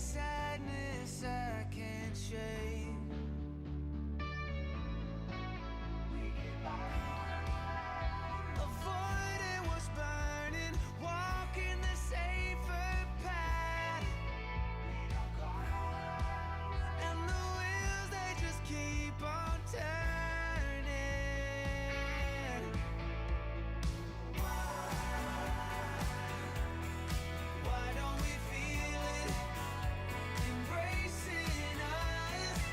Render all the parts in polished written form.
sadness I can't shake. Avoiding what's burning, walking the safer path, and the wheels, they just keep on turning. Why don't we feel it embracing us?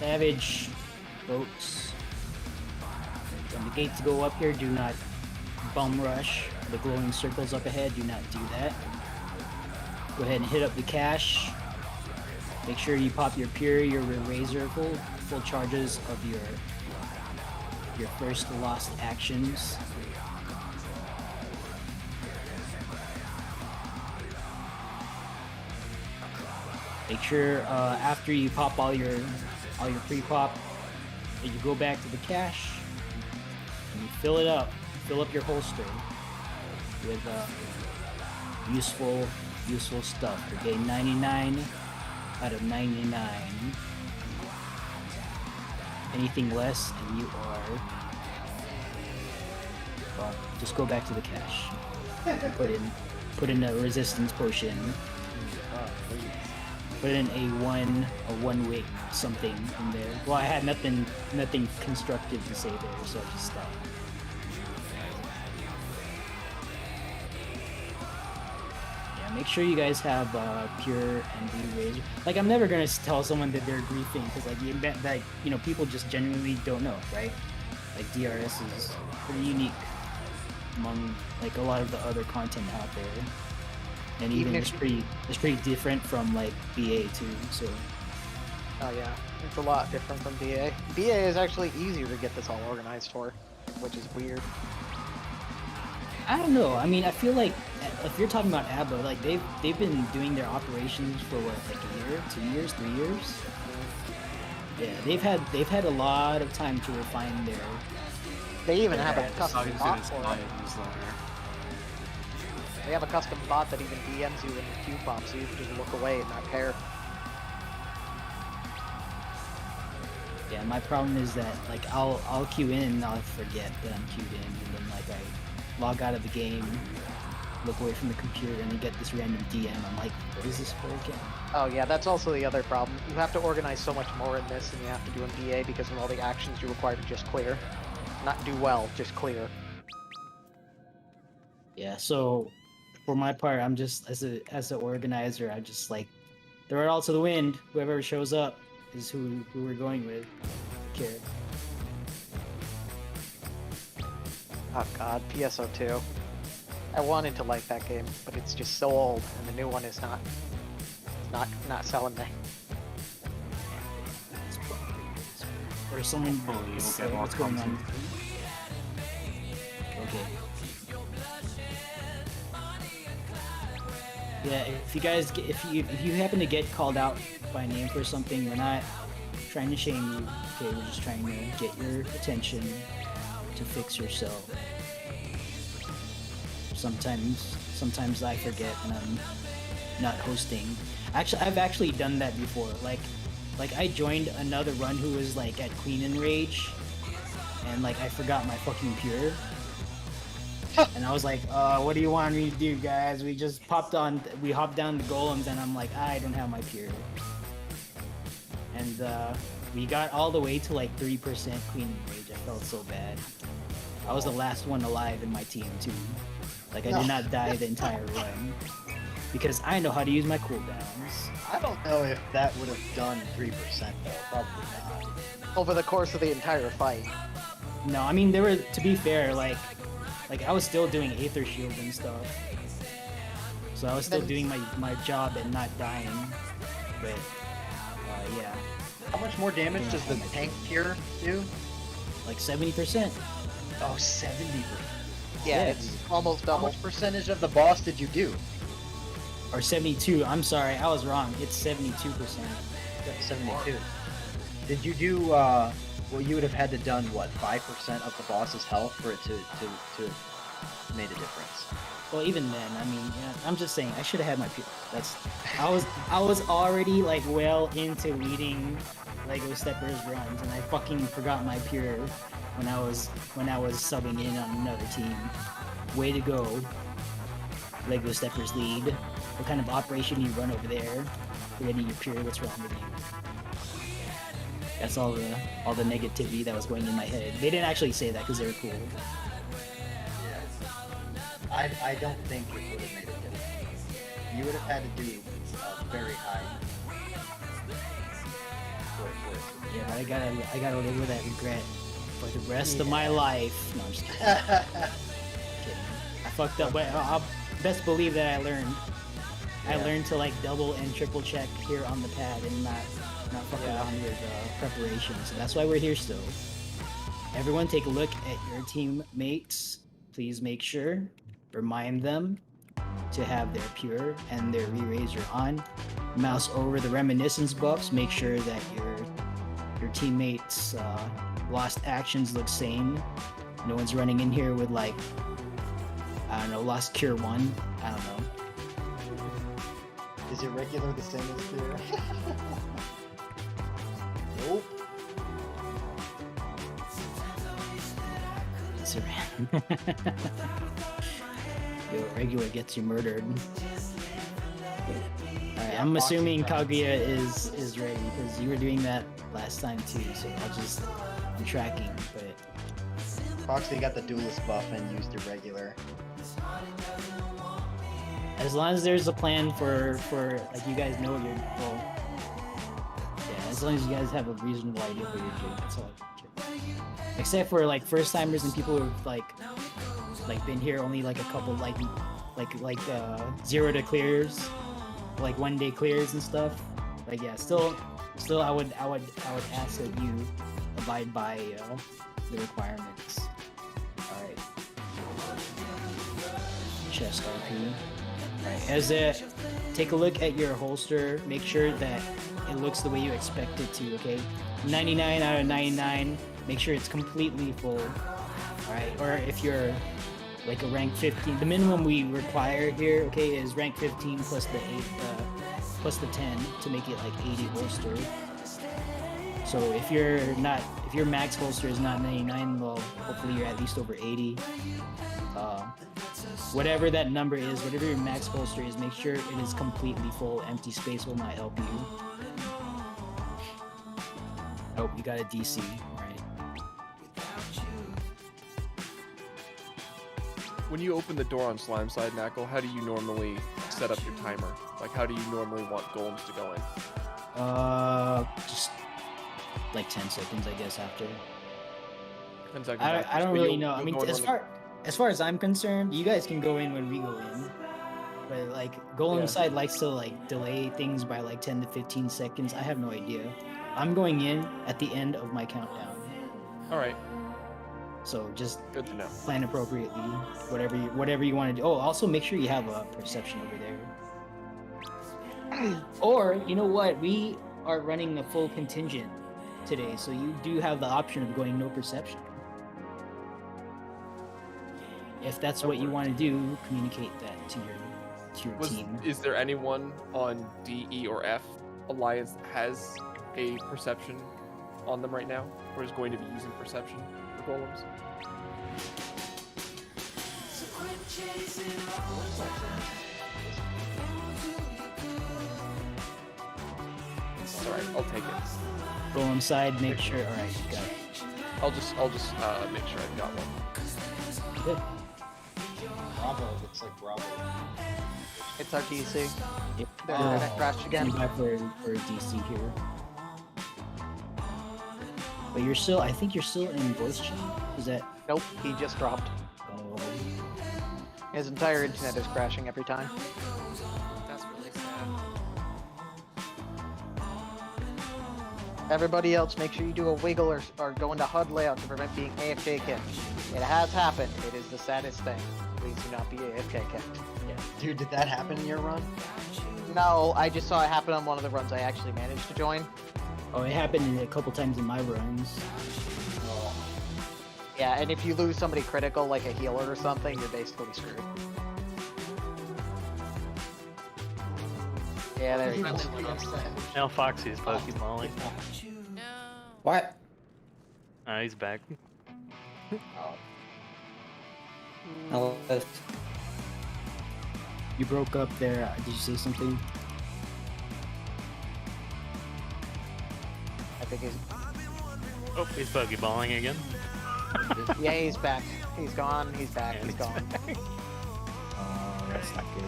Savage boats. When the gates go up here, do not bum rush the glowing circles up ahead. Do not do that. Go ahead and hit up the cache. Make sure you pop your Pure, your Razor, full charges of your first lost actions. Make sure after you pop all your pre-pop, that you go back to the cache and you fill it up. Fill up your holster with useful stuff. You're getting 99 out of 99. Anything less, and you are. Well, just go back to the cache. Put in a resistance potion. Put in a one weight something in there. Well, I had nothing constructive to say there, so I just stopped. Yeah, make sure you guys have Pure and Blue Razor. Like, I'm never gonna tell someone that they're griefing because like people just genuinely don't know, right? Like DRS is pretty unique among like a lot of the other content out there. And even it's pretty different from like BA too. So. Oh yeah, it's a lot different from BA. BA is actually easier to get this all organized for, which is weird. I don't know. I mean, I feel like if you're talking about ABBA, like they've been doing their operations for what, like a year, 2 years, 3 years. Yeah, they've had a lot of time to refine their. They even have a custom bot for it. They have a custom bot that even DMs you in the queue pop, so you can just look away and not care. Yeah, my problem is that like I'll queue in and I'll forget that I'm queued in, and then like I log out of the game, look away from the computer, and then get this random DM. I'm like, what is this for again? Oh yeah, that's also the other problem. You have to organize so much more in this than you have to do in BA because of all the actions you require to just clear. Not do well, just clear. Yeah, so for my part, I'm just as an organizer, I just like throw it all to the wind. Whoever shows up is who we're going with. Okay. Oh god, PSO2. I wanted to like that game, but it's just so old, and the new one is not selling me. Or someone what's going on? Okay. Yeah, if you happen to get called out by name for something, we're not trying to shame you. Okay, we're just trying to get your attention to fix yourself. Sometimes I forget when I'm not hosting. Actually, I've actually done that before. Like I joined another run who was like at Queen and Rage, and like I forgot my fucking Pure. And I was like, what do you want me to do, guys? We hopped down the golems, and I'm like, I don't have my Pure. And we got all the way to like 3% Queen and Rage. I felt so bad. I was the last one alive in my team too. Like I did not die the entire run. Because I know how to use my cooldowns. I don't know if that would have done 3% though, probably not. Over the course of the entire fight. No, I mean, there were, to be fair, like I was still doing Aether Shield and stuff. So I was still doing my job and not dying. But, yeah. How much more damage does the tank Pure do? Like 70%. Oh, 70%. Yeah, it's almost double. How much percentage of the boss did you do? Or 72. I'm sorry, I was wrong. It's 72%. 72. Did you do, well, you would have had to done, what, 5% of the boss's health for it to made a difference? Well, even then, I mean, yeah, I'm just saying, I should have had my Pure. I was already, like, well into leading Lego Steppers runs, and I fucking forgot my Pure when I was subbing in on another team. Way to go, Lego Steppers lead. What kind of operation do you run over there? Forgetting your Pure, what's wrong with you? That's all the negativity that was going in my head. They didn't actually say that because they were cool. Yeah. I don't think it would have made a difference. You would have had to do very high. Yeah, but I gotta live with that regret for the rest of my life. No, I'm just kidding. Kidding. I fucked up, but I'll best believe that I learned. I learned to like double and triple check here on the pad and not fuck around with preparation. So that's why we're here still. Everyone take a look at your teammates. Please make sure, remind them to have their pure and their re-razor on. Mouse over the reminiscence buffs. Make sure that your teammates' lost actions look same. No one's running in here with like, I don't know, lost cure 1. I don't know. Is irregular the same as clear? Nope. It's Yo, regular gets you murdered. Alright, I'm assuming Kaguya is ready because you were doing that last time too, so I'm tracking, but Foxy got the duelist buff and used irregular. as long as there's a plan for like you guys know what you're as long as you guys have a reasonable idea what you're doing, that's all I care. Except for like first timers and people who've like been here only like a couple like 0 to clears, like 1 day clears and stuff. Like yeah, still I would ask that you abide by the requirements. Alright. Chest RP. Alright, as it take a look at your holster, make sure that it looks the way you expect it to, okay? 99 out of 99, make sure it's completely full. Alright, or if you're like a rank 15, the minimum we require here, okay, is rank 15 plus the 8, plus the 10 to make it like 80 holster. So if your max holster is not 99, well, hopefully you're at least over 80. Whatever that number is, whatever your max holster is, make sure it is completely full. Empty space will not help you. Oh, you got a DC, right? When you open the door on Slime Side, Knackle, how do you normally set up your timer? Like, how do you normally want golems to go in? Just like 10 seconds, I guess, after. 10 seconds I after, don't so really you'll- know. I you'll mean, go in as far as I'm concerned, you guys can go in when we go in. But like Golem Yeah. side likes to like delay things by like 10 to 15 seconds. I have no idea. I'm going in at the end of my countdown. Alright, So just good to know. plan appropriately. Whatever you want to do. Oh, also make sure you have a perception over there. Or you know what? We are running a full contingent today, so you do have the option of going no perception. If that's what you want to do, communicate that to your team. Is there anyone on D, E, or F Alliance that has a perception on them right now, or is going to be using perception for golems? It's alright, I'll take it. Golem side, make sure. All right, you got it. I'll just make sure I've got one. Good. Bravo looks like Bravo. It's our DC. Yep. Their internet crashed again. Stand by for DC here. But you're still, I think you're still in voice chat. Is that? Nope, he just dropped. Oh, His entire internet is crashing every time. That's really sad. Everybody else, make sure you do a wiggle or go into HUD layout to prevent being AFK kicked. It has happened. It is the saddest thing. Please do not be AFK kicked. Dude, did that happen in your run? No, I just saw it happen on one of the runs I actually managed to join. oh, it happened a couple times in my runs. Oh. Yeah, and if you lose somebody critical, like a healer or something, you're basically screwed. Yeah, there you go. Now Foxy's Pokeballing. What? He's back. Oh. You broke up there. Did you say something? I think he's... Oh, he's Pokeballing again. Yeah, he's back. He's gone, he's back, Yeah, he's gone. Oh, that's not good.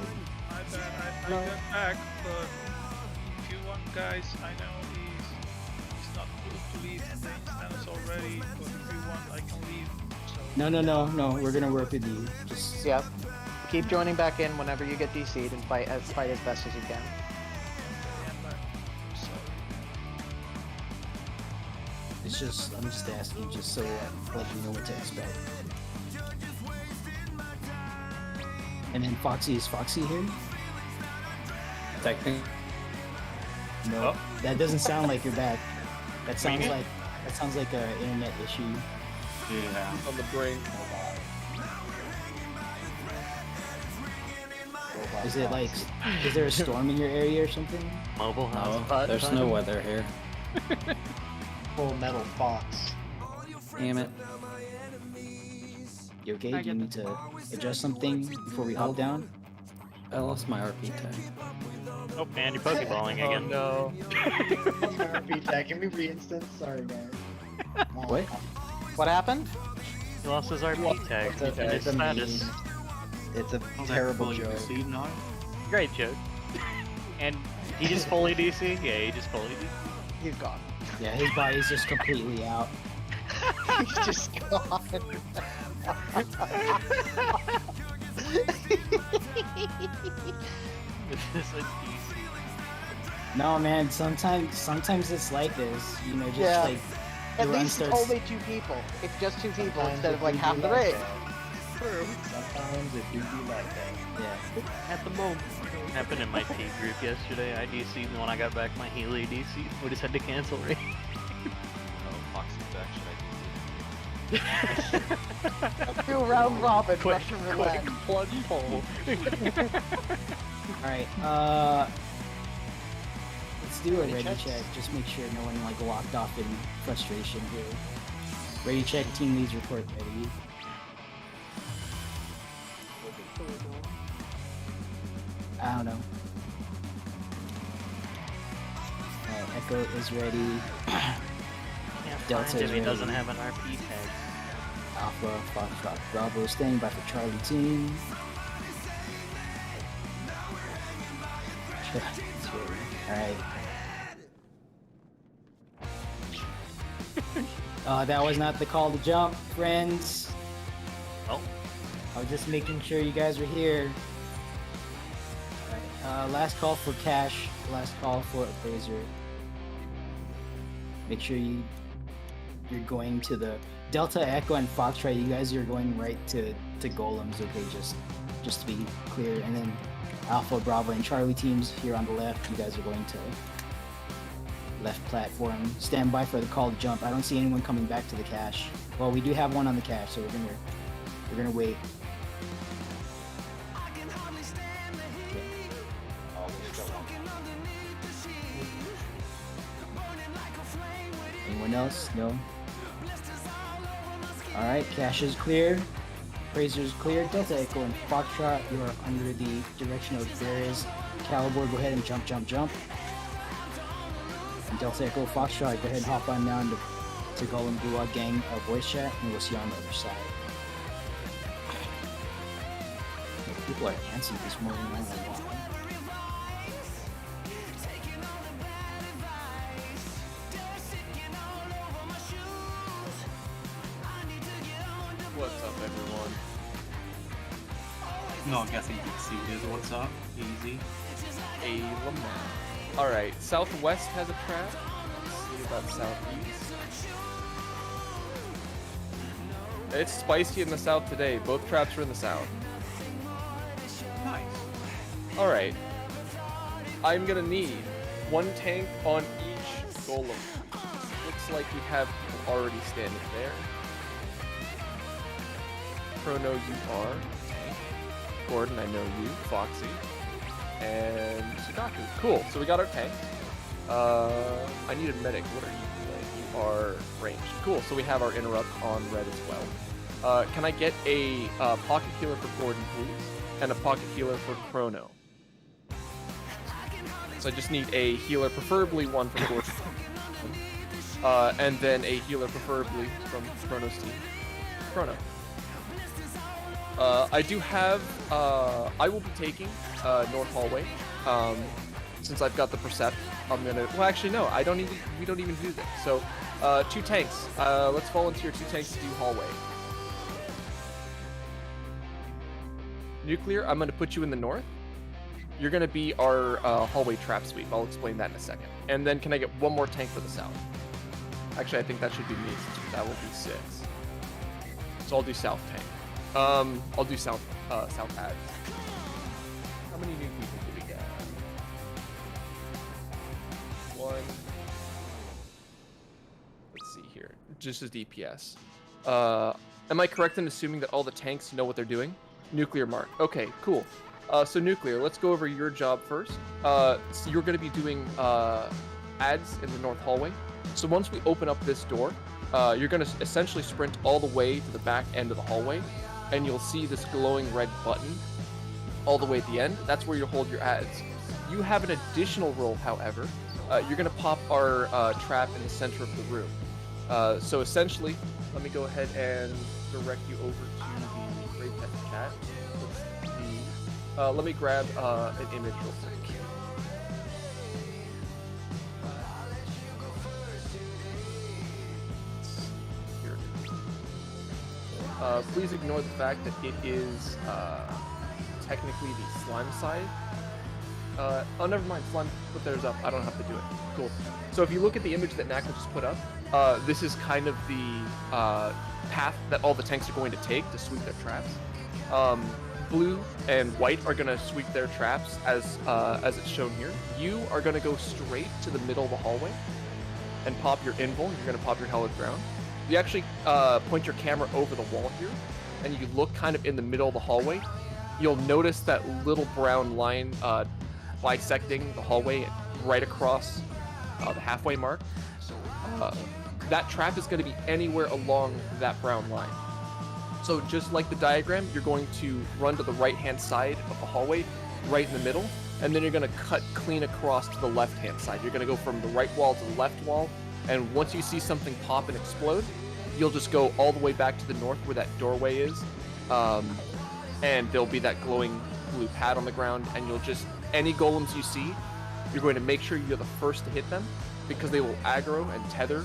My bad, I got back, but if you want guys, I know he's to leave the instance already, but if you want, I can leave. So No. We're gonna work with you. Just Yeah. Keep joining back in whenever you get DC'd and fight as best as you can. I am back. So it's just I'm just asking, just so like you know what to expect. And then Foxy, is Foxy here? Technically. No, that doesn't sound like you're back. That sounds like a internet issue. Yeah. On the brain. Is it like, is there a storm in your area or something? Mobile No, hotspot. there's no weather here. Full Metal Fox. Damn it. You okay? Do you need to adjust something before we hop down? I lost my RP tag. Oh, man, you're Pokeballing Oh again. no. RP tag. Can we re-instance? Sorry, guys. What? What happened? He lost his RP tag. It's a, And his it's a status. meme. It's a terrible joke. Great joke. And he just fully DC? Yeah, he just fully DC. He's gone. Yeah, his body's just completely out. He's just gone. It's a DC. No, man. Sometimes it's like this. You know, just Yeah. like At the run least it's starts. only 2 people. It's just 2 people Sometimes instead it of like do half be the like raid. that. True. Sometimes it do be like that. Yeah. At the moment. Happened in my P group yesterday. I DC'd, and when I got back my Healy DC, we just had to cancel raid. Do round robin, Quick, Russian quick, roulette. plunge pole. All right. Let's do a Ready ready checks? check. Just make sure no one like walked off in frustration here. Ready check. Team leads report ready. I don't know. Echo is ready. Delta If is he doesn't ready. have an RP tag. Alpha, Foxtrot, Bravo, standing by for Charlie team. Alright. That was not the call to jump, friends. Oh. I was just making sure you guys were here. Alright, last call for cash, last call for appraiser. Make sure you're going to the Delta, Echo, and Foxtrot. You guys are going right to golems, okay? Just to be clear. And then Alpha, Bravo, and Charlie teams here on the left. You guys are going to left platform. Stand by for the call to jump. I don't see anyone coming back to the cache. Well, we do have one on the cache, so we're gonna wait. Anyone else? No? Alright, cache is clear. Appraiser is clear. Delta, Echo, and Foxtrot, you are under the direction of Bears. Calibor, go ahead and jump. And Delta, Echo, Foxtrot, go ahead and hop on down to Golem Gulag Gang voice chat, and we'll see you on the other side. People are antsy this morning, I don't know why. What's up, everyone? No, guessing DC is what's up. Easy. A Lamar. Alright, Southwest has a trap. Let's see about Southeast. It's spicy in the South today. Both traps are in the South. Nice. Alright. I'm gonna need 1 tank on each golem. Looks like we have people already standing there. Chrono, you are. Tank. Gordon, I know you. Foxy. And Sudaku. Cool, so we got our tank. I need a medic. What are you doing? You are ranged. Cool, so we have our interrupt on red as well. Can I get a pocket healer for Gordon, please? And a pocket healer for Chrono. So I just need a healer, preferably one for Gordon. And then a healer, preferably from Chrono's team. Chrono. I do have, I will be taking North Hallway. Since I've got the Percept, I'm gonna, well actually no, we don't even do that. So 2 tanks. Let's volunteer 2 tanks to do hallway. Nuclear, I'm going to put you in the north. You're going to be our hallway trap sweep. I'll explain that in a second. And then can I get one more tank for the south? Actually, I think that should be me, since that will be 6. So I'll do south tank. I'll do south ads. How many new people do we get? 1. Let's see here. Just as DPS. Am I correct in assuming that all the tanks know what they're doing? Nuclear mark. Okay, cool. So Nuclear, let's go over your job first. So you're going to be doing ads in the north hallway. So once we open up this door, you're going to essentially sprint all the way to the back end of the hallway, and you'll see this glowing red button all the way at the end. That's where you'll hold your ads. You have an additional role, however. You're going to pop our trap in the center of the room. So essentially, let me go ahead and direct you over to the Great Pet chat. Let me grab an image real quick. Here it is. Please ignore the fact that it is technically the slime side. Oh, never mind. Slime, put theirs up. I don't have to do it. Cool. So if you look at the image that Knackle just put up, this is kind of the path that all the tanks are going to take to sweep their traps. Blue and white are going to sweep their traps as it's shown here. You are going to go straight to the middle of the hallway and pop your invul. You're going to pop your hallowed ground. You actually point your camera over the wall here, and you look kind of in the middle of the hallway. You'll notice that little brown line bisecting the hallway right across the halfway mark. That trap is going to be anywhere along that brown line. So just like the diagram, you're going to run to the right-hand side of the hallway, right in the middle, and then you're going to cut clean across to the left-hand side. You're going to go from the right wall to the left wall, and once you see something pop and explode, you'll just go all the way back to the north where that doorway is, and there'll be that glowing blue pad on the ground, and you'll just, any golems you see, you're going to make sure you're the first to hit them, because they will aggro and tether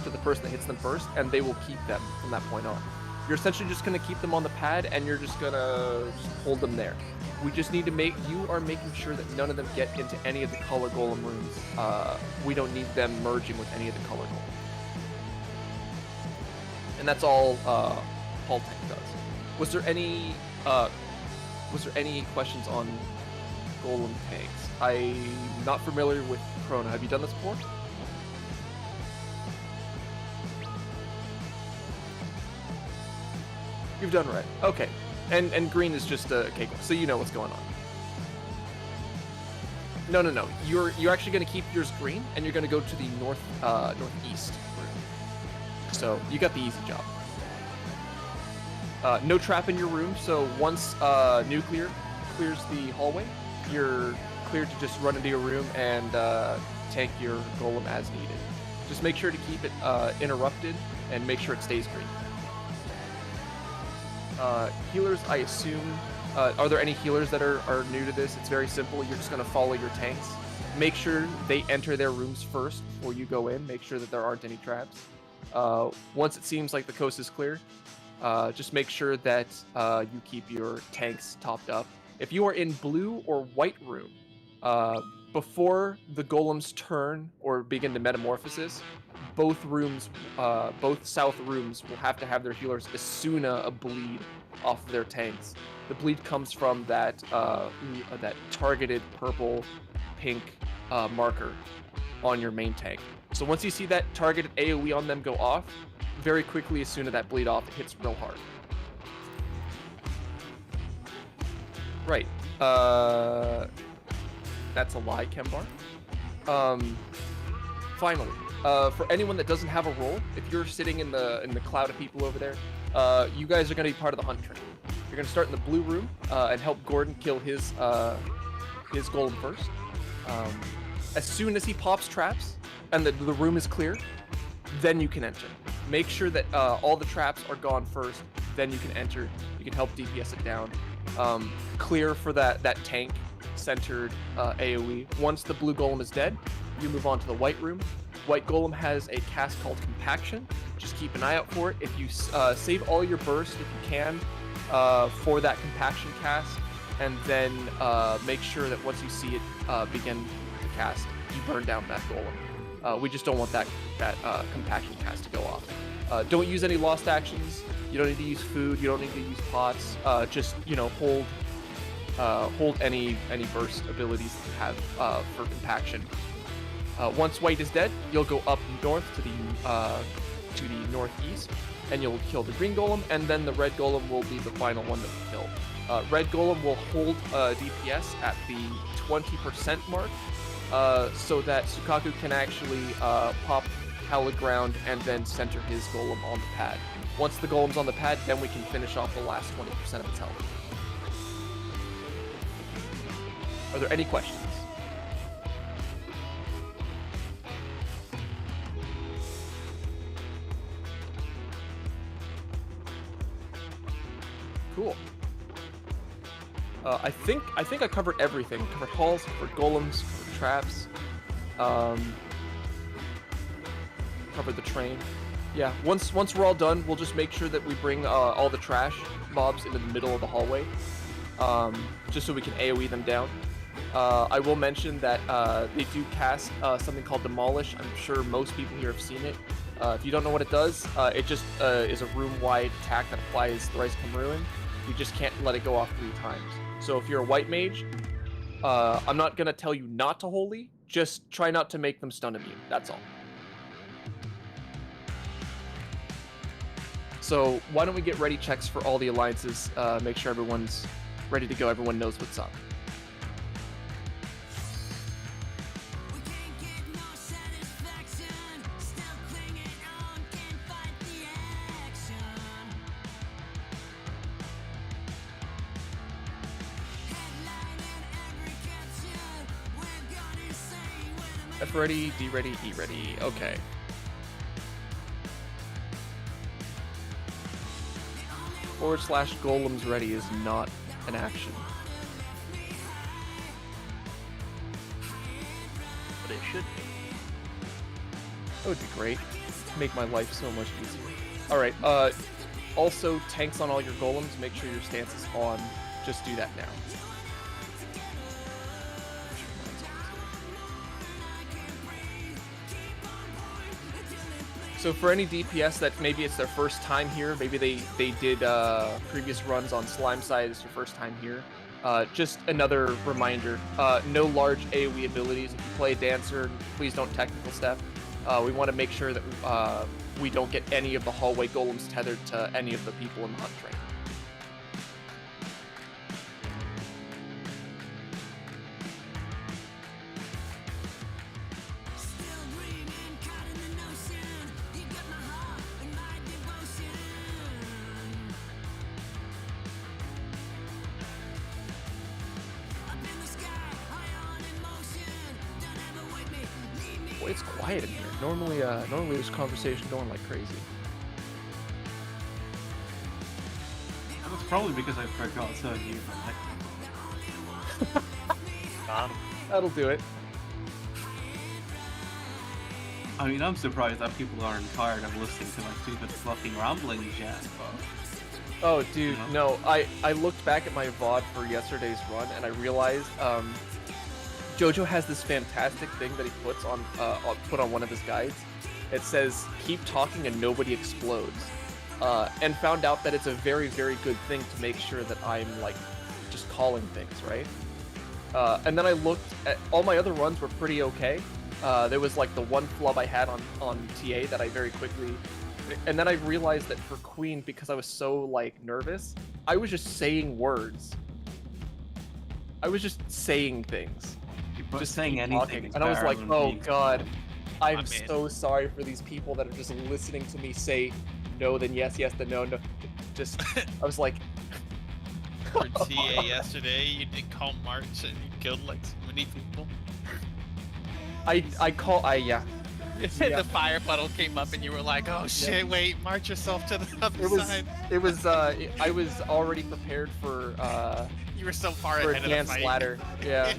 to the person that hits them first, and they will keep them from that point on. You're essentially just going to keep them on the pad, and you're just going to hold them there. We just need to you are making sure that none of them get into any of the color golem rooms. We don't need them merging with any of the color golem. And that's all Hall Tank does. Was there any questions on golem tanks? I'm not familiar with Chrono. Have you done this before? You've done red. Okay. And green is just a cake. So you know what's going on. No. You're actually going to keep yours green, and you're going to go to the northeast room. So you got the easy job. No trap in your room. So once Nuclear clears the hallway, you're cleared to just run into your room and tank your golem as needed. Just make sure to keep it interrupted and make sure it stays green. Healers, I assume, are there any healers that are new to this? It's very simple. You're just going to follow your tanks. Make sure they enter their rooms first before you go in. Make sure that there aren't any traps. Once it seems like the coast is clear, just make sure that you keep your tanks topped up. If you are in blue or white room, before the golems turn or begin to metamorphosis, both south rooms will have to have their healers Asuna a bleed off of their tanks. The bleed comes from that targeted purple, pink marker on your main tank. So once you see that targeted AoE on them go off, very quickly Asuna that bleed off, it hits real hard. Right. That's a lie, Kembar. Finally, for anyone that doesn't have a role, if you're sitting in the cloud of people over there, you guys are going to be part of the hunt train. You're going to start in the blue room and help Gordon kill his golem first. As soon as he pops traps and the room is clear, then you can enter. Make sure that all the traps are gone first, then you can enter. You can help DPS it down. Clear for that tank centered AoE. Once the blue golem is dead, you move on to the white room. White Golem has a cast called Compaction. Just keep an eye out for it. If you save all your burst if you can for that Compaction cast, and then make sure that once you see it begin to cast, you burn down that Golem. We just don't want that Compaction cast to go off. Don't use any lost actions. You don't need to use food. You don't need to use pots. Just hold any burst abilities that you have for Compaction. Once White is dead, you'll go up north to the northeast, and you'll kill the Green Golem, and then the Red Golem will be the final one that we kill. Red Golem will hold DPS at the 20% mark, so that Sukaku can actually pop Hallowed Ground and then center his Golem on the pad. Once the Golem's on the pad, then we can finish off the last 20% of its health. Are there any questions? Cool. I think I covered everything. Covered halls, covered golems, covered traps. Covered the train. Yeah. Once we're all done, we'll just make sure that we bring all the trash mobs into the middle of the hallway, just so we can AOE them down. I will mention that they do cast something called Demolish. I'm sure most people here have seen it. If you don't know what it does, it just is a room-wide attack that applies Thrice Come Ruin. You just can't let it go off 3 times. So if you're a white mage, I'm not going to tell you not to holy, just try not to make them stun immune, that's all. So why don't we get ready checks for all the alliances, make sure everyone's ready to go, everyone knows what's up. F ready, D ready, E ready. Okay. /golems ready is not an action. But it should be. That would be great. Make my life so much easier. Alright, also tanks on all your golems, make sure your stance is on. Just do that now. So for any DPS that maybe it's their first time here, maybe they did previous runs on Slime Side, it's your first time here, just another reminder, no large AoE abilities. If you play a Dancer, please don't technical step. We want to make sure that we don't get any of the hallway golems tethered to any of the people in the hunt train. It's quiet in here. Normally there's conversation going like crazy. That's probably because I forgot to use my neck. That'll do it. I mean, I'm surprised that people aren't tired of listening to my stupid fucking ramblings yet, but... Oh, dude, no. I looked back at my VOD for yesterday's run and I realized, Jojo has this fantastic thing that he puts on, put on one of his guides. It says, keep talking and nobody explodes. And found out that it's a very, very good thing to make sure that I'm, like, just calling things, right? And then I looked at, all my other runs were pretty okay. There was, like, the one flub I had on TA that I very quickly... And then I realized that for Queen, because I was so, like, nervous, I was just saying words. I was just saying things. Just saying anything, and I was like, oh god, I'm so sorry for these people that are just listening to me say no, then yes, yes, then no, no. Just, I was like... For TA yesterday, you did call March and you killed like so many people. Yeah. The fire puddle came up and you were like, oh shit, wait, march yourself to the other side. It was, I was already prepared for, you were so far for ahead of the fight. ladder. Yeah.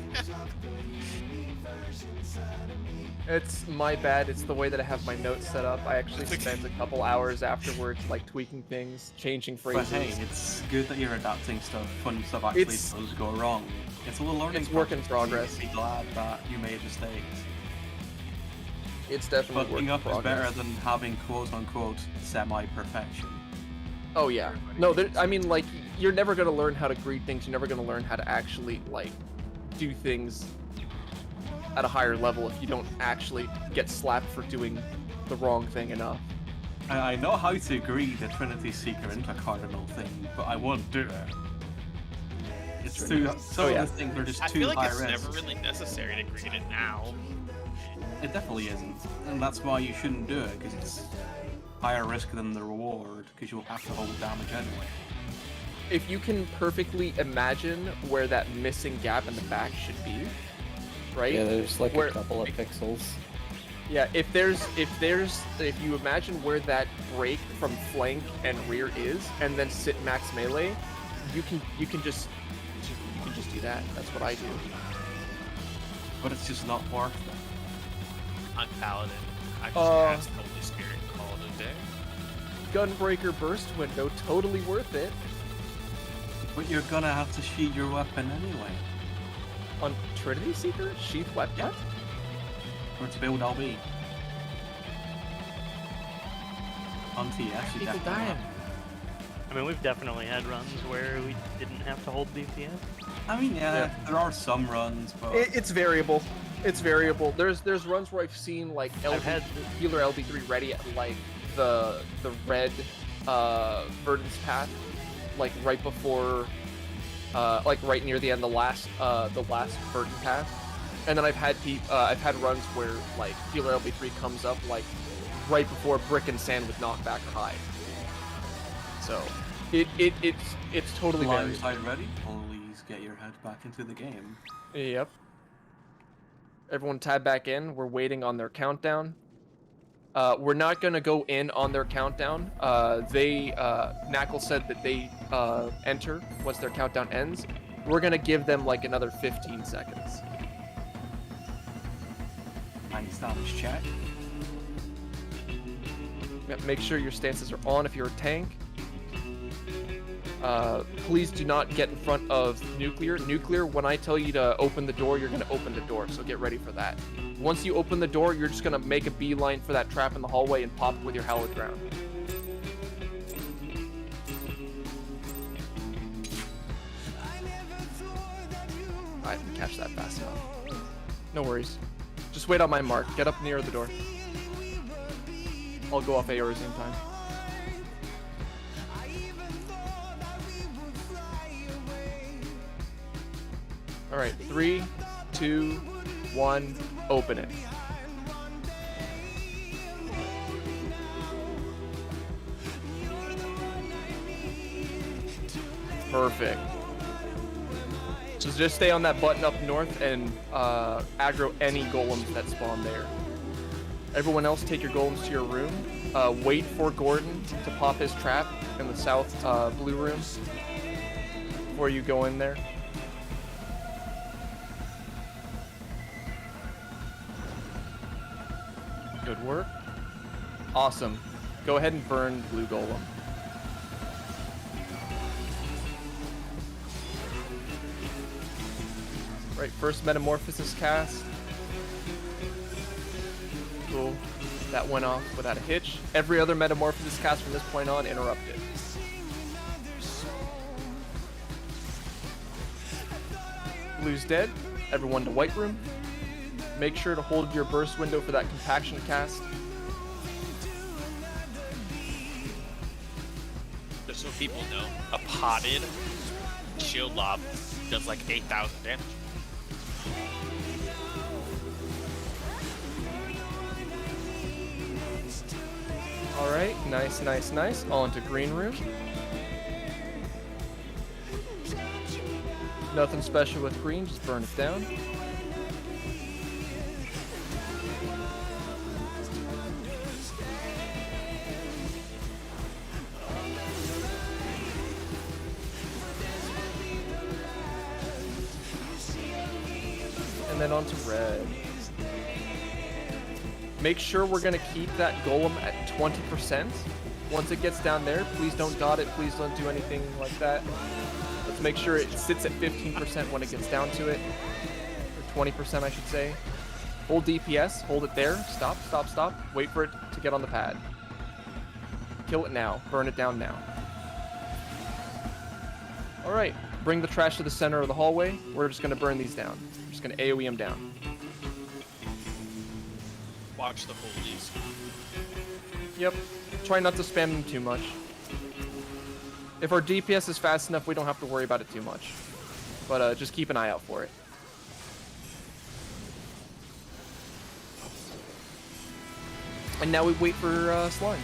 It's my bad. It's the way that I have my notes set up. I actually spent a couple hours afterwards, like tweaking things, changing But phrases. hey, it's good that you're adapting stuff when stuff actually It's- does go wrong. It's a little learning it's work in process. progress. Be glad that you made mistakes. It's definitely work Fucking in up is progress. better than having quote-unquote semi-perfection. Oh yeah. No, I mean, like, you're never gonna learn how to greet things. You're never gonna learn how to actually like do things at a higher level if you don't actually get slapped for doing the wrong thing enough. I know how to agree the Trinity Seeker into a cardinal thing, but I won't do it. It's too. Some Oh, yeah. of the things are just I too feel like high it's risk. never really necessary to greet it now. It definitely isn't, and that's why you shouldn't do it, because it's higher risk than the reward, because you'll have to hold damage anyway. If you can perfectly imagine where that missing gap in the back should be, right? Yeah, there's like Where- a couple of pixels. Yeah, if you imagine where that break from flank and rear is, and then sit max melee, you can just do that. That's what I do. But it's just not worth it. I'm Paladin. I just cast Holy Spirit and call it a day. Gunbreaker burst window, totally worth it. But you're gonna have to sheath your weapon anyway. On Trinity Seeker, sheath weapon. Yeah. Or to build LB. On TS, you People definitely dying. will. I mean, we've definitely had runs where we didn't have to hold DPS. I mean, yeah, Yeah. there are some runs, but It's variable. It's variable. There's runs where I've seen like I've had healer LB3 ready at like the red Verdant's Path, like right before like right near the end, the last Verdant Path. And then I've had runs where like healer LB3 comes up like right before Brick and Sand with knockback or high. So it's totally line variable. side ready. Please get your head back into the game. Yep. Everyone tab back in. We're waiting on their countdown. We're not gonna go in on their countdown. Knackle said that they enter once their countdown ends. We're gonna give them like another 15 seconds. Anti-status check. Yep, make sure your stances are on if you're a tank. Please do not get in front of nuclear. Nuclear, when I tell you to open the door, you're gonna open the door, so get ready for that. Once you open the door, you're just gonna make a beeline for that trap in the hallway and pop it with your hallowed ground. I didn't catch that fast enough. No worries. Just wait on my mark. Get up near the door. I'll go off AOR zoom time. Alright, 3, 2, 1, open it. Perfect. So just stay on that button up north and aggro any golems that spawn there. Everyone else take your golems to your room. Wait for Gordon to pop his trap in the south blue room before you go in there. Good work. Awesome. Go ahead and burn blue golem. Right, first metamorphosis cast. Cool. That went off without a hitch. Every other metamorphosis cast from this point on interrupted. Blue's dead. Everyone to white room. Make sure to hold your burst window for that compaction cast. Just so people know, a potted shield lob does like 8,000 damage. Alright, nice, nice, nice. All into green room. Nothing special with green, just burn it down. And then onto red. Make sure we're gonna keep that golem at 20%. Once it gets down there, please don't dot it, please don't do anything like that. Let's make sure it sits at 15% when it gets down to it. Or 20% I should say. Hold DPS, hold it there, stop, stop, stop. Wait for it to get on the pad. Kill it now, burn it down now. Alright, bring the trash to the center of the hallway. We're just gonna burn these down. We're just gonna AoE them down. Watch the holdings. Yep. Try not to spam them too much. If our DPS is fast enough, we don't have to worry about it too much. But just keep an eye out for it. And now we wait for slimes.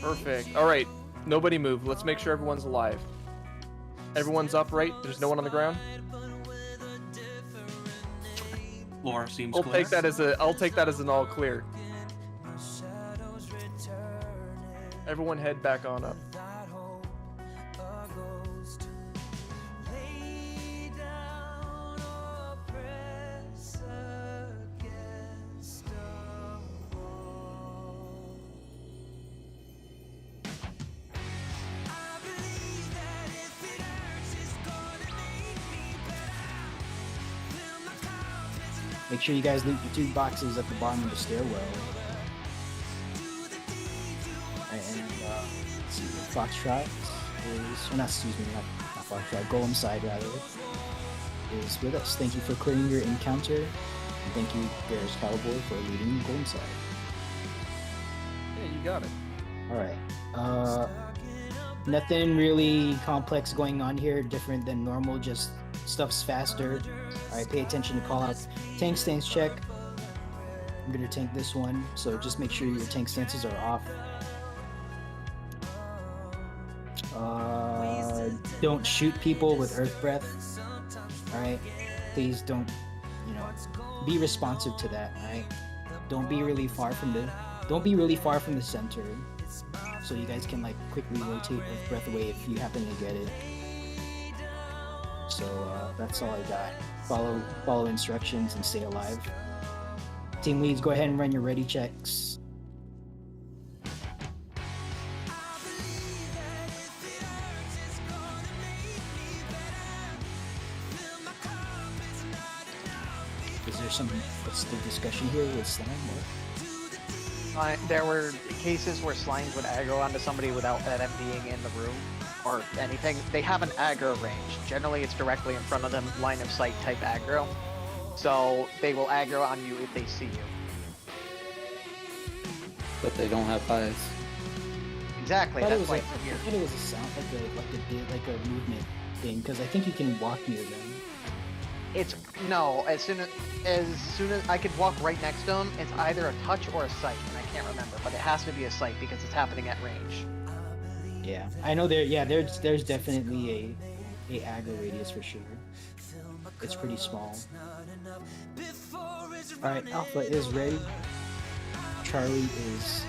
Perfect. Alright, nobody move. Let's make sure everyone's alive. Everyone's upright. There's no one on the ground. Floor seems I'll clear. take that as an all clear. Everyone head back on up. Make sure you guys loot the 2 boxes at the bottom of the stairwell. And let's see, Foxtrot is, or not, excuse me, not Foxtrot, Golem Side rather, is with us. Thank you for clearing your encounter, and thank you, Bears Cowboy, for leading Golem Side. Yeah, you got it. Alright, nothing really complex going on here, different than normal, just stuff's faster. Alright, pay attention to call out tank stance check. I'm gonna tank this one, so just make sure your tank stances are off. Don't shoot people with Earth Breath. Alright, please don't, be responsive to that. Alright, don't be really far from the center, so you guys can like quickly rotate Earth Breath away if you happen to get it. So that's all I got. Follow instructions and stay alive. Team leads, go ahead and run your ready checks. Is there what's the discussion here with slime? There were cases where slimes would aggro onto somebody without them being in the room or anything. They have an aggro range. Generally, it's directly in front of them, line of sight type aggro. So they will aggro on you if they see you. But they don't have eyes. Exactly. I That's why it's I weird. thought it was a sound, like a movement thing, because I think you can walk near them. It's no. As soon as I could walk right next to them, it's either a touch or a sight, and I can't remember. But it has to be a sight because it's happening at range. Yeah, I know there. Yeah, there's definitely a aggro radius for sure. It's pretty small. All right, Alpha is ready. Charlie is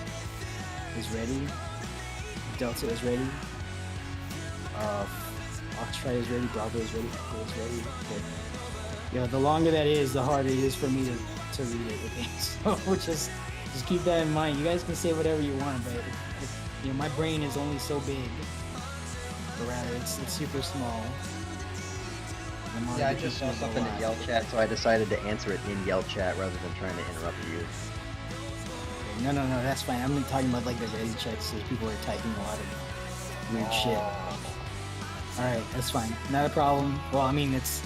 ready. Delta is ready. Foxtrot is ready. Bravo is ready. Echo is ready. Good. The longer that is, the harder it is for me to read it. Okay, so just keep that in mind. You guys can say whatever you want, but my brain is only so big. Or rather, it's super small. Yeah, I just saw something in Yell Chat, so I decided to answer it in Yell Chat rather than trying to interrupt you. No, that's fine. I'm talking about like the ready checks, so people are typing a lot of weird shit. Alright, that's fine. Not a problem. Well, I mean, it's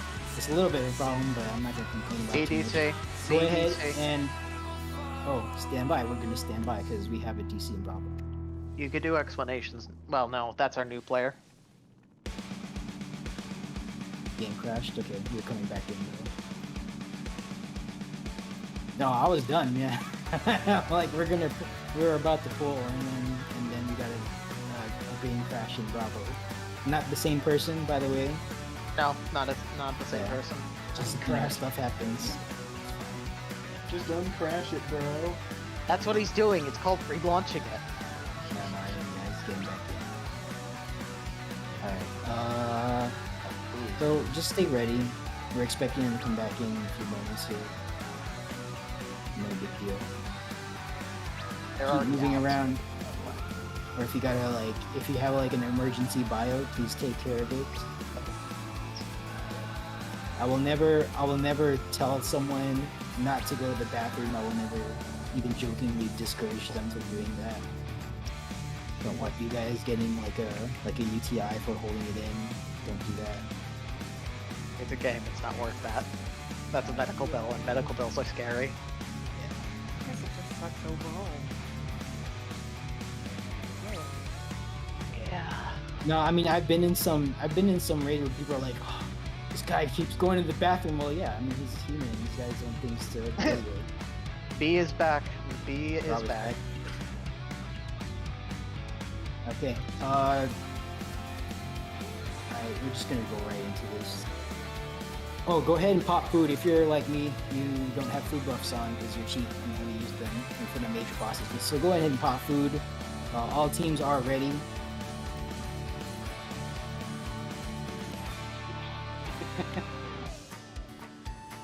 a little bit of a problem, but I'm not going to complain about it. ADC. Go ahead and... Oh, stand by. We're going to stand by because we have a DC and Bravo. You could do explanations. Well, no, that's our new player. Game crashed? Okay, we're coming back in though. No, I was done, yeah. Like, we're gonna we were about to pull, and then we got a brain crash in Bravo. Not the same person, by the way. No, not the same Yeah. person. Just stuff happens. Just uncrash it, bro. That's what he's doing. It's called relaunching it. No, he's getting back in. Alright, so just stay ready. We're expecting him to come back in a few moments here. No big deal. There are Keep moving gaps. around. Or if you gotta if you have an emergency bio, please take care of it. I will never tell someone not to go to the bathroom. I will never even jokingly discourage them from doing that. Don't want you guys getting like a UTI for holding it in. Don't do that. It's a game. It's not worth that. That's a medical bill, and medical bills are scary. I guess it just sucks overall. Yeah. No, I mean I've been in some raids where people are like, oh, this guy keeps going to the bathroom. Well, yeah, I mean he's human. These guys own things to deal with. B is back. B is Rob is back. Okay. Alright, we're just gonna go right into this. Oh, go ahead and pop food. If you're like me, you don't have food buffs on because you're cheap and you only use them in front of major bosses. So go ahead and pop food. All teams are ready.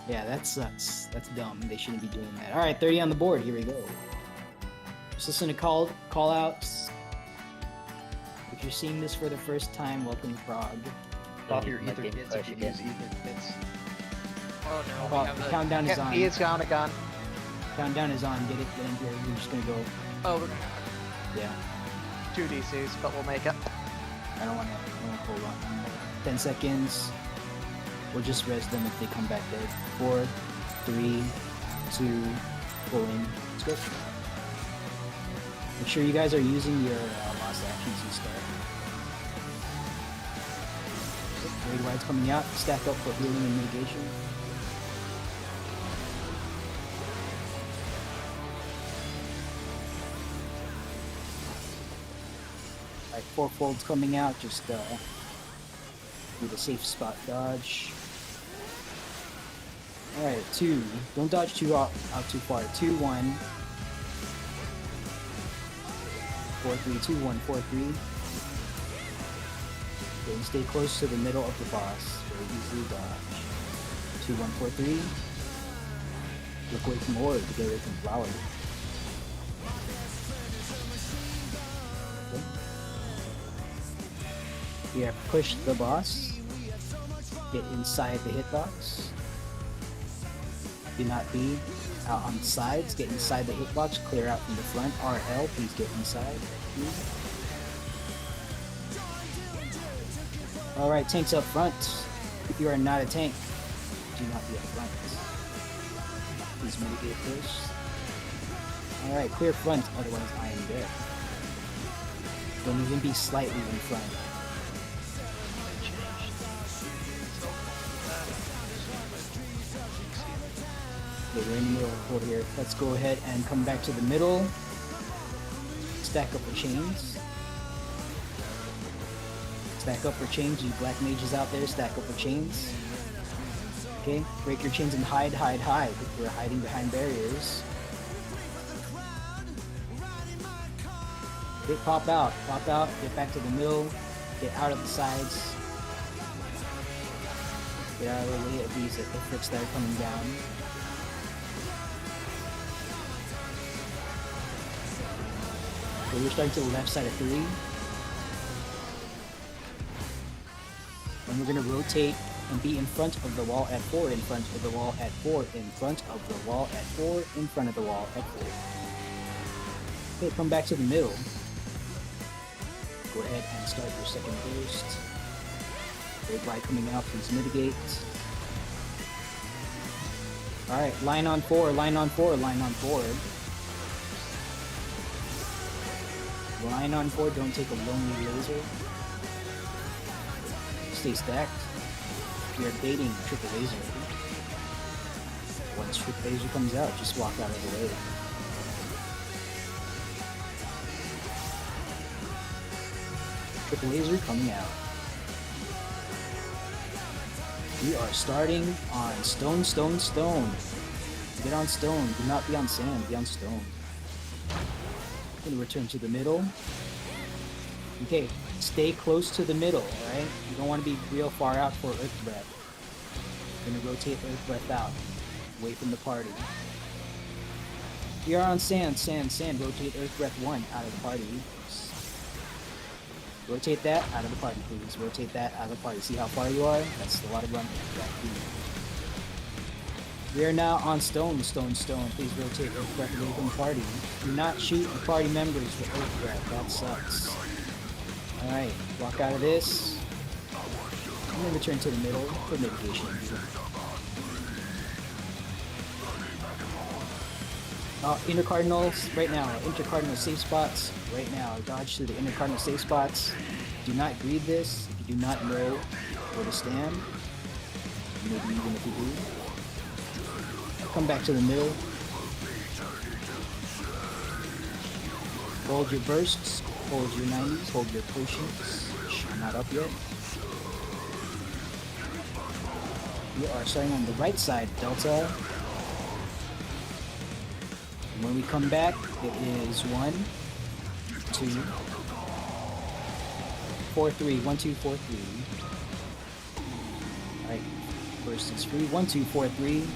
Yeah, that sucks. That's dumb. They shouldn't be doing that. Alright, 30 on the board. Here we go. Just listen to call outs. If you're seeing this for the first time, welcome to Prague. Pop your ether kits if you use ether kits. Oh no, Oh, we have the the... countdown is on. B is down again. Countdown is on. Get in here. We're just gonna go. Oh, we're gonna... Yeah. 2 DCs, but we'll make it. I don't wanna hold on. 10 seconds. We'll just res them if they come back dead. 4, 3, 2, pulling. Let's go. Make sure you guys are using your lost actions and stuff. Raid wide's coming out. Stack up for healing and mitigation. Alright, 4 folds coming out. Just do the safe spot dodge. Alright, 2. Don't dodge out too far. 2, 1. 4, 3, 2, 1, 4, 3. Okay, and stay close to the middle of the boss. Very easily dodge. 2, 1, 4, 3. Look away from orb to get away from flower. Okay. Here, push the boss. Get inside the hitbox. Do not be out on the sides. Get inside the hitbox. Clear out from the front. RL, please get inside. Alright, tanks up front. If you are not a tank, do not be up front. Please mitigate first. Alright, clear front, otherwise I am dead. Don't even be slightly in front. Okay, we're in the middle of the here. Let's go ahead and come back to the middle. Stack up the chains. Stack up for chains. You black mages out there, stack up for chains. Okay, break your chains and hide. If we're hiding behind barriers. Okay, pop out, get back to the middle, get out of the sides. Get out of the way of these FFXIV that are coming down. Okay, we're starting to the left side of 3. And we're going to rotate and be in front of the wall at 4, in front of the wall at 4, in front of the wall at 4, in front of the wall at 4. Okay, come back to the middle. Go ahead and start your second burst. Big light coming out, please mitigate. Alright, line on 4, line on 4, line on 4. Line on 4, don't take a lonely laser. Stay stacked. We are baiting triple laser. Once triple laser comes out, just walk out of the way. Triple laser coming out. We are starting on stone, stone, stone. Get on stone. Do not be on sand. Be on stone. Gonna return to the middle. Okay, stay close to the middle, alright? You don't want to be real far out for Earth Breath. Gonna rotate Earth Breath out. Away from the party. We are on sand, sand, sand. Rotate Earth Breath 1 out of the party. Rotate that out of the party, please. Rotate that out of the party. See how far you are? That's a lot of running. We are now on stone, stone, stone. Please rotate Earth Breath away from the party. Do not shoot the party members with Earth Breath. That sucks. Alright, walk out of this. I'm gonna return to the middle for mitigation. Intercardinals, right now. Intercardinal safe spots, right now. Dodge to the intercardinal safe spots. Do not greed this if you do not know where to stand. Maybe even if you do. Come back to the middle. Hold your bursts, hold your 90s, hold your potions. I'm not up yet. We are starting on the right side, Delta. And when we come back, it is 1, 2, 4, 3. 1, 2, 4, 3. Alright, burst is free. 1, 2, 4, 3.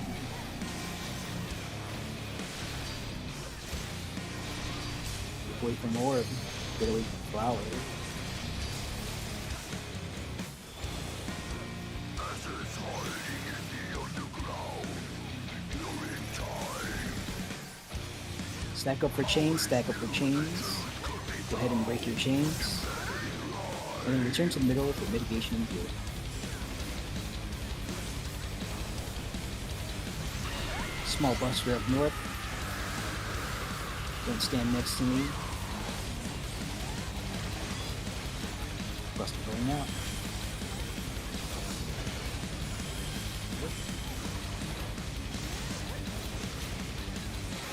Away from orb, get away from flower. Stack up for chains, stack up for chains. Go ahead and break your chains. And then return to the middle for mitigation and heal. Small buster up north. Don't stand next to me. Buster going out.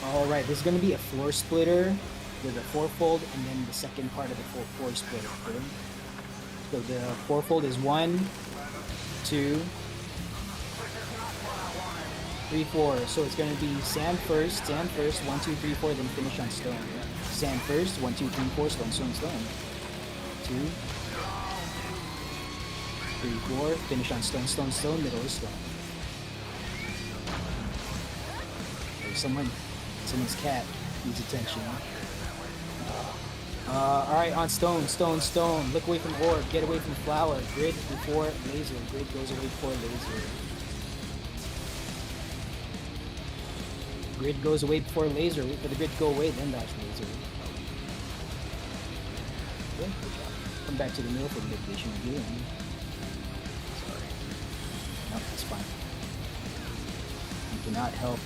Alright, this is going to be a floor splitter with a fourfold and then the second part of the full floor splitter. Okay? So the fourfold is 1, 2, 3, 4. So it's going to be sand first, 1, 2, 3, 4, then finish on stone. Sand first, 1, 2, 3, 4, stone, stone, stone. 2, 3, 4, finish on stone, stone, stone, middle is stone. There's someone's cat needs attention. Alright, on stone, stone, stone. Look away from orb, get away from flower. Grid before laser. Grid goes away before laser. Grid goes away before laser. Wait for the grid to go away, then dodge laser. Okay, good job. Come back to the middle for mitigation and healing. Sorry. No, that's fine. You cannot help.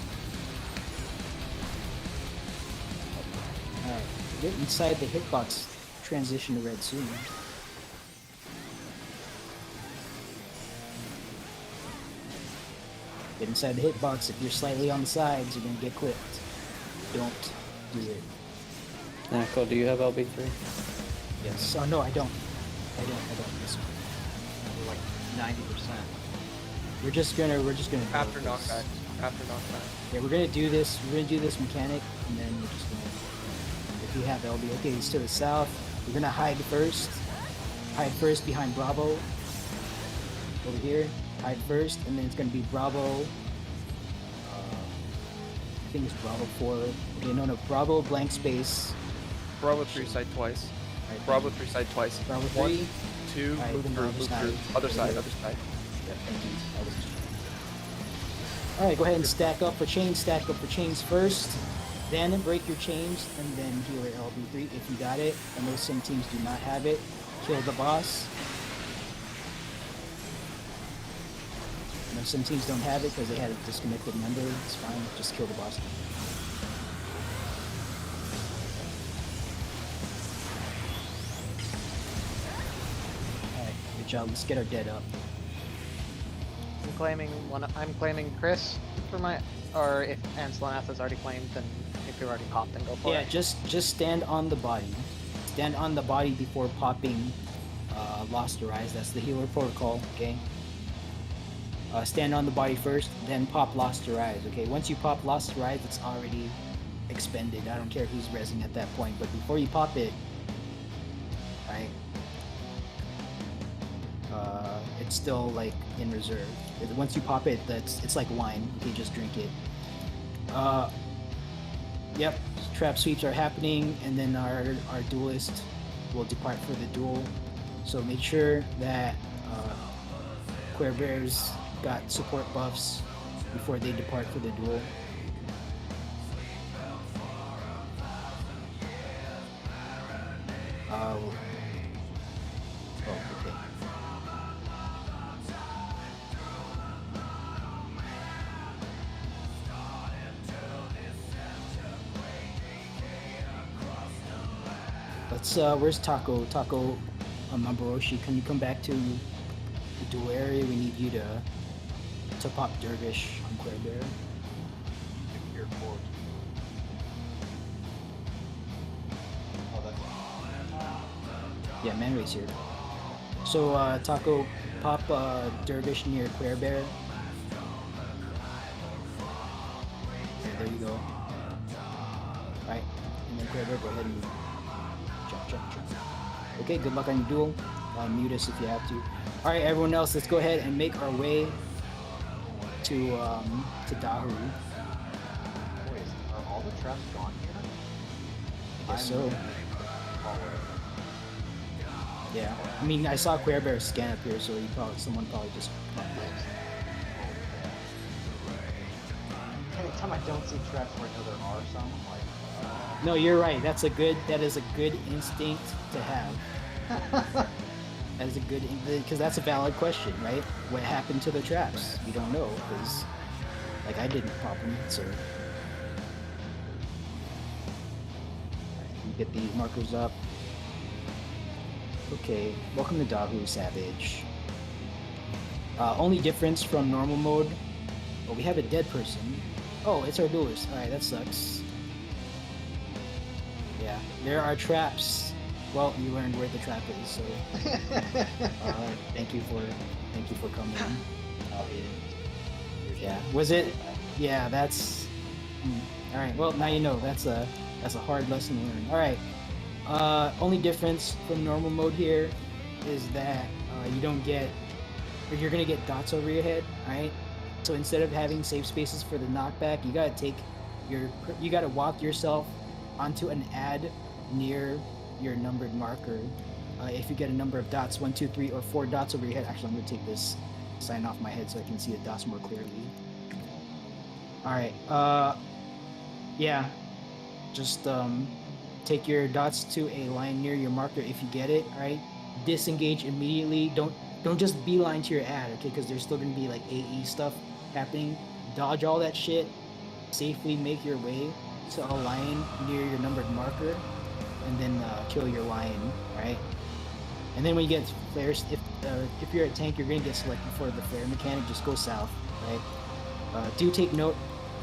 Alright, get inside the hitbox. Transition to red soon. Get inside the hitbox. If you're slightly on the sides, you're gonna get clipped. Don't do it. Nako, do you have LB3? Yes. Oh no, I don't. I don't. This one. Like 90%. We're just gonna. After do this. knockback. After knockback. Yeah, we're gonna do this. We're gonna do this mechanic, and then we're just gonna. If you have LB, okay, it's to the south. We're gonna hide first. Hide first behind Bravo. Over here. Hide first, and then it's gonna be Bravo. I think it's Bravo 4. Okay, no, Bravo blank space. Bravo 3 side twice. Right, Bravo 3 side twice. Bravo 3. 1, 2, Alright, move then through, other move side. through. Other side, other side. Yep, thank you. Alright, go ahead and stack up for chains first. Then break your chains, and then heal your LB3 if you got it. I know some teams do not have it. Kill the boss. I know some teams don't have it because they had a disconnected member. It's fine, just kill the boss. Alright, good job. Let's get our dead up. I'm claiming Chris for my, or if Anselanath has already claimed, then if you're already popped, then go for Yeah, it. just stand on the body. Stand on the body before popping Lost to Rise. That's the healer protocol. Okay. Stand on the body first, then pop Lost to Rise. Okay. Once you pop Lost to Rise, it's already expended. I don't care who's rezzing at that point, but before you pop it, right? It's still like in reserve. Once you pop it, it's like wine. You can just drink it. Yep, trap sweeps are happening, and then our duelist will depart for the duel. So make sure that Queer Bears got support buffs before they depart for the duel. Oh, okay. Let's, where's Taco? Taco Mambaroshi, can you come back to the duel area? We need you to pop Dervish on Queer Bear. Your forward. Oh, that's Yeah, Manray's here. So, Taco, pop Dervish near Queer Bear. Yeah, there you go. Right, and then Queer Bear, go ahead and jump. Okay, good luck on your duel. Mute us if you have to. All right, everyone else, let's go ahead and make our way to Dahu. Wait, are all the traps gone here? I guess so. Yeah, I mean, I saw Queer Bear scan up here, so someone probably just popped it. Anytime I don't see traps where I know there are some, I'm like, No, you're right. That is a good instinct to have. That is a good, because that's a valid question, right? What happened to the traps? We don't know, because, like, I didn't pop them, so. Get these markers up. Okay, welcome to Dahu, Savage. Only difference from normal mode. Oh, we have a dead person. Oh, it's our duelist. Alright, that sucks. Yeah, there are traps. Well, you learned where the trap is, so thank you for coming. Yeah, was it? Yeah, that's. All right. Well, now you know. That's a hard lesson to learn. All right. Only difference from normal mode here is that you don't get, or you're gonna get dots over your head. All right. So instead of having safe spaces for the knockback, you gotta walk yourself onto an ad near your numbered marker. If you get a number of dots, 1, 2, 3, or 4 dots over your head. Actually, I'm gonna take this sign off my head so I can see the dots more clearly. All right. Yeah. Just take your dots to a line near your marker if you get it. All right. Disengage immediately. Don't just beeline to your ad, okay? Because there's still gonna be like AE stuff happening. Dodge all that shit. Safely make your way to a line near your numbered marker, and then kill your lion, right? And then when you get flares, if you're a tank, you're gonna get selected for the flare mechanic. Just go south, right? Do take note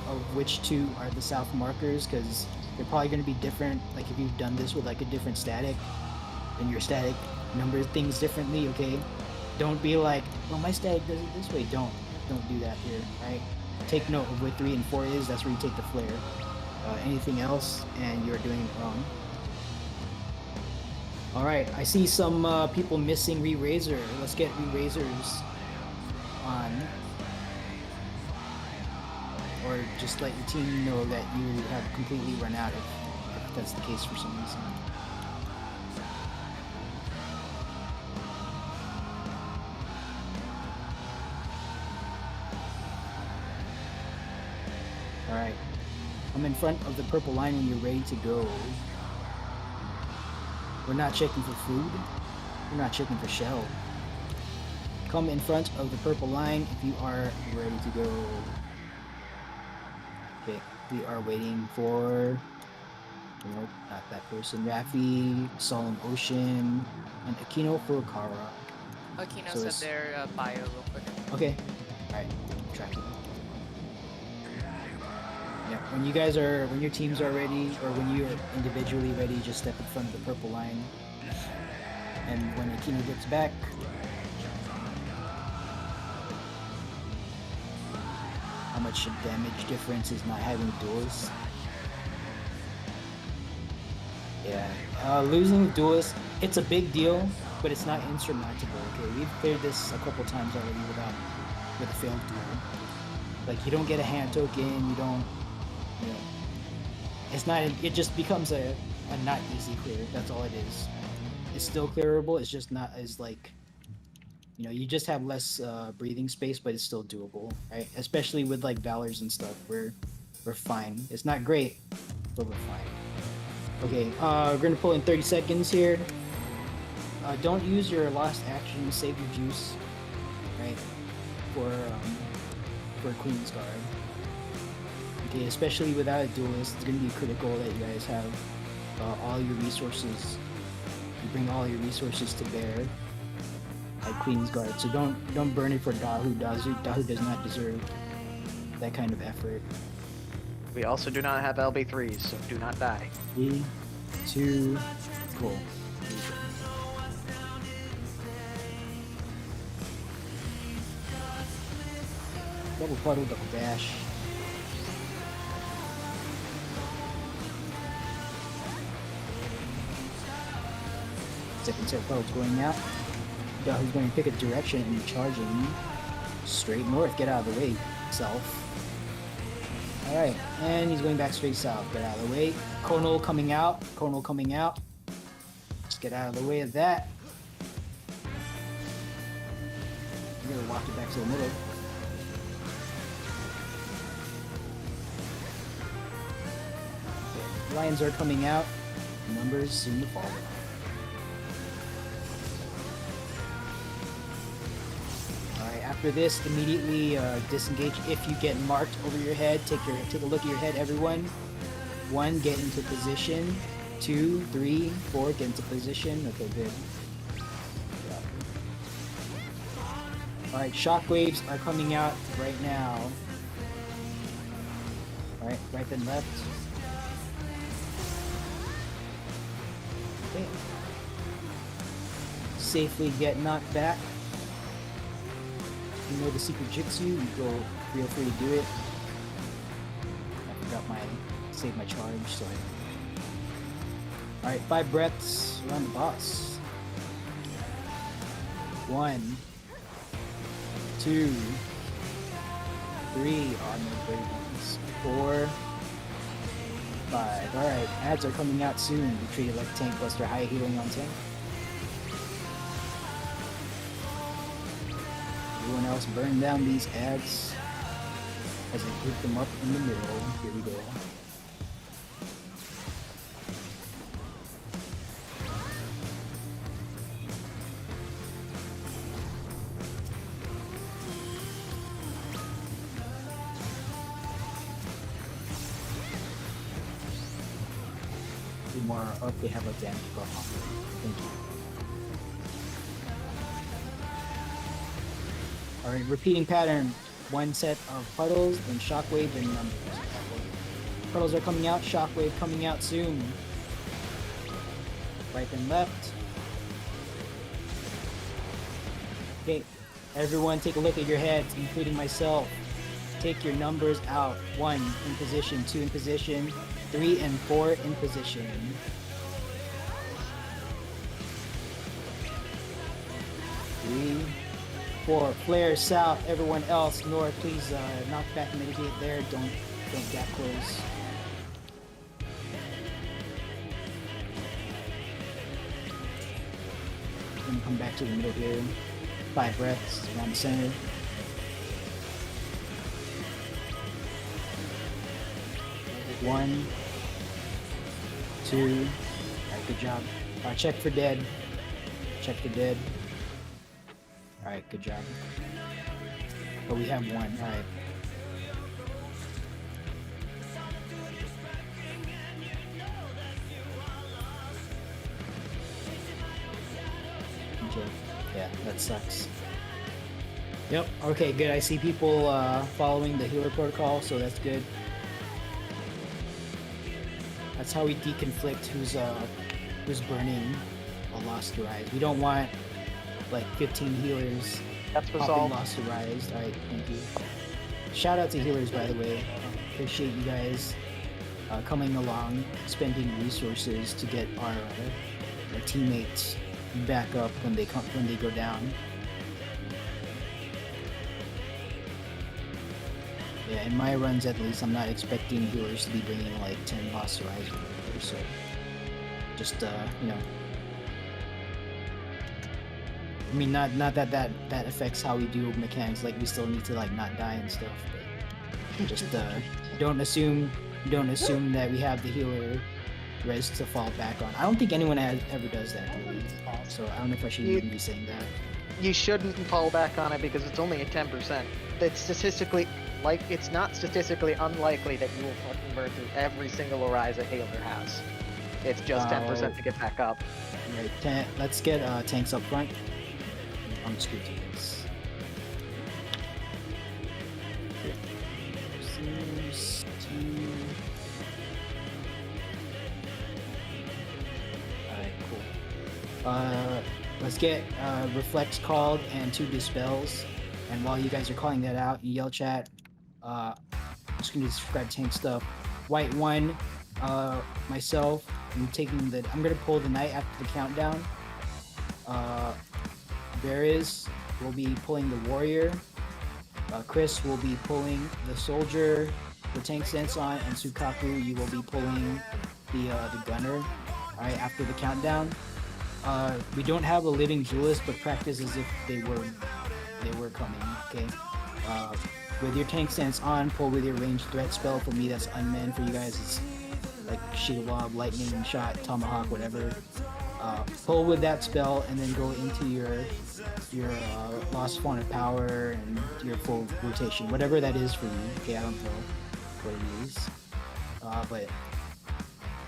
of which two are the south markers, because they're probably gonna be different. Like if you've done this with like a different static, then your static numbers things differently, okay? Don't be like, well, my static does it this way. Don't do that here, right? Take note of where 3 and 4 is. That's where you take the flare. Anything else, and you're doing it wrong. All right, I see some people missing Re-Razor. Let's get Re-Razors on. Or just let your team know that you have completely run out if that's the case for some reason. All right, I'm in front of the purple line when you're ready to go. We're not checking for food. We're not checking for shell. Come in front of the purple line if you are ready to go. Okay, we are waiting for, nope, not that person. Raffi, Solemn Ocean, and Akino Furukawa. Akino So said their bio real quick. Okay, alright, tracking. Yeah, when your teams are ready, or when you're individually ready, just step in front of the purple line. And when Akino gets back, how much damage difference is not having duels? Yeah, losing the duelist, it's a big deal, but it's not insurmountable. Okay, we've cleared this a couple times already with a failed duel. Like, you don't get a hand token, you don't, you know, it's not, it just becomes a not easy clear. That's all it is. It's still clearable, it's just not as, like, you know, you just have less breathing space, but it's still doable, right? Especially with, like, Valors and stuff, we're fine. It's not great, but we're fine. Okay, we're gonna pull in 30 seconds here. Don't use your last action, save your juice, right? For Queen's Guard. Okay, especially without a duelist, it's gonna be critical that you guys have all your resources. You bring all your resources to bear at Queen's Guard. So don't burn it for Dahu. Dahu does not deserve that kind of effort. We also do not have LB3s, so do not die. 3, 2, go. Double puddle, double dash. Second set of puddles going out. Dahu's going to pick a direction and charging straight north. Get out of the way, self. Alright, and he's going back straight south. Get out of the way. Kono coming out. Kono coming out. Just get out of the way of that. I'm gonna walk it back to the middle. Okay. Lions are coming out. Numbers soon to follow. After this, immediately disengage if you get marked over your head. Take a look at your head, everyone. 1, get into position. 2, 3, 4, get into position. Okay, good. Yeah. Alright, shockwaves are coming out right now. Alright, right then left. Okay. Safely get knocked back. You know the secret jutsu, you feel free to do it. I forgot save my charge, so alright, 5 breaths around the boss. 1, 2, 3, on the babies. 4, 5. Alright, ads are coming out soon. Be treated like a tank buster, high healing on tank. Everyone else burn down these ads as I group them up in the middle. Here we go. Two more up, they have a damage buff. Thank you. Alright, repeating pattern. 1 set of puddles, then shockwave, then numbers. Puddles are coming out, shockwave coming out soon. Right then left. Okay, everyone take a look at your heads, including myself. Take your numbers out. 1 in position, 2 in position, 3 and 4 in position. 3, 4. Flare south. Everyone else north. Please knock back, mitigate there. Don't gap close. Then come back to the middle here. 5 breaths around the center. One, 2. Alright, good job. Check for dead. Check for dead. Alright, good job. But we have 1. Alright. Okay. Yeah, that sucks. Yep. Okay, good. I see people following the healer protocol, so that's good. That's how we deconflict who's burning a Lost to Rise. We don't want like 15 healers That's popping resolved. Lost to Rise. Alright, thank you. Shout out to healers, by the way. Appreciate you guys coming along, spending resources to get our teammates back up when they go down. Yeah, in my runs at least, I'm not expecting healers to be bringing like 10 Lost to Rise or whatever, so just you know. I mean, not that affects how we do mechanics. Like we still need to like not die and stuff, but just don't assume that we have the healer res to fall back on. I don't think anyone ever does that really. So I don't know if I should even be saying that. You shouldn't fall back on it because it's only at 10%. It's not statistically unlikely that you will fucking burn through every single Arise a healer has. It's just 10% to get back up. Right, let's get tanks up front. I'm just gonna do this. Alright, cool. Let's get Reflects called and 2 Dispels. And while you guys are calling that out, you yell chat. I'm just gonna describe tank stuff. White 1, myself, I'm gonna pull the knight after the countdown. Varys will be pulling the warrior. Chris will be pulling the soldier, the tank sense on, and Sukaku, you will be pulling the gunner. All right, after the countdown. We don't have a living duelist, but practice as if they were coming. Okay. With your tank sense on, pull with your ranged threat spell. For me, that's unmanned. For you guys, it's like Shield Lob, Lightning Shot, Tomahawk, whatever. Pull with that spell, and then go into your Lost Fawn of Power and your full rotation, whatever that is for you. Okay, I don't know what it is, but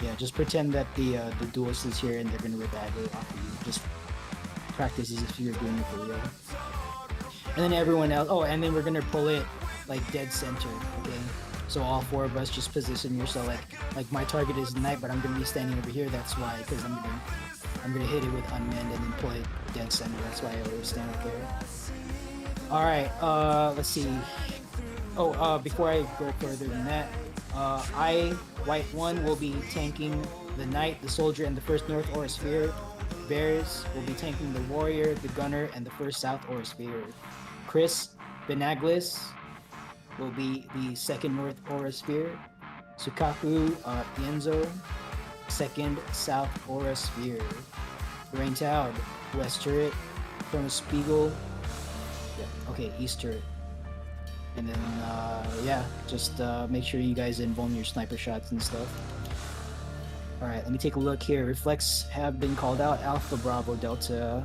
yeah, just pretend that the duelist is here and they're gonna rip aggro off of you. Just practice as if you're doing it for real. And then everyone else. Oh, and then we're gonna pull it like dead center. Okay, so all 4 of us just position yourself like my target is knight, but I'm gonna be standing over here. That's why, because I'm gonna hit it with unmanned and then pull it dead center. That's why I always stand up there. All right. Let's see. Oh, before I go further than that, White 1 will be tanking the knight, the soldier, and the first North Aura Sphere. Bears will be tanking the warrior, the gunner, and the first South Aura Sphere. Chris Benaglis will be the second North Aura Sphere. Sukaku Ienzo, second South Aura Sphere. Rain Taud, West Turret. Cronus Spiegel, okay, East Turret. And then, yeah, just make sure you guys invuln your sniper shots and stuff. Alright, let me take a look here. Reflex have been called out. Alpha, Bravo, Delta,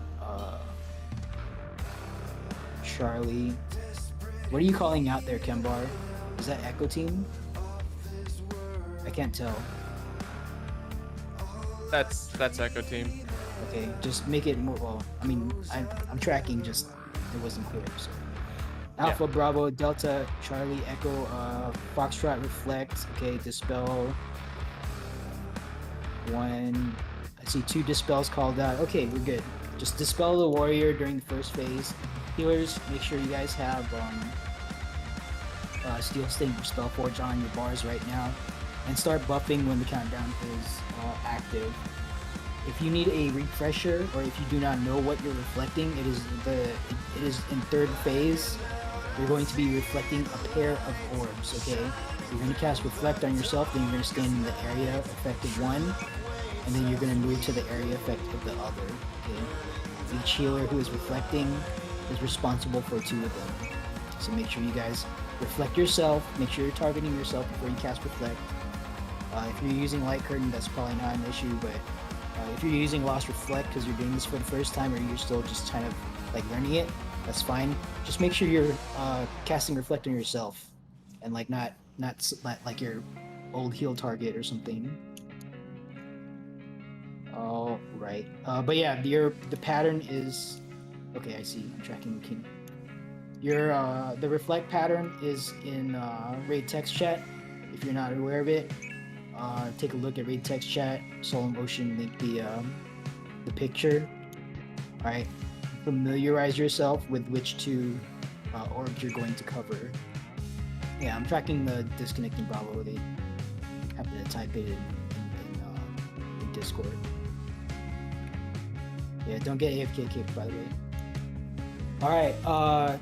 Charlie. What are you calling out there, Kembar? Is that Echo Team? I can't tell. That's Echo Team. Okay, just make it more, well, I mean, I'm tracking, just it wasn't clear, so. Alpha, yeah. Bravo, Delta, Charlie, Echo, Foxtrot, Reflect, okay, Dispel. 1, I see 2 Dispels called out. Okay, we're good. Just Dispel the Warrior during the first phase. Healers, make sure you guys have Steel Sting or Spellforge on your bars right now. And start buffing when the countdown is active. If you need a refresher, or if you do not know what you're reflecting, it is in 3rd phase. You're going to be reflecting a pair of orbs, okay? You're going to cast Reflect on yourself, then you're going to stand in the area effect of 1, and then you're going to move to the area effect of the other, okay? Each healer who is reflecting is responsible for 2 of them. So make sure you guys reflect yourself, make sure you're targeting yourself before you cast Reflect. If you're using Light Curtain, that's probably not an issue, but if you're using Lost Reflect because you're doing this for the first time, or you're still just kind of like learning it, that's fine. Just make sure you're casting Reflect on yourself, and like not like your old heal target or something. All right, but yeah, the pattern is okay. I see. I'm tracking King. The Reflect pattern is in Raid text chat. If you're not aware of it, take a look at Raid text chat. Solemn Ocean linked the picture. All right, familiarize yourself with which two orbs you're going to cover. Yeah, I'm tracking the disconnecting Bravo. They happen to type it in Discord. Yeah, don't get AFK kicked, by the way. All right,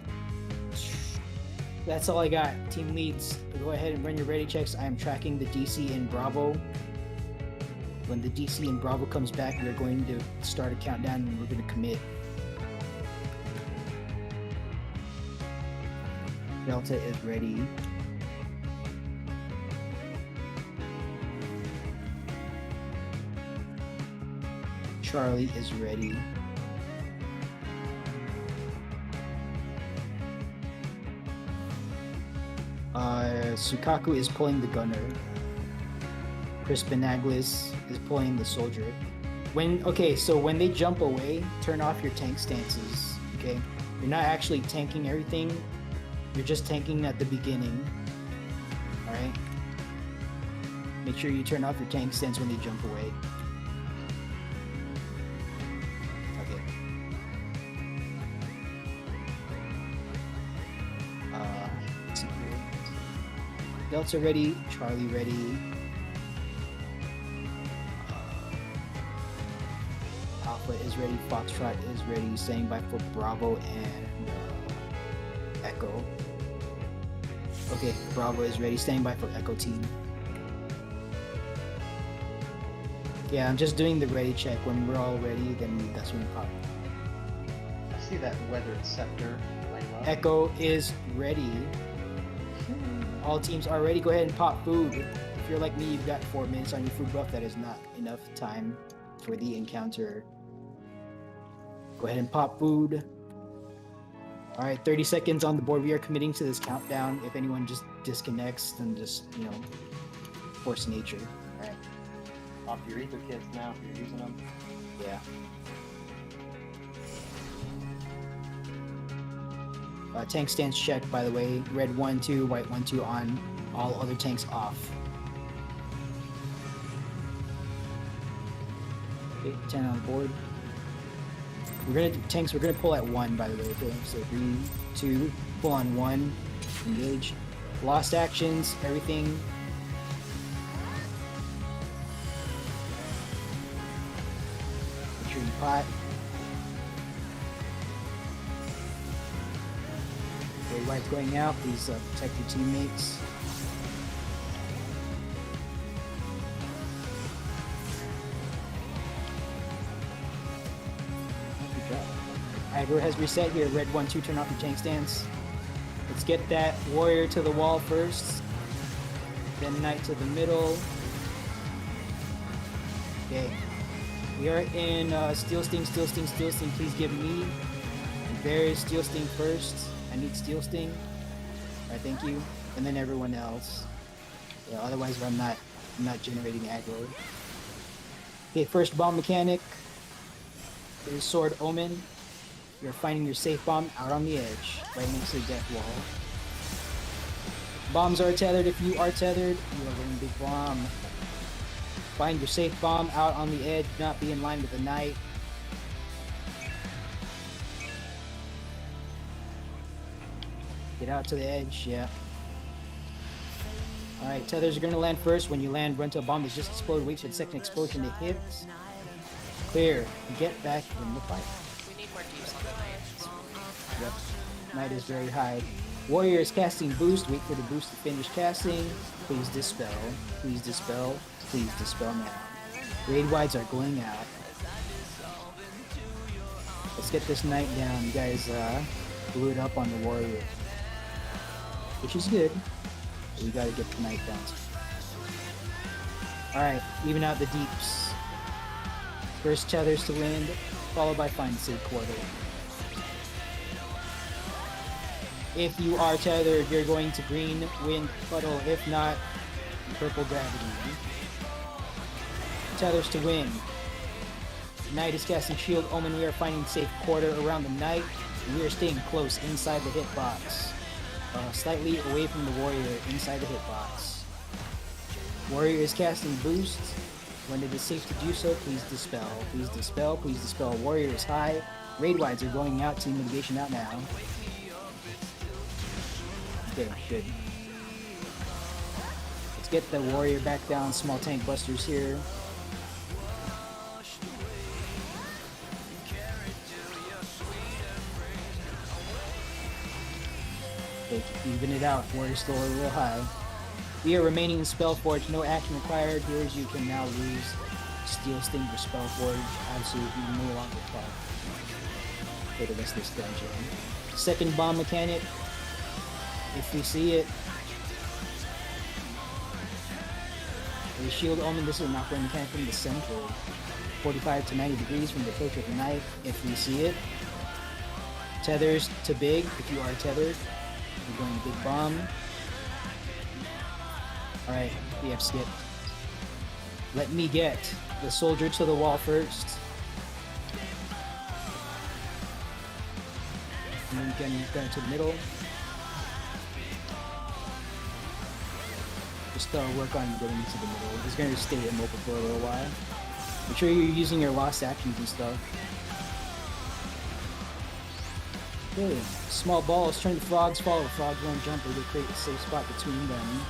that's all I got. Team leads, go ahead and run your ready checks. I am tracking the DC in Bravo. When the DC in Bravo comes back, we're going to start a countdown and we're going to commit. Delta is ready. Charlie is ready. Sukaku is pulling the gunner. Chris Benaglis is pulling the soldier. So when they jump away, turn off your tank stances. Okay, you're not actually tanking everything. You're just tanking at the beginning. All right. Make sure you turn off your tank stance when they jump away. Okay. Let's see here. Delta ready. Charlie ready. Alpha is ready. Foxtrot is ready. Standing by for Bravo and Echo. Okay, Bravo is ready. Standing by for Echo team. Yeah, I'm just doing the ready check. When we're all ready, then that's when we pop. I see that weathered scepter laying up. Echo is ready. All teams are ready. Go ahead and pop food. If you're like me, you've got 4 minutes on your food buff. That is not enough time for the encounter. Go ahead and pop food. All right, 30 seconds on the board. We are committing to this countdown. If anyone just disconnects, then just, force nature. All right. Off your ether kits now if you're using them. Yeah. Tank stance check, by the way. Red 1-2, white 1-2 on. All other tanks off. Okay, 10 on the board. We're gonna pull at 1, by the way. Okay, so 3, 2, pull on 1, engage. Lost actions, everything. Make sure you pot. Okay, white's going out. Please protect your teammates. Aggro has reset here. Red 1-2, turn off your tank stance. Let's get that warrior to the wall first. Then knight to the middle. Okay. We are in Steel Sting. Please give me. There's Steel Sting first. I need Steel Sting. Alright, thank you. And then everyone else. Yeah, otherwise I'm not generating aggro. Okay, first bomb mechanic. There's Sword Omen. You're finding your safe bomb out on the edge, right next to the death wall. Bombs are tethered. If you are tethered, you are getting big bomb. Find your safe bomb out on the edge. Do not be in line with the knight. Get out to the edge, yeah. Alright, tethers are going to land first. When you land, run to a bomb that's just exploded. Wait for the second explosion to hit. Clear. Get back in the fight. We need more deeps on the knight. Yep. Knight is very high. Warrior is casting boost. Wait for the boost to finish casting. Please dispel. Please dispel. Please dispel now. Raid wides are going out. Let's get this knight down. You guys blew it up on the warrior, which is good. We gotta get the knight down. Alright, even out the deeps. First tethers to wind, followed by find safe quarter. If you are tethered, you're going to green, wind, puddle. If not, purple gravity. Tethers to wind. Knight is casting shield. Omen, we are finding safe quarter around the knight. We are staying close inside the hitbox. Slightly away from the warrior inside the hitbox. Warrior is casting boost. When it is safe to do so, please dispel. Please dispel. Please dispel. Warrior is high. Raid wides are going out. Team mitigation out now. Okay, good. Let's get the warrior back down. Small tank busters here. Okay, even it out. Warrior's still a little high. We are remaining in Spellforge. No action required. Heroes you can now lose. Steel Sting for Spellforge. Absolutely no longer far. Okay, the rest of this dungeon. Second bomb mechanic. If we see it. A shield omen. This is a knockdown mechanic from the center. 45 to 90 degrees from the approach of the knife. If we see it. Tethers to big. If you are tethered. We're going to big bomb. Alright, we have skipped. Let me get the soldier to the wall first. And then get to the middle. Just work on getting into the middle. It's going to stay immobile for a little while. Make sure you're using your lost actions and stuff. Okay, small balls turn to frogs, follow the frogs, run, jump, or create a safe spot between them.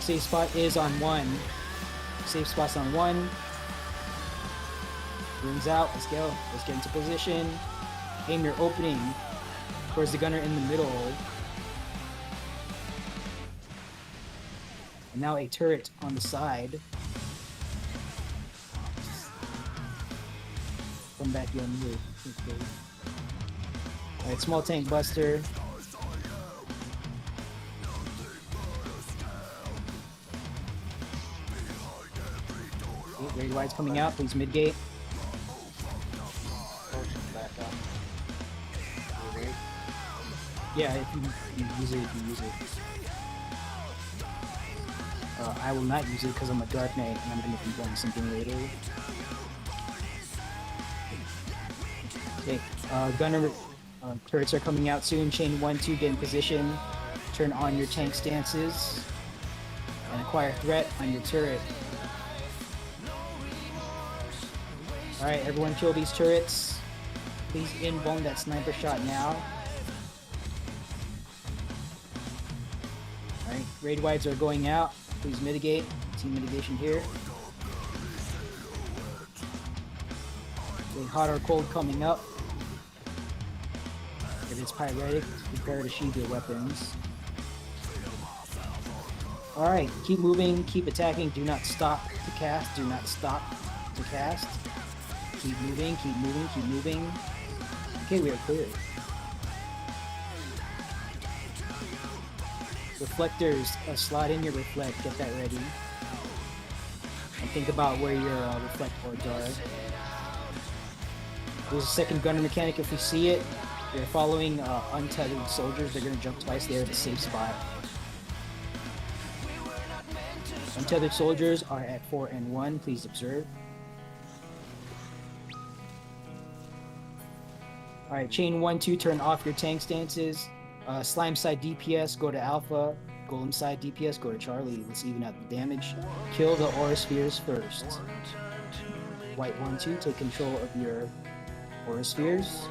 Safe spot is on 1. Safe spot's on 1. Rings out, let's go. Let's get into position. Aim your opening towards the gunner in the middle. And now a turret on the side. Come back in here. Okay. Alright, small tank buster. Okay, raid wide's coming out, please midgate. Yeah, if you use it, you use it. I will not use it because I'm a Dark Knight and I'm going to be playing something later. Okay, gunner turrets are coming out soon. Chain 1-2, get in position. Turn on your tank stances. And acquire threat on your turret. Alright, everyone kill these turrets. Please invuln that sniper shot now. Alright, raid wides are going out. Please mitigate. Team mitigation here. Okay, hot or cold coming up. If it's pyretic, prepare to sheathe your weapons. Alright, keep moving, keep attacking, do not stop to cast, do not stop to cast. Keep moving, keep moving, keep moving. Okay, we are clear. Reflectors, slot in your reflect, get that ready. And think about where your reflect boards are. There's a second gunner mechanic if we see it. They're following untethered soldiers, they're going to jump twice, they're at a safe spot. Untethered soldiers are at 4 and 1, please observe. Alright, chain 1-2, turn off your tank stances. Slime side DPS, go to Alpha. Golem side DPS, go to Charlie. Let's even out the damage. Kill the aura spheres first. White 1-2, take control of your aura spheres.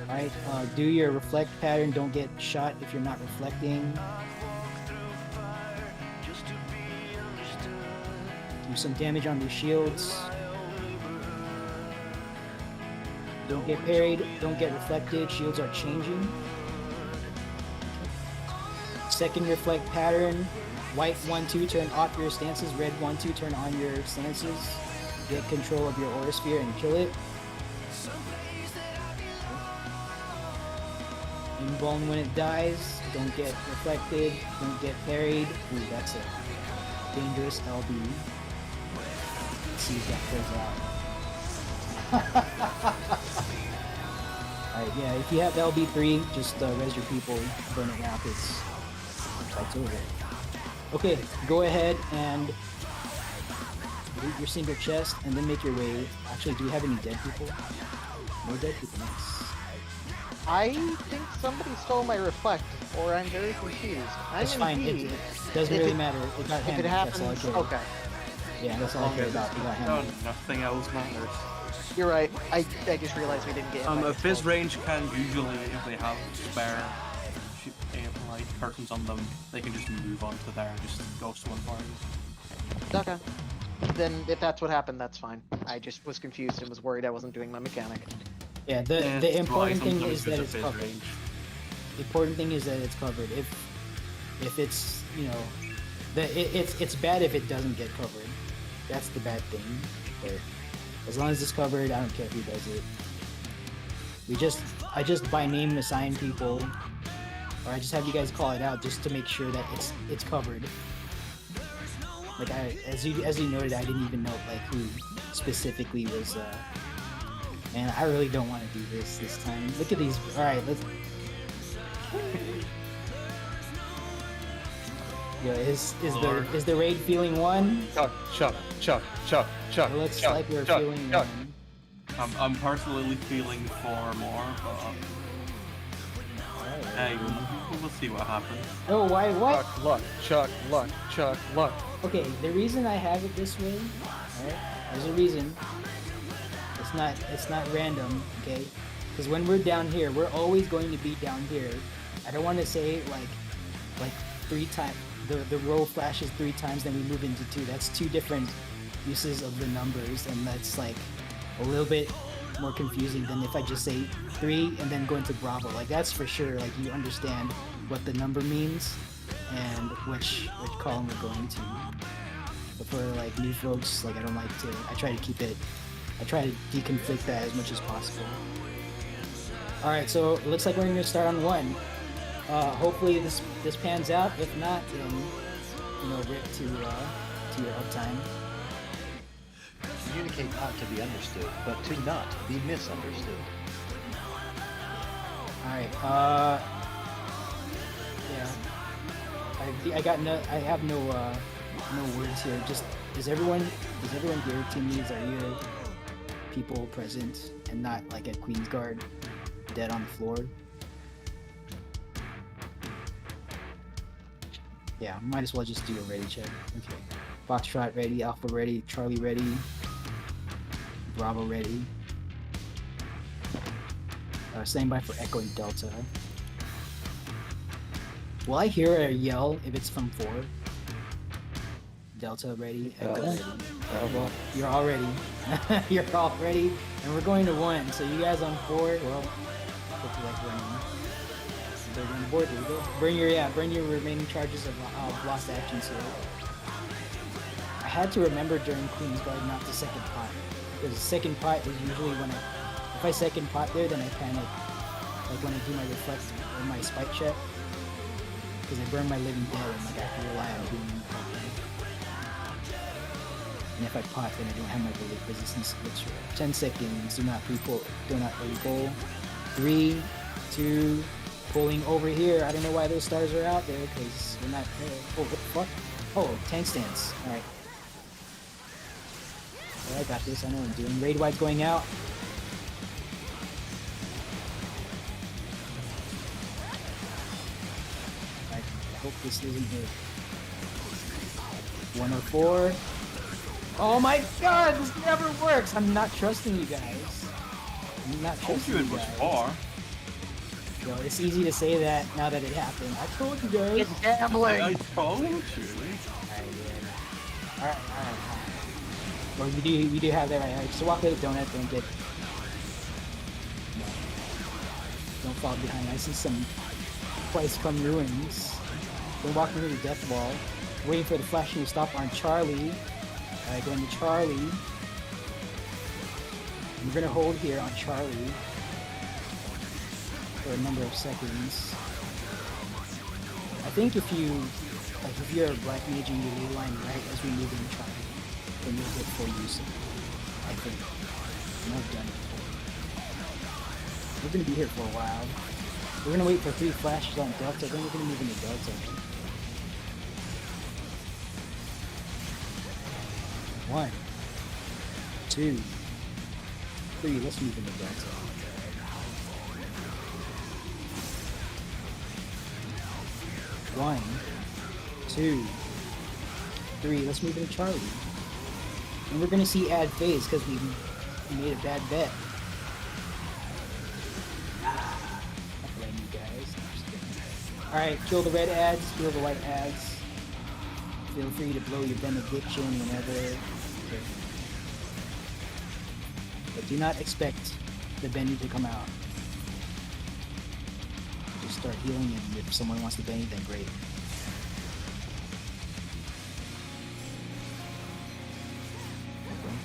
Alright, do your reflect pattern, don't get shot if you're not reflecting. Do some damage on these shields. Don't get parried, don't get reflected, shields are changing. Second reflect pattern, white 1-2, turn off your stances, red 1-2, turn on your stances. Get control of your aura sphere and kill it. Invuln when it dies, don't get reflected, don't get parried. Ooh, that's a dangerous LB. Let's see if that plays out. Alright, yeah, if you have LB3, just res your people, burn it now, because it's over. Okay, go ahead and loot your single chest, and then make your way. Actually, do we have any dead people? No dead people, nice. I think somebody stole my reflect, or I'm very confused. I'm It's in fine. B. It doesn't If really it- matter. It got If handled. it That's all I happens, care. okay. Yeah, that's all I care about. It got handled. Nothing else matters. You're right. I just realized we didn't get. A Fizz range can usually, if they have spare like curtains on them, they can just move on to there and just ghost one party. Okay. Then if that's what happened, that's fine. I just was confused and was worried I wasn't doing my mechanic. Yeah. The That's why important thing sometimes is there's that a it's Fizz covered. range. The important thing is that it's covered. If it's it's bad if it doesn't get covered. That's the bad thing. But as long as it's covered, I don't care who does it. I just by name assign people, or I just have you guys call it out just to make sure that it's covered. Like as you noted, I didn't even know like who specifically was. Man, I really don't want to do this time. Look at these. All right, let's. Yo, is the raid feeling one? Chuck. It looks like we're feeling one. I'm personally feeling 4 more, but hey, we'll see what happens. Oh, why? What? Chuck luck. Okay, the reason I have it this way, alright? There's a reason. It's not random, okay? Because when we're down here, we're always going to be down here. I don't want to say like 3 times. The row flashes 3 times, then we move into 2. That's 2 different uses of the numbers, and that's like a little bit more confusing than if I just say 3 and then go into Bravo. Like that's for sure. Like you understand what the number means and which column we're going to. But for like new folks, like I don't like to. I try to deconflict that as much as possible. All right, so it looks like we're gonna start on 1. Hopefully this pans out. If not, then rip to your uptime. Communicate not to be understood, but to not be misunderstood. All right. Yeah. I have no words here. Just is everyone here? Team leads, are you people present and not like at Queen's Guard, dead on the floor? Yeah, might as well just do a ready check. Okay. Foxtrot ready, Alpha ready, Charlie ready, Bravo ready. Standby for Echo and Delta. Will I hear a yell if it's from 4? Delta ready, Echo ready. Bravo. You're all ready. You're all ready. And we're going to 1. So you guys on 4, well, hope you like running. They're going to board. Here we go. Bring your remaining charges of lost actions here. I had to remember during Queen's Guard not to second pot, because the second pot is usually when if I second pot there, then I panic. Like when I do my reflect or my spike check, because I burn my living dead and like I have to rely on doing something. And if I pot, then I don't have my bullet resistance switch. 10 seconds. Do not pre-pull. Do not re-pull. 3, 2. Pulling over here. I don't know why those stars are out there, because we're not. Oh, what the fuck? Oh, tank stance. Alright. I got this. I know what I'm doing. Raid wide's going out. I hope this isn't it. 104. Oh my god, this never works. I'm not trusting you guys. I'm not trusting you guys. Yo, it's easy to say that now that it happened. I told you guys. It's gambling. I told you. Alright. Well, you do have that right. Just walk with a donut. Don't get. No. Don't fall behind. I see some twice come ruins. Don't walk into the death wall. Waiting for the flashing to stop on Charlie. Alright, going to Charlie. We're gonna hold here on Charlie for a number of seconds. I think if you're a black mage and you ley line right as we move in Charlie, then you'll get full use of it. I think. And I've done it before. We're gonna be here for a while. We're gonna wait for 3 flashes on Delta, then we're gonna move into Delta. 1, 2, 3, let's move into Delta. 1, 2, 3. Let's move into Charlie. And we're gonna see ad phase because we made a bad bet. Not blame you guys. Alright, kill the red ads, kill the white ads. Feel free to blow your benediction whenever. Okay. But do not expect the Benny to come out. Just start healing, and if someone wants to Benny, then great. Okay.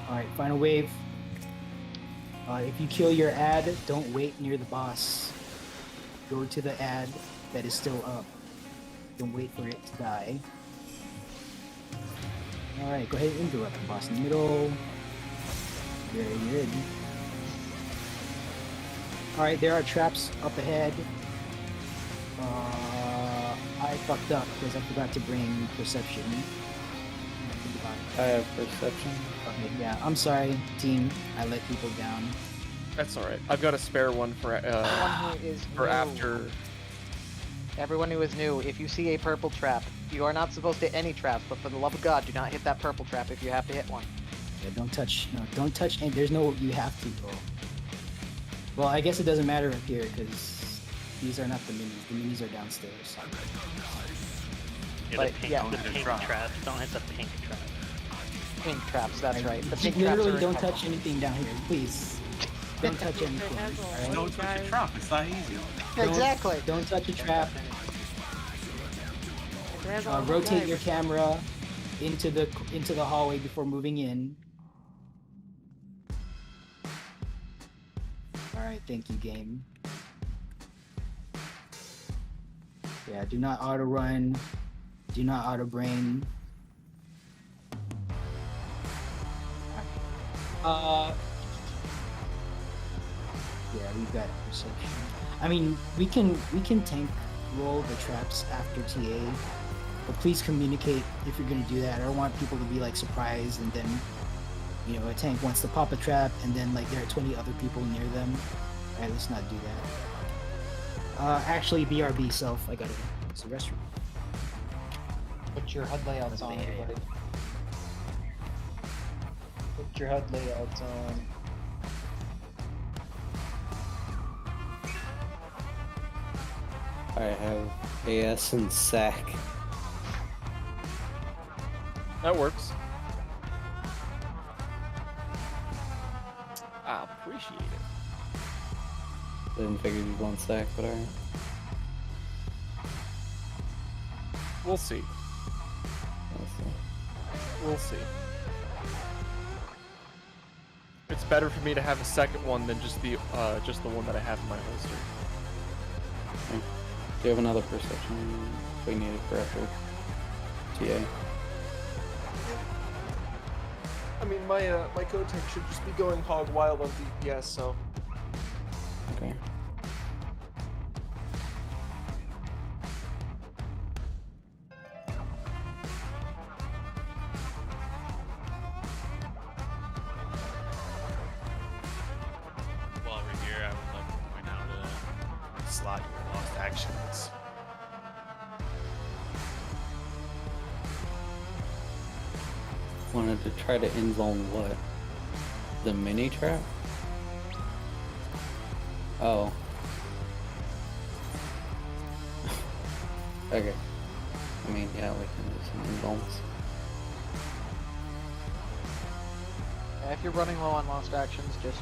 Alright, final wave. If you kill your ad, don't wait near the boss. Go to the ad that is still up. Don't wait for it to die. Alright, go ahead and interrupt the boss in the middle. Very good. Alright, there are traps up ahead. I fucked up because I forgot to bring perception. I have perception. Okay, yeah, I'm sorry, team. I let people down. That's alright. I've got a spare one for Everyone who is for new. after. Everyone who is new, if you see a purple trap, you are not supposed to hit any traps, but for the love of God, do not hit that purple trap if you have to hit one. Yeah, don't touch. No, don't touch. And there's no. You have to. Bro. Well, I guess it doesn't matter up here because these are not the minis. The minis are downstairs. Yeah, But, the pink, yeah. the pink traps. Don't hit the pink trap. Pink traps, that's right. The pink Literally, traps are don't touch anything down here, please. Don't touch anything. Alright? Don't touch a trap, it's that easy. Exactly. Don't touch a trap. Rotate your camera into the hallway before moving in. Alright, thank you, game. Yeah, do not auto run. Do not auto brain. Yeah, we've got perception. I mean, we can tank roll the traps after TA, but please communicate if you're gonna do that. I don't want people to be like surprised and then, you know, a tank wants to pop a trap and then like there are 20 other people near them. Alright, let's not do that. Actually, BRB self, I gotta go. It's the restroom. Put your HUD layouts on, everybody. Put your HUD layouts on. I have AS and SAC. That works. I appreciate it. Didn't figure you'd want SAC, but alright. We'll see. We'll see. It's better for me to have a second one than just the one that I have in my holster. Okay. Do you have another perception if we need it for after TA? I mean, my code tech should just be going hog wild on DPS, so. Okay. While we're here, I would like to point out a slot your lost actions. Wanted to try to invuln what? The mini trap? Oh. Okay. I mean, yeah, we can do some invulns. If you're running low on lost actions, just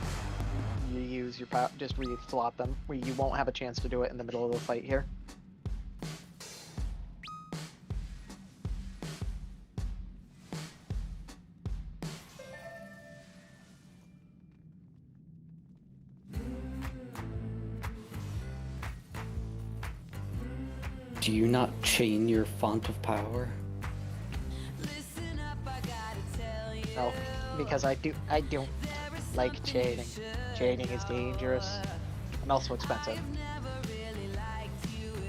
you use your power, just re-slot them. You won't have a chance to do it in the middle of the fight here. Do you not chain your font of power? No, because I don't like chaining. Chaining is dangerous and also expensive.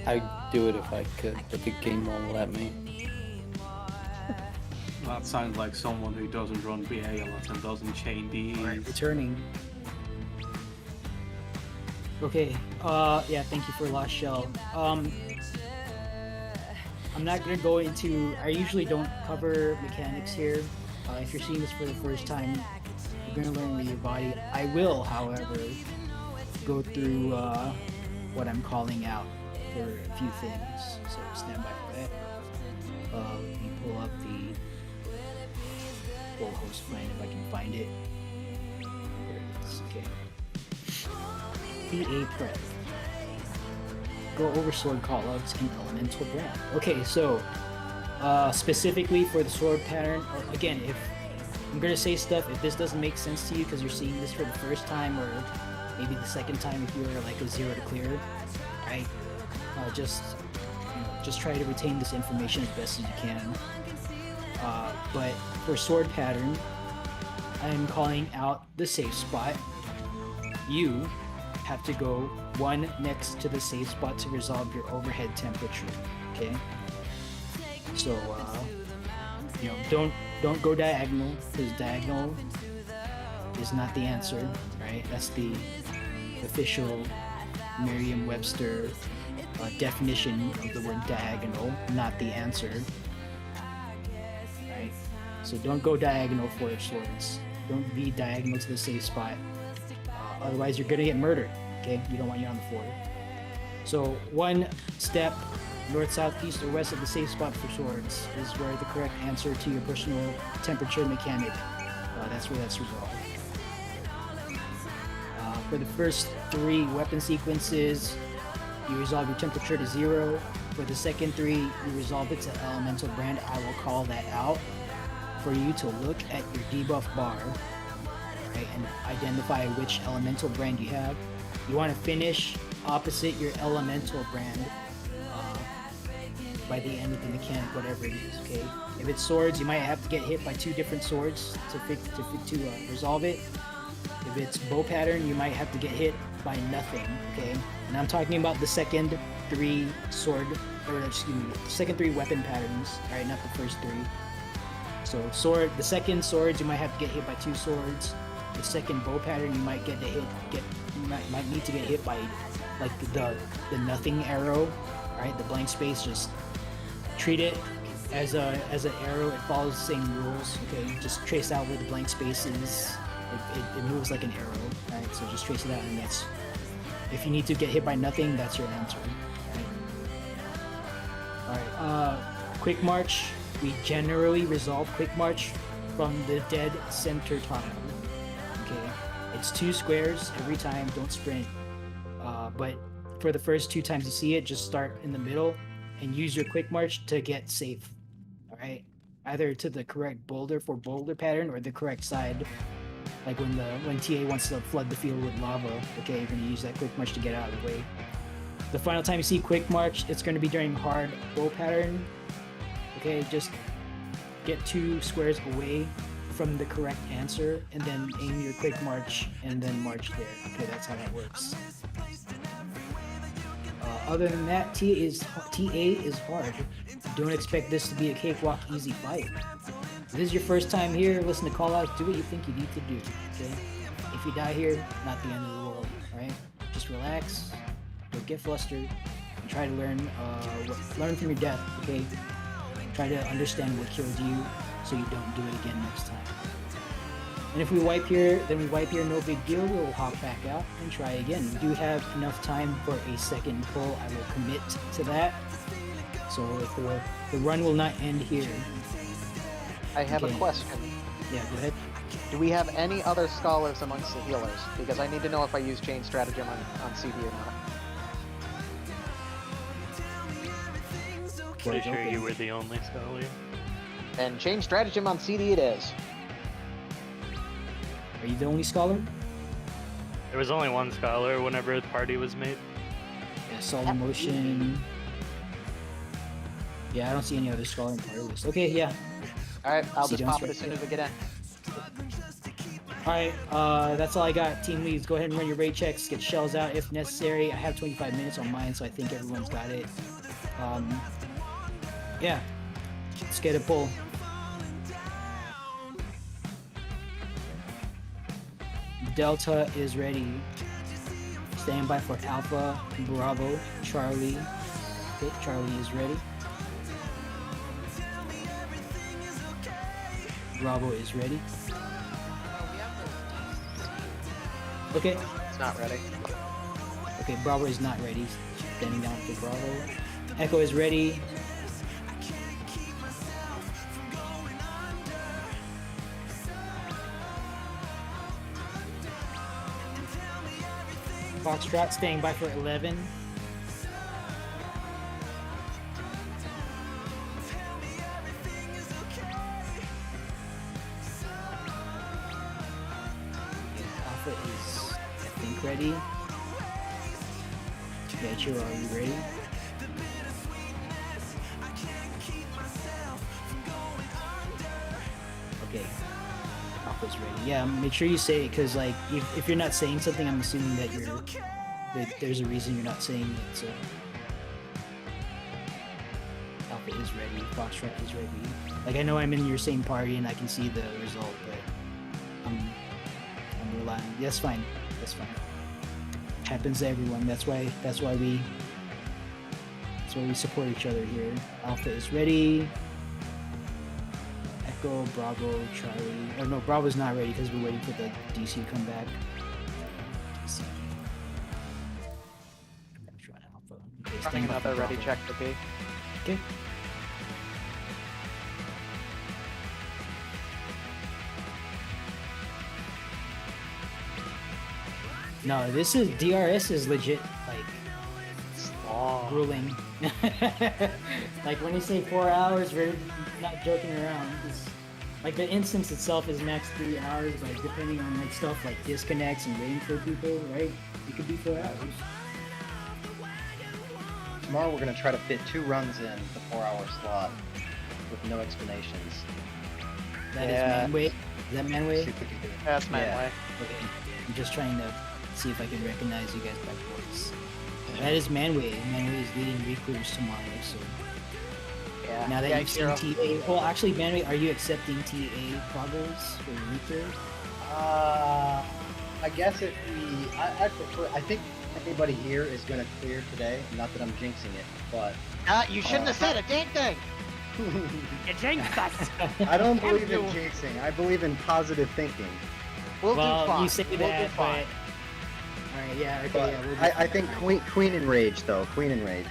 I'd do it if I could, but the game won't let me. That sounds like someone who doesn't run BA a lot and doesn't chain DE. Alright, returning. Okay, Yeah, thank you for Lost Shell. I'm not gonna go into. I usually don't cover mechanics here. If you're seeing this for the first time, you're gonna learn with your body. I will, however, go through what I'm calling out for a few things. So stand by for that. Let me pull up the full host plan if I can find it. There it is. Okay. PA prep. Go over sword callouts and elemental brand. Okay, so specifically for the sword pattern, again, if I'm gonna say stuff, if this doesn't make sense to you because you're seeing this for the first time or maybe the second time if you're like a 0 to clear, right? Just try to retain this information as best as you can. But for sword pattern, I'm calling out the safe spot. You have to go one next to the safe spot to resolve your overhead temperature. Okay. So don't go diagonal, because diagonal is not the answer, right? That's the official Merriam-Webster definition of the word diagonal, not the answer. Right? So don't go diagonal for swords. Don't be diagonal to the safe spot. Otherwise, you're gonna get murdered. Okay, we don't want you on the floor. So one step north, south, east, or west of the safe spot for swords is where the correct answer to your personal temperature mechanic. That's where that's resolved. For the first 3 weapon sequences, you resolve your temperature to 0. For the second 3, you resolve it to elemental brand. I will call that out for you to look at your debuff bar, right, and identify which elemental brand you have. You want to finish opposite your elemental brand by the end of the mechanic, whatever it is. Okay, if it's swords, you might have to get hit by 2 different swords to resolve it. If it's bow pattern, you might have to get hit by nothing. Okay, and I'm talking about the second 3 sword, or excuse me, the second 3 weapon patterns. All right, not the first 3. So the second swords, you might have to get hit by 2 swords. The second bow pattern, you might might need to get hit by like the nothing arrow, right? The blank space. Just treat it as an arrow. It follows the same rules. Okay, just trace out where the blank space is. It moves like an arrow, right? So just trace it out, and that's, if you need to get hit by nothing, that's your answer. Right? All right. Quick march. We generally resolve quick march from the dead center tile. Okay, it's 2 squares every time. Don't sprint. But for the first 2 times you see it, just start in the middle and use your quick march to get safe. All right, either to the correct boulder for boulder pattern or the correct side. Like when TA wants to flood the field with lava, okay, you're gonna use that quick march to get out of the way. The final time you see quick march, it's gonna be during hard bow pattern. Okay, just get 2 squares away from the correct answer, and then aim your quick march, and then march there. Okay, that's how that works. Other than that, TA is hard. Don't expect this to be a cakewalk, easy fight. If this is your first time here, listen to callouts, do what you think you need to do, okay? If you die here, not the end of the world, right? Just relax, don't get flustered, and try to learn from your death, okay? Try to understand what killed you so you don't do it again next time. And if we wipe here, then we wipe here, no big deal. We'll hop back out and try again. We do have enough time for a second pull. I will commit to that. So if the run will not end here. I have a question. Yeah, go ahead. Do we have any other scholars amongst the healers? Because I need to know if I use chain stratagem on CD or not. Pretty sure you were the only scholar. And chain stratagem on CD it is. Are you the only scholar? There was only one scholar whenever the party was made. Yeah, Solemn Motion. Yeah, I don't see any other scholar in the party list. Okay, yeah. Alright, I'll See just Jones pop it as soon as we get in. Alright, that's all I got. Team leads, go ahead and run your raid checks, get shells out if necessary. I have 25 minutes on mine, so I think everyone's got it. Yeah, let's get a pull. Delta is ready. Stand by for Alpha, Bravo, Charlie. Okay, Charlie is ready. Bravo is ready. Oh, we have the Okay. It's not ready. Okay, Bravo is not ready. Standing down for Bravo. Echo is ready. Foxtrot staying by for 11. Alpha is, I think, ready. Metro, are you ready? Okay. Alpha's ready. Yeah, make sure you say it, because like if you're not saying something, I'm assuming that there's a reason you're not saying it. So Alpha is ready. Foxtrot is ready. Like, I know I'm in your same party and I can see the result, but I'm relying. That's fine. That's fine. Happens to everyone. That's why we support each other here. Alpha is ready. Echo, Bravo, Charlie. Oh no, Bravo's not ready because we're waiting for the DC to come back. DC. Alpha. Okay, Running stand by for another ready Bravo. check to B. Okay. No, this is DRS is legit, like grueling. Like when you say 4 hours, we're not joking around. Like the instance itself is max 3 hours, but depending on like stuff like disconnects and waiting for people, right? It could be 4 hours. Tomorrow we're gonna try to fit 2 runs in the 4-hour slot with no explanations. That is Manway. Is that Manway? See if we can do it. That's my Yeah. way. Okay. I'm just trying to see if I can recognize you guys by voice. That is Manway. Manway is leading recruiters tomorrow, so Yeah. now that yeah, you've seen Hero. TA, well, actually, Manway, are you accepting TA progress for recruit? I guess if I prefer, I think everybody here is gonna clear today. Not that I'm jinxing it, but You shouldn't have said a dang thing. You jinxed us! I don't believe in you. jinxing. I believe in positive thinking. We'll Well, do fine. you say we'll that, do but fine. alright, yeah, okay, But yeah, we'll do I fine. think Queen and Rage though. Queen and Rage.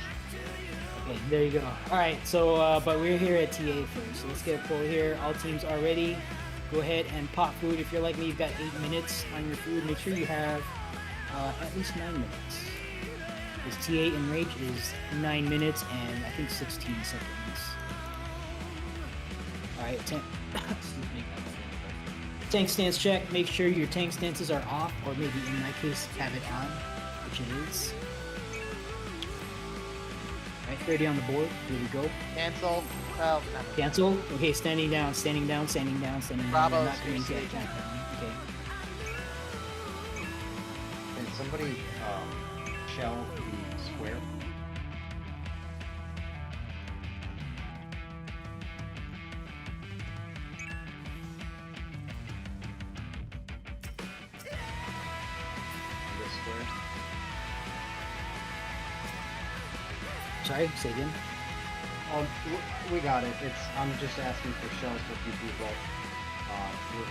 Okay, there you go. Alright, so, but we're here at TA first, so let's get a poll here. All teams are ready. Go ahead and pop food. If you're like me, you've got 8 minutes on your food. Make sure you have at least 9 minutes. Because TA in Rage is 9 minutes and I think 16 seconds. Alright, excuse me. Tank stance check. Make sure your tank stances are off, or maybe in my case, have it on, which it is. Alright, 30 on the board. Here we go. Cancel. Well, never. Cancel. Okay, standing down, standing down, standing down, standing down. Bravo, I'm not going to CC. get countdown. Okay. Can somebody shell the square? This square. Sorry, say again. We got it. I'm just asking for shells for a few people. With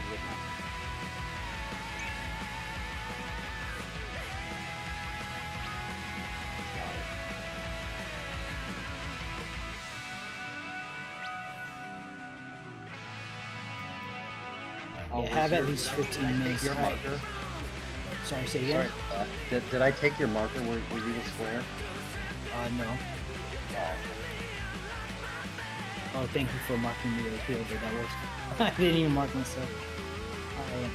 got it. Yeah, have at least 15 minutes. Your Alright. marker. Sorry, say Sorry again. about that. Did I take your marker? Were you the square? No. Oh, thank you for marking me the field, but that was I didn't even mark myself. Alright.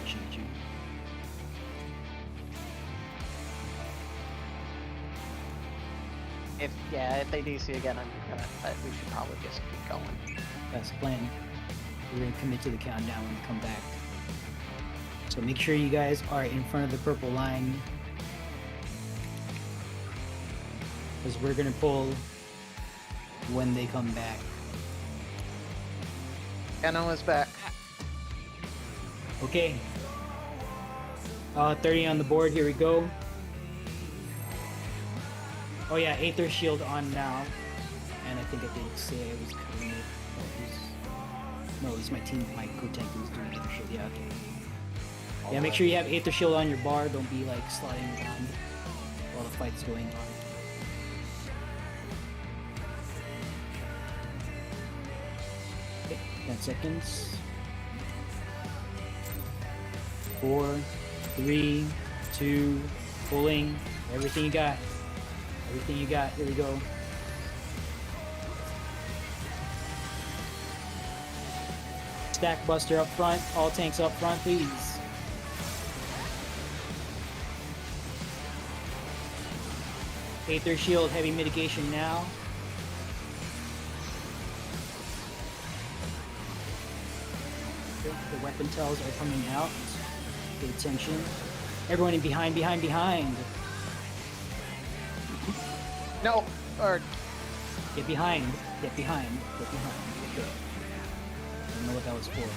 GG. If they DC again, we should probably just keep going. That's the plan. We're gonna commit to the countdown when we come back. So make sure you guys are in front of the purple line, because we're gonna pull when they come back. Kenno is back. Okay. 30 on the board. Here we go. Oh yeah, Aether Shield on now. And I think I did say I was cutting it. No, it was my team, my co-tank who was doing Aether Shield. Yeah, okay. Yeah, make sure you have Aether Shield on your bar. Don't be like sliding around while the fight's going on. Okay, 10 seconds. 4, 3, 2, pulling. Everything you got. Everything you got. Here we go. Stack Buster up front. All tanks up front, please. Aether Shield, heavy mitigation now. The weapon tells are coming out. Pay attention. Everyone in behind. No, or Get behind. Okay. I don't know what that was for.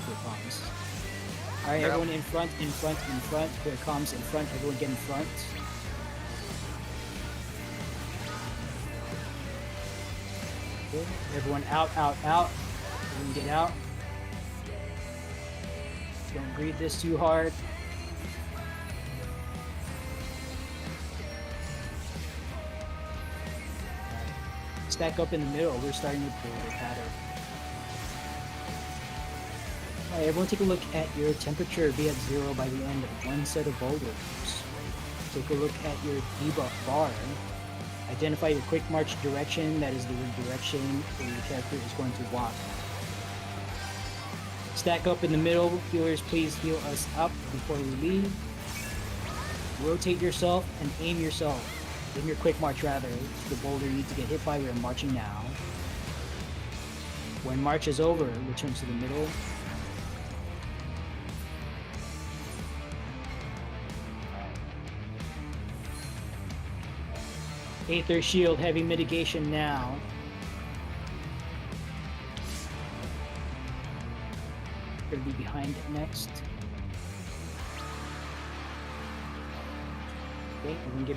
Clear comms. Alright, Yep. everyone in front. Clear comms in front. Everyone get in front. Good. Everyone out. Everyone get out. Don't breathe this too hard. Stack up in the middle. We're starting with the pattern. Alright, everyone take a look at your temperature. Be at 0 by the end of one set of boulders. Take a look at your debuff bar. Identify your quick march direction. That is the direction where your character is going to walk. Stack up in the middle. Healers, please heal us up before we leave. Rotate yourself and aim yourself. Aim your quick march rather. To the boulder you need to get hit by. We are marching now. When march is over, return to the middle. Aether Shield, heavy mitigation now. Gonna be behind next. Okay, everyone get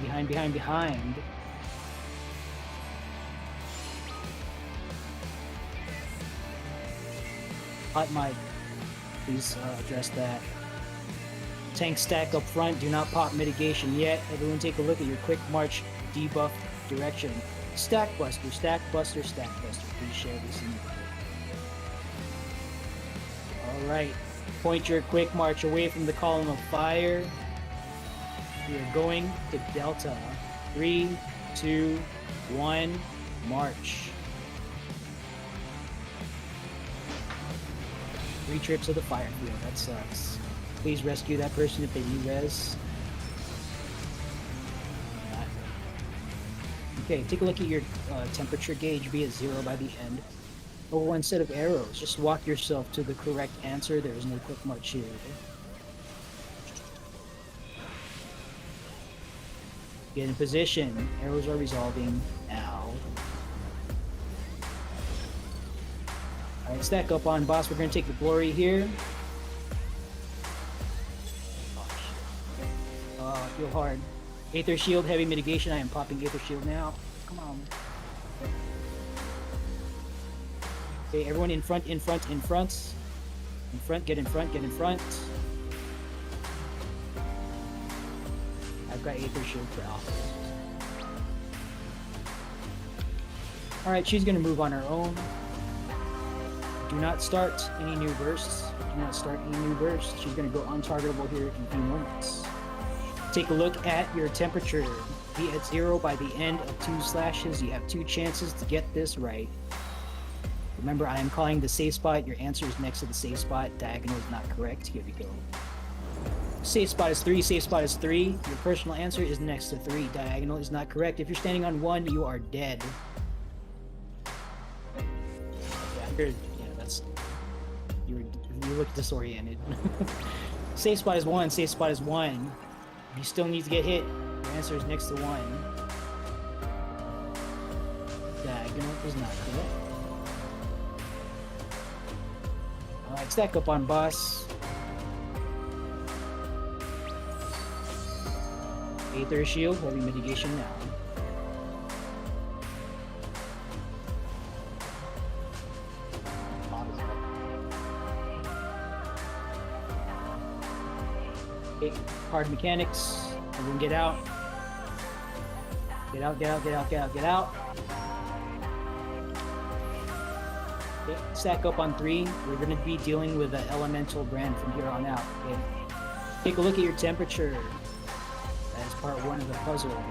behind. Hot mic, please address that. Tank stack up front, do not pop mitigation yet. Everyone take a look at your quick march debuff direction. Stack Buster. Please share this in your group. Alright, point your quick march away from the column of fire. We are going to Delta. 3, 2, 1, march. 3 trips to the fire field. That sucks. Please rescue that person if they need res. Okay, take a look at your temperature gauge. Be at 0 by the end. Over one set of arrows. Just walk yourself to the correct answer. There is no quick march here. Get in position. Arrows are resolving now. Alright, stack up on boss. We're going to take the glory here. I feel hard. Aether Shield, heavy mitigation. I am popping Aether Shield now. Come on. Okay, everyone in front. In front, get in front. I've got Aether Shield for Alpha. Alright, she's gonna move on her own. Do not start any new bursts. She's gonna go untargetable here in a few moments. Take a look at your temperature. Be at 0 by the end of 2 slashes. You have 2 chances to get this right. Remember, I am calling the safe spot. Your answer is next to the safe spot. Diagonal is not correct. Here we go. Safe spot is 3. Your personal answer is next to 3. Diagonal is not correct. If you're standing on 1, you are dead. Yeah, that's... You look disoriented. Safe spot is 1. You still need to get hit. Your answer is next to 1. Diagonal is not correct. Alright, stack up on boss. Aether shield, heavy mitigation now. Okay, hard mechanics. Everyone get out. Get out, get out, get out, get out, get out. Okay, stack up on 3. We're going to be dealing with the elemental brand from here on out. Okay. Take a look at your temperature. That is part 1 of the puzzle.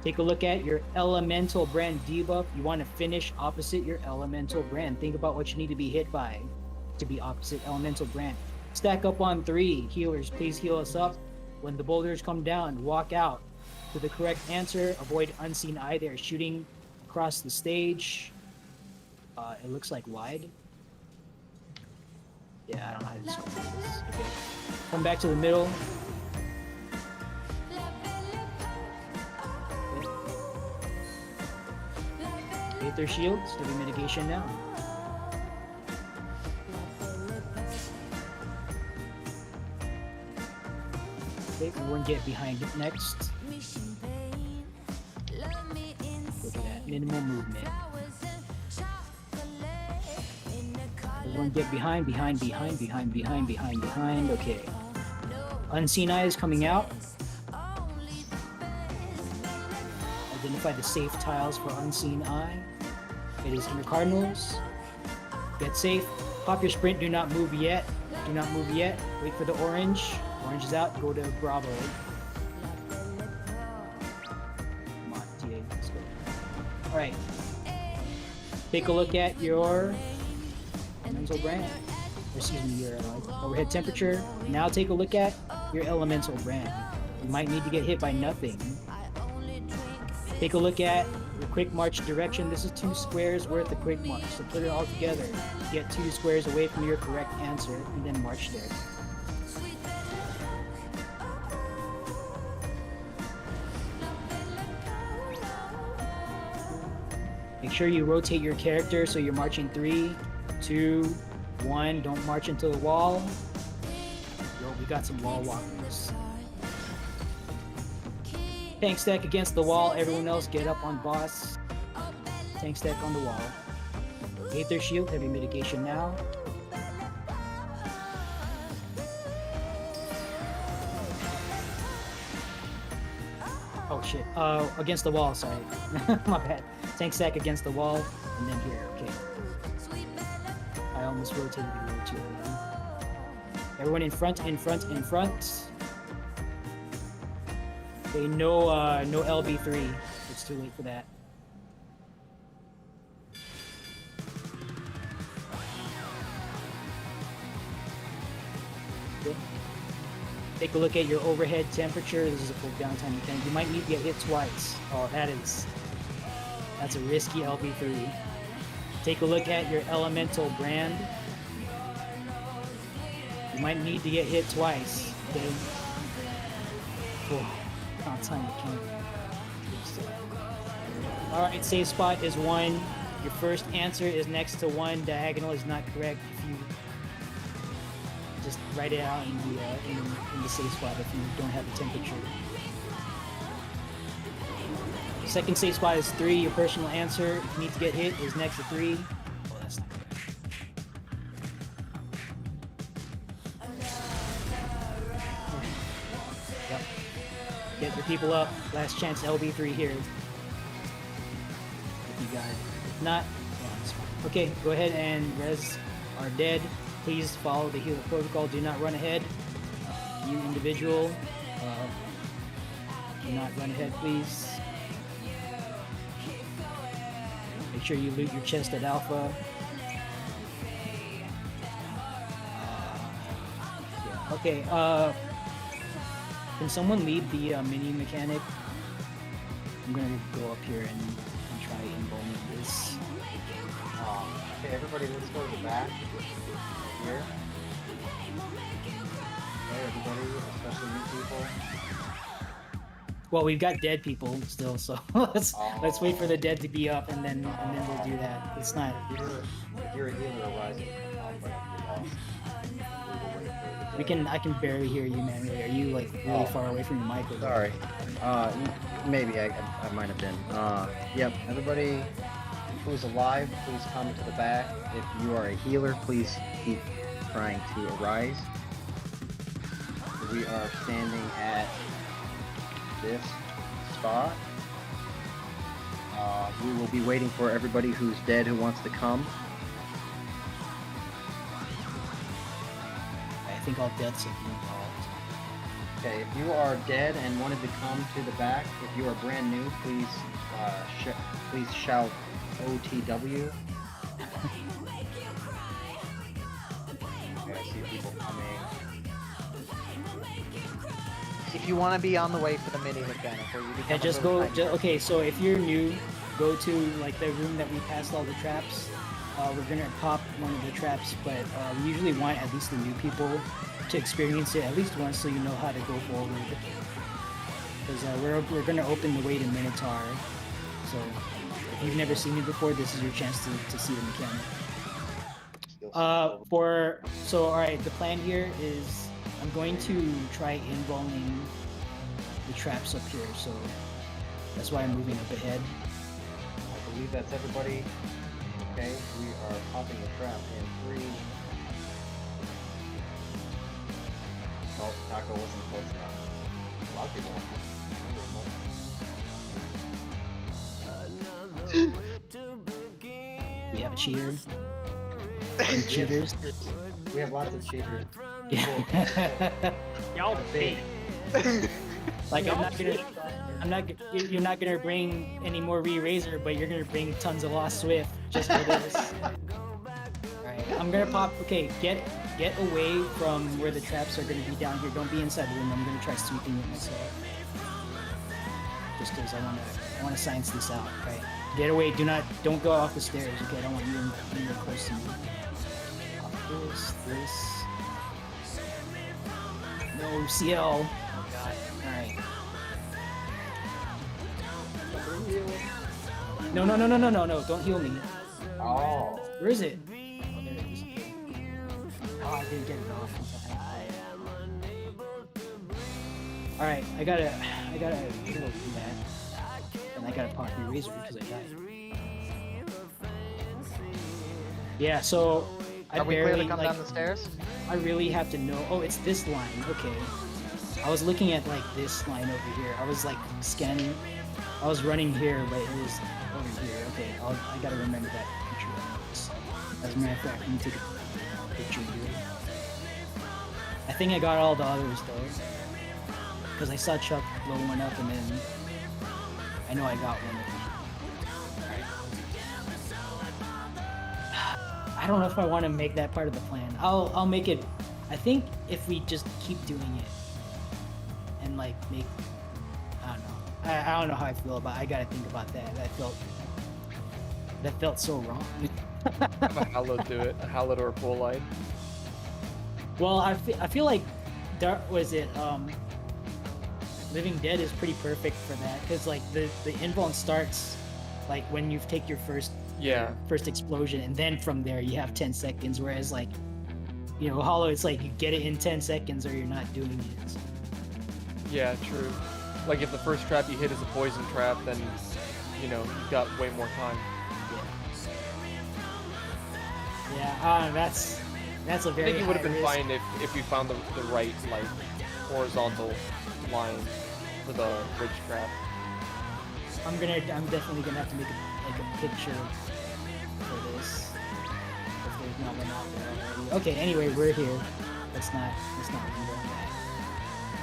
Take a look at your elemental brand debuff. You want to finish opposite your elemental brand. Think about what you need to be hit by to be opposite elemental brand. Stack up on 3. Healers, please heal us up. When the boulders come down, walk out to the correct answer. Avoid unseen eye. They're shooting across the stage. It looks like wide. Yeah, I don't know how to describe this. Okay. Come back to the middle. Okay. Aether shields, heavy mitigation now. Okay, everyone get behind it next. Look at that, minimal movement. Everyone get behind. Okay. Unseen eye is coming out. Identify the safe tiles for unseen eye. It is inner cardinals. Get safe. Pop your sprint. Do not move yet. Do not move yet. Wait for the orange. Orange is out. Go to Bravo. Come on, TA. Let's go. All right. Take a look at your elemental brand. Or excuse me, your overhead temperature. Now take a look at your elemental brand. You might need to get hit by nothing. Take a look at your quick march direction. This is 2 squares worth of quick march. So put it all together. Get 2 squares away from your correct answer and then march there. Make sure you rotate your character so you're marching 3, 2, 1. Don't march into the wall. Yo, we got some wall walkers. Tank stack against the wall. Everyone else get up on boss. Tank stack on the wall. Aether shield, heavy mitigation now. Oh shit. Against the wall, sorry. My bad. Tank stack against the wall, and then here, okay. I almost rotated the road too. Everyone in front. Okay, no LB3. It's too late for that. Okay. Take a look at your overhead temperature. This is a full downtime mechanic. You might need to get hit twice. Oh, that's a risky LB3. Take a look at your elemental brand. You might need to get hit twice. Okay. Oh, downtime mechanic. Alright, safe spot is 1. Your first answer is next to 1. Diagonal is not correct. If you just write it out in the safe spot if you don't have the temperature. Second safe spot is 3. Your personal answer, if you need to get hit, is next to 3. Oh, that's not correct. Yep. Get your people up. Last chance LB3 here. If you got it. If not, yeah, it's fine. Okay, go ahead and res are dead. Please follow the healer protocol. Do not run ahead. You individual, do not run ahead, please. Make sure you loot your chest at Alpha. Yeah. Okay, can someone lead the mini mechanic? I'm gonna go up here and try and embolden this. Okay, everybody, let's go to the back. Here. Okay, everybody, especially you people. Well, we've got dead people still, so let's wait for the dead to be up, and then we'll do that. It's not. If you're a healer, rising. I can barely hear you, man. Are you like really Oh. far away from your mic? Or Sorry. Maybe I might have been. Yep. Everybody who's alive, please come to the back. If you are a healer, please keep trying to arise. We are standing at this spot. We will be waiting for everybody who's dead who wants to come. I think all deaths have been involved. Okay, if you are dead and wanted to come to the back, if you are brand new, please please shout OTW. Okay, I see people coming. If you want to be on the way for the mini mechanic, or you become Yeah, a just little go. tiny Okay, so if you're new, go to like the room that we passed all the traps. We're gonna pop one of the traps, but we usually want at least the new people to experience it at least once, so you know how to go forward. Because we're gonna open the way to Minotaur. So if you've never seen it before, this is your chance to see the mechanic. Alright, the plan here is I'm going to try involving the traps up here, so that's why I'm moving up ahead. I believe that's everybody. Okay, we are popping the trap in 3. Oh, Taco wasn't close enough. A lot of people We have a cheater. Any cheaters? We have lots of cheaters. Y'all big. Like you're not gonna bring any more re-razor, but you're gonna bring tons of Lost Swift just for this. Alright, I'm gonna pop. Okay, get away from where the traps are gonna be down here. Don't be inside the room. I'm gonna try sweeping it myself. Just because I wanna science this out. Right? Get away. Don't go off the stairs. Okay, I don't want you anywhere close to me. This. No CL. Oh god. Alright. No. Don't heal me. Oh. Where is it? Oh, there it is. Oh, I didn't get it off. Alright, I gotta heal from that. And I gotta pop your razor because I died. Yeah, so Are we clear to come down the stairs? I really have to know. Oh, it's this line. Okay. I was looking at like this line over here. I was like scanning. I was running here, but it was over here. Okay, I gotta remember that picture. As a matter of fact, let me take a picture here. I think I got all the others though, because I saw Chuck blow one up, and then I know I got one of them. I don't know if I want to make that part of the plan. I'll make it. I think if we just keep doing it and like make, I don't know. I don't know how I feel about it. I gotta think about that. That felt so wrong. Have a Hallow do it. A Hallowed or a Pool Light. Well, I feel like Living Dead is pretty perfect for that, because like the invuln starts like when you take your first explosion, and then from there you have 10 seconds, whereas like, you know, Hollow, it's like you get it in 10 seconds or you're not doing it. So. Yeah, true. Like if the first trap you hit is a poison trap, then you know you've got way more time. Yeah, that's a very. I think it would have been risk. fine if we found the right like horizontal line for the bridge trap. I'm definitely gonna have to make a picture for this. If there's not one out there already. Okay, anyway, we're here. Let's not leave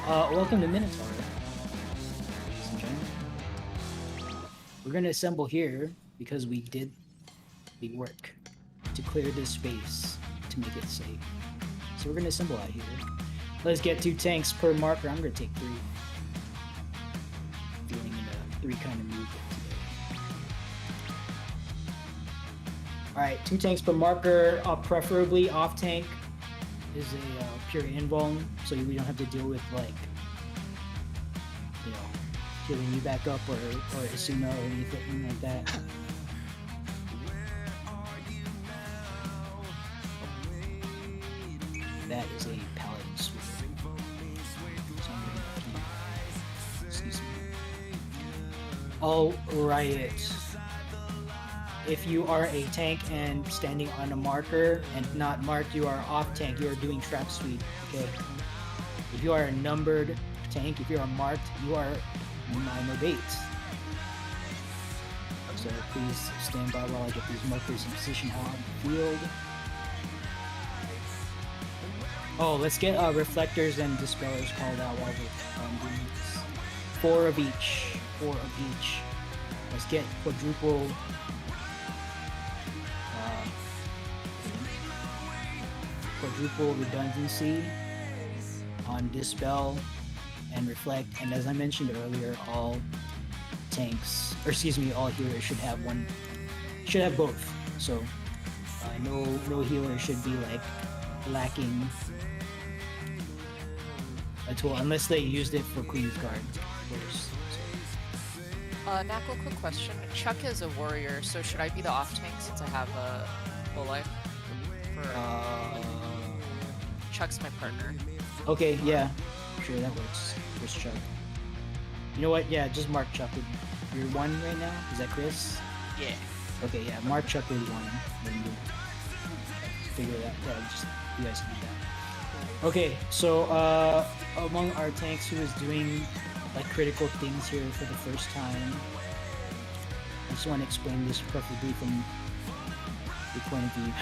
that. Welcome to Minotaur. Ladies and gentlemen. We're gonna assemble here because we did the work to clear this space to make it safe. So we're gonna assemble out here. Let's get 2 tanks per marker. I'm gonna take 3. Feeling in a 3 kind of mood today. Alright, 2 tanks per marker. Preferably off tank is a pure invuln, so we don't have to deal with like, you know, healing you back up or Isuna or anything like that. All right. If you are a tank and standing on a marker and not marked, you are off tank. You are doing trap sweep. Okay. If you are a numbered tank, if you are marked, you are minor bait. So please stand by while I get these markers in position on the field. Oh, let's get reflectors and dispellers called out while we're doing this. 4 of each. 4 of each. Let's get quadruple. Quadruple redundancy on dispel and reflect. And as I mentioned earlier, all tanks, or excuse me, all healers should have one. Should have both. So no healer should be like lacking a tool unless they used it for Queen's Guard first. Knuckle, quick question. Chuck is a warrior, so should I be the off tank since I have a full life? Chuck's my partner. Okay, yeah, sure, that works. Where's Chuck? You know what? Yeah, just mark Chuck. You're 1 right now. Is that Chris? Yeah. Okay, yeah, mark Chuck is 1. Then you figure that. Yeah, just you guys can do that. Okay, so among our tanks who is doing like critical things here for the first time, I just want to explain this preferably from the point of view.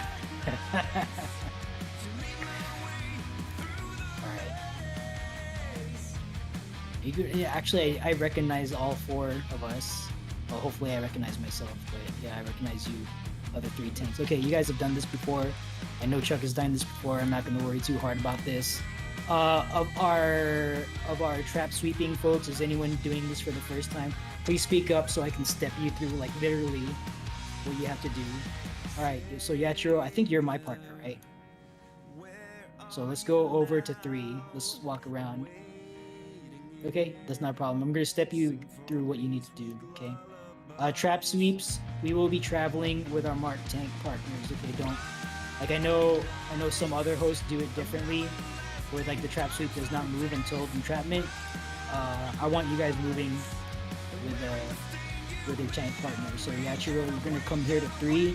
Alright. Yeah, actually, I recognize all 4 of us. Well, hopefully I recognize myself, but yeah, I recognize you, other 3 tanks. Okay, you guys have done this before. I know Chuck has done this before. I'm not going to worry too hard about this. Of our trap sweeping folks, is anyone doing this for the first time? Please speak up so I can step you through like literally what you have to do. Alright, so Yachiro, I think you're my partner, right? So let's go over to 3. Let's walk around. Okay, that's not a problem. I'm gonna step you through what you need to do, okay? Trap sweeps, we will be traveling with our marked tank partners. Okay, don't like I know some other hosts do it differently, where like the trap sweep does not move until entrapment. I want you guys moving with your tank partner. So Yachiro, we're gonna come here to 3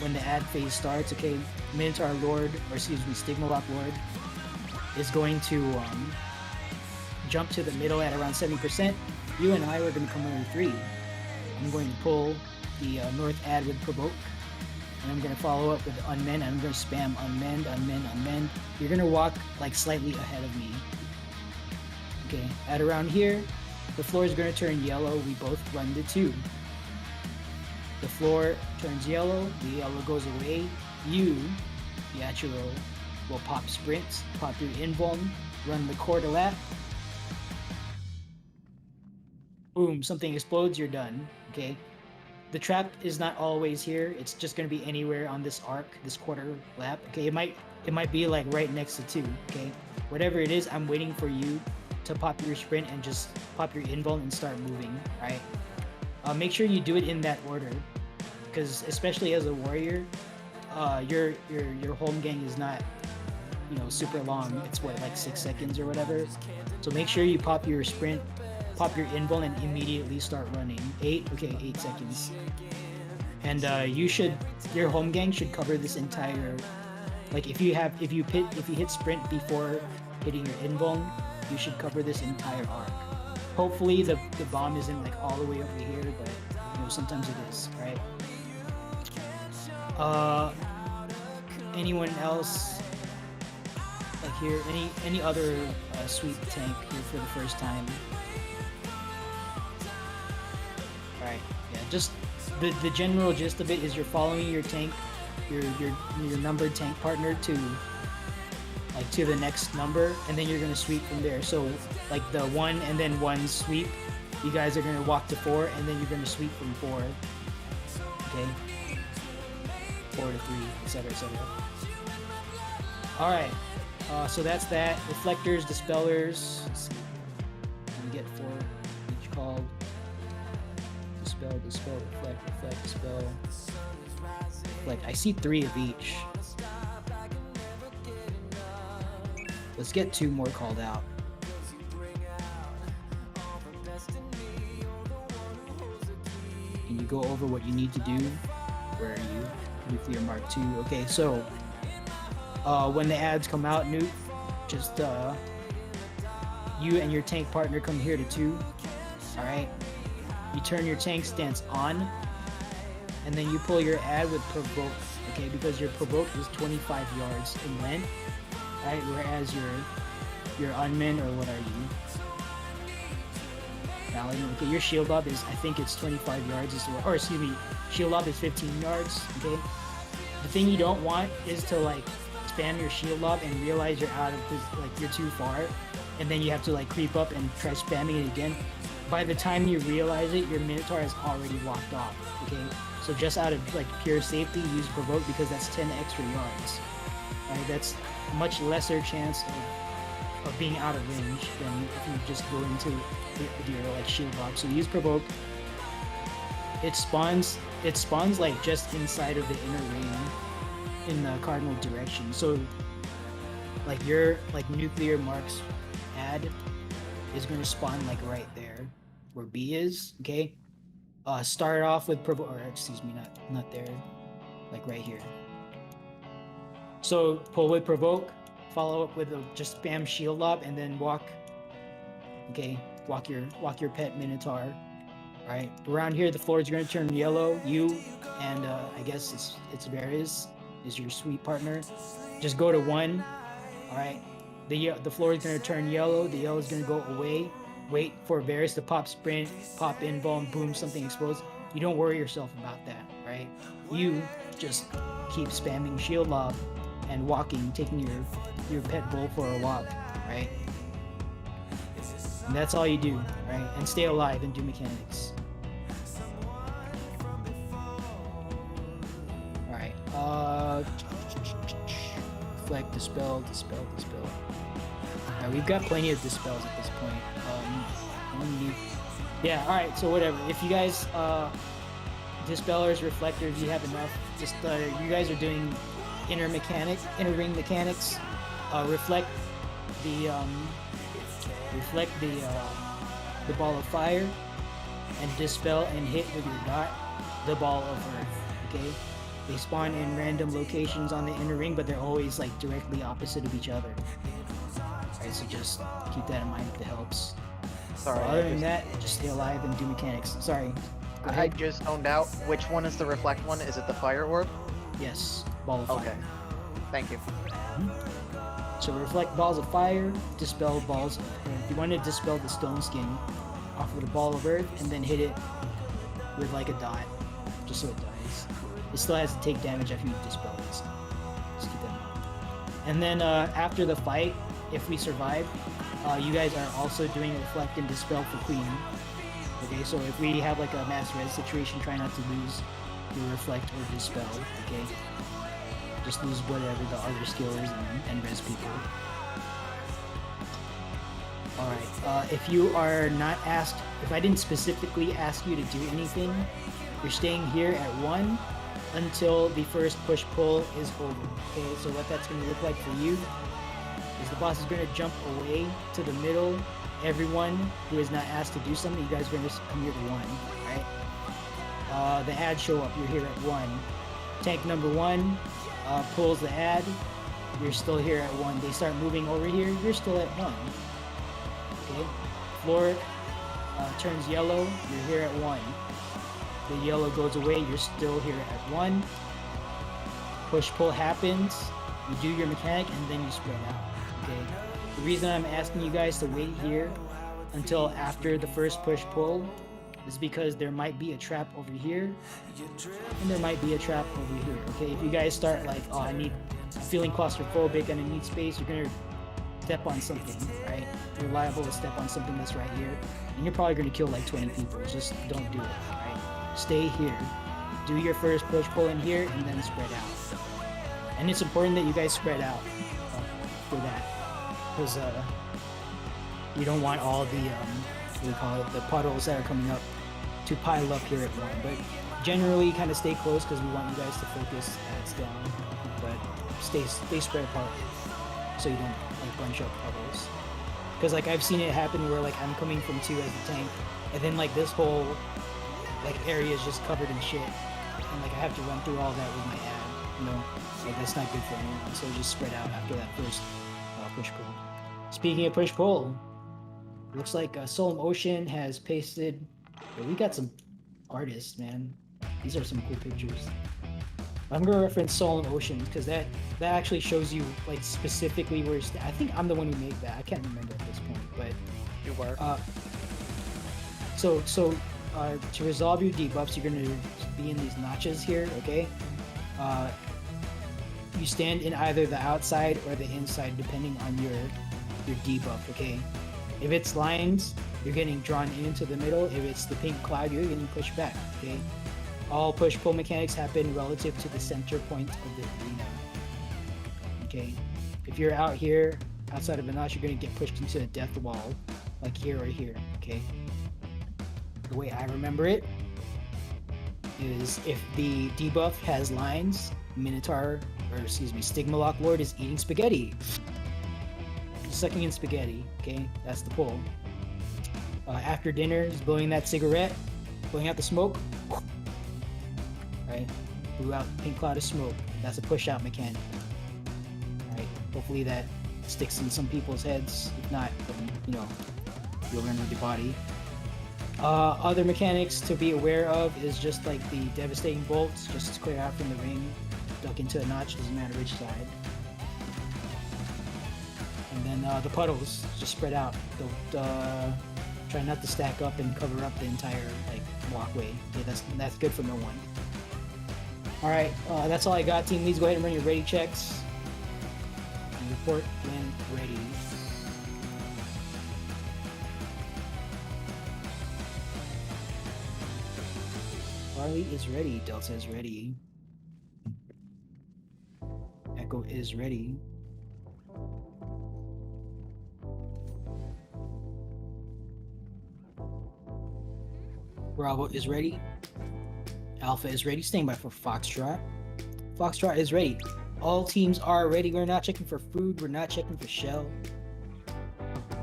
when the ad phase starts. Okay, Minotaur Lord, or excuse me, Stigma Lock Lord is going to jump to the middle at around 70%. You and I are going to come over 3. I'm going to pull the North ad with Provoke, and I'm going to follow up with Unmend, and I'm going to spam Unmend, Unmend, Unmend. You're going to walk like slightly ahead of me. Okay, at around here, the floor is going to turn yellow. We both run to 2. The floor turns yellow, the yellow goes away. You, Yachiro, will pop sprints, pop your invuln, run the quarter lap. Boom, something explodes, you're done. Okay. The trap is not always here. It's just gonna be anywhere on this arc, this quarter lap. Okay, it might be like right next to 2. Okay. Whatever it is, I'm waiting for you to pop your sprint and just pop your invuln and start moving. Right. Make sure you do it in that order, because especially as a warrior, your home gang is not, super long. It's what, like 6 seconds or whatever. So make sure you pop your sprint, pop your invuln, and immediately start running. 8 seconds. And your home gang should cover this entire. Like if you hit sprint before hitting your invuln, you should cover this entire arc. Hopefully the bomb isn't like all the way over here, but sometimes it is, right? Anyone else like here? Any other sweep tank here for the first time? All right, yeah. Just the general gist of it is you're following your tank, your numbered tank partner to the next number, and then you're gonna sweep from there. So like the 1 and then 1 sweep, you guys are gonna walk to 4, and then you're gonna sweep from 4. Okay, 4 to 3, etc., etc. All right, so that's that. Reflectors, dispellers. Let's see. We get 4 each called. Dispel, reflect, dispel, reflect. I see 3 of each. Let's get 2 more called out. and you go over what you need to do. Where are you? Nuclear Mark II. Okay, so when the ads come out, Nuke, just you and your tank partner come here to 2. Alright? You turn your tank stance on, and then you pull your ad with provoke, okay? Because your provoke is 25 yards in length, right? Whereas your unmin, or what are you? Paladin, okay, your shield lob is, I think it's 25 yards as well, or excuse me, shield lob is 15 yards, okay? The thing you don't want is to like spam your shield lob and realize you're out of this, like you're too far, and then you have to like creep up and try spamming it again. By the time you realize it, your Minotaur has already walked off, okay? So just out of like pure safety, use provoke because that's 10 extra yards. Right? That's a much lesser chance of being out of range than if you just go into your like shield lob. So use provoke. It spawns like just inside of the inner ring in the cardinal direction. So like your like nuclear marks ad is going to spawn like right there where B is, okay? Start off with provoke, or excuse me, not there, like right here. So pull with provoke, follow up with a just spam shield lob, and then walk. Okay, walk your pet Minotaur. Right around here, the floor is going to turn yellow. You and I guess it's Varys is your sweet partner. Just go to 1. All right. The floor is going to turn yellow. The yellow is going to go away. Wait for Varys to pop sprint, pop in, boom, boom, something explodes. You don't worry yourself about that, right? You just keep spamming shield lob and walking, taking your pet bull for a walk, right? And that's all you do, right? And stay alive and do mechanics. Alright, reflect, dispel. Alright, we've got plenty of dispels at this point. Yeah, alright, so whatever. If you guys, dispellers, reflectors, you have enough. Just, you guys are doing inner ring mechanics. Reflect the ball of fire, and dispel and hit with your dot the ball of earth, okay? They spawn in random locations on the inner ring, but they're always like directly opposite of each other. Alright, so just keep that in mind if it helps. Sorry. Other than that, just stay alive and do mechanics. Sorry. Go I ahead. just zoned out. Which one is the reflect one? Is it the fire orb? Yes, ball of fire. Okay. Thank you. So reflect balls of fire, dispel balls. You want to dispel the stone skin off of the ball of earth, and then hit it with like a dot, just so it dies. It still has to take damage after you dispel it. So just keep that in mind. And then after the fight, if we survive, you guys are also doing reflect and dispel for Queen. Okay, so if we have like a mass res situation, try not to lose your reflect or dispel. Okay. Just lose whatever the other skillers and res people. Alright, if you are not asked, if I didn't specifically ask you to do anything, you're staying here at 1 until the first push-pull is over. Okay, so what that's going to look like for you is the boss is going to jump away to the middle. Everyone who is not asked to do something, you guys are going to come here to 1, right? The ads show up, you're here at 1. Tank number 1 pulls the ad, you're still here at 1. They start moving over here, you're still at 1. Okay, floor turns yellow, you're here at 1. The yellow goes away, you're still here at 1. Push-pull happens, you do your mechanic, and then you spread out. Okay. The reason I'm asking you guys to wait here until after the first push-pull is because there might be a trap over here, and there might be a trap over here. Okay, if you guys start like, oh, I'm feeling claustrophobic and I need space, you're gonna step on something, right? You're liable to step on something that's right here, and you're probably gonna kill like 20 people. Just don't do it, right? Stay here, do your first push-pull in here, and then spread out. And it's important that you guys spread out for that, because you don't want all the what do you call it, the puddles that are coming up to pile up here at 1. But generally, kind of stay close because we want you guys to focus ads down, but stay spread apart so you don't like bunch up puddles. Because like I've seen it happen where like I'm coming from 2 as the tank, and then like this whole like areas just covered in shit, and like I have to run through all that with my ad. You know, like that's not good for anyone. So just spread out after that first push pull. Speaking of push pull, looks like Solemn Ocean has pasted. We got some artists, man. These are some cool pictures. I'm gonna reference Solemn Ocean because that actually shows you like specifically where. I think I'm the one who made that. I can't remember at this point, but You were. So to resolve your debuffs, you're gonna be in these notches here. Okay. You stand in either the outside or the inside, depending on your debuff. Okay. If it's lines, you're getting drawn into the middle. If it's the pink cloud, you're getting pushed back. Okay. All push-pull mechanics happen relative to the center point of the arena. Okay. If you're out here, outside of a notch, you're gonna get pushed into a death wall, like here or here. Okay. The way I remember it is if the debuff has lines, Stigma Lock Lord is eating spaghetti. Sucking in spaghetti, okay? That's the pull. After dinner, is blowing that cigarette, blowing out the smoke. Right? Blew out pink cloud of smoke. That's a push out mechanic. Right? Hopefully that sticks in some people's heads. If not, then, you know, you'll learn with your body. Other mechanics to be aware of is just like the devastating bolts, just to clear out from the ring, duck into a notch, doesn't matter which side. And then the puddles, just spread out. Don't try not to stack up and cover up the entire like walkway. Okay, that's good for no one. All right, that's all I got. Team leads, go ahead and run your ready checks. And report when ready. Charlie is ready. Delta is ready. Echo is ready. Bravo is ready. Alpha is ready. Staying by for Foxtrot. Foxtrot is ready. All teams are ready. We're not checking for food. We're not checking for shell.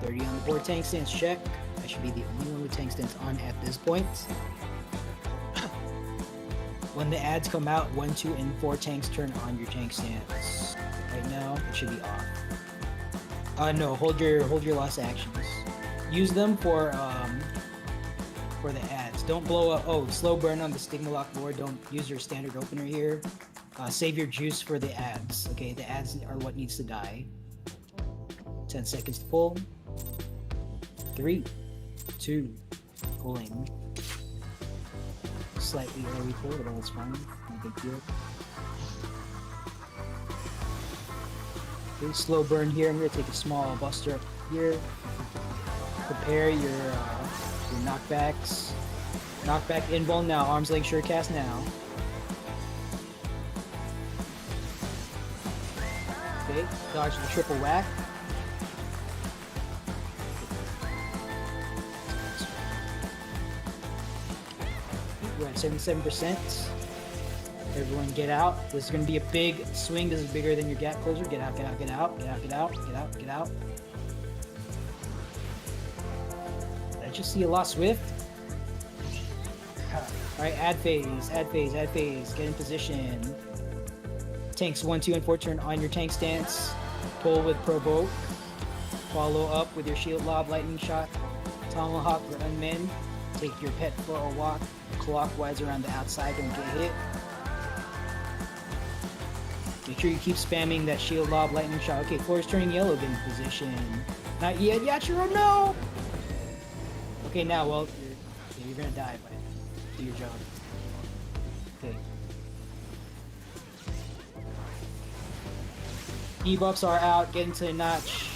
30 on the board. Tank stance check. I should be the only one with tank stance on at this point. When the ads come out, 1, 2, and 4 tanks turn on your tank stance. Right now, it should be off. No, hold your lost actions. Use them for the ads. Don't blow up. Oh, slow burn on the Stigma Lock board. Don't use your standard opener here. Save your juice for the ads. Okay, the ads are what needs to die. 10 seconds to pull. 3, 2, pulling. Slightly early pull, but that's fine. No big deal. Okay, slow burn here. I'm gonna take a small buster up here. Prepare your knockbacks. Knockback invuln now. Arms length sure cast now. Okay, dodge the triple whack. We're at 77%. Everyone get out. This is going to be a big swing. This is bigger than your gap closer. Get out, get out, get out, get out, get out, get out, get out. Did I just see a lot swift? Alright, add phase, add phase, add phase. Get in position. Tanks 1, 2, and 4 turn on your tank stance. Pull with provoke. Follow up with your shield lob, lightning shot. Tomahawk for unmen. Take your pet for a walk clockwise around the outside, don't get hit. Make sure you keep spamming that shield lob, lightning shot. Okay, floor is turning yellow, get in position. Not yet, Yachiro, no! Okay, now, well, you're gonna die, but do your job. Okay. Debuffs are out, get into the notch.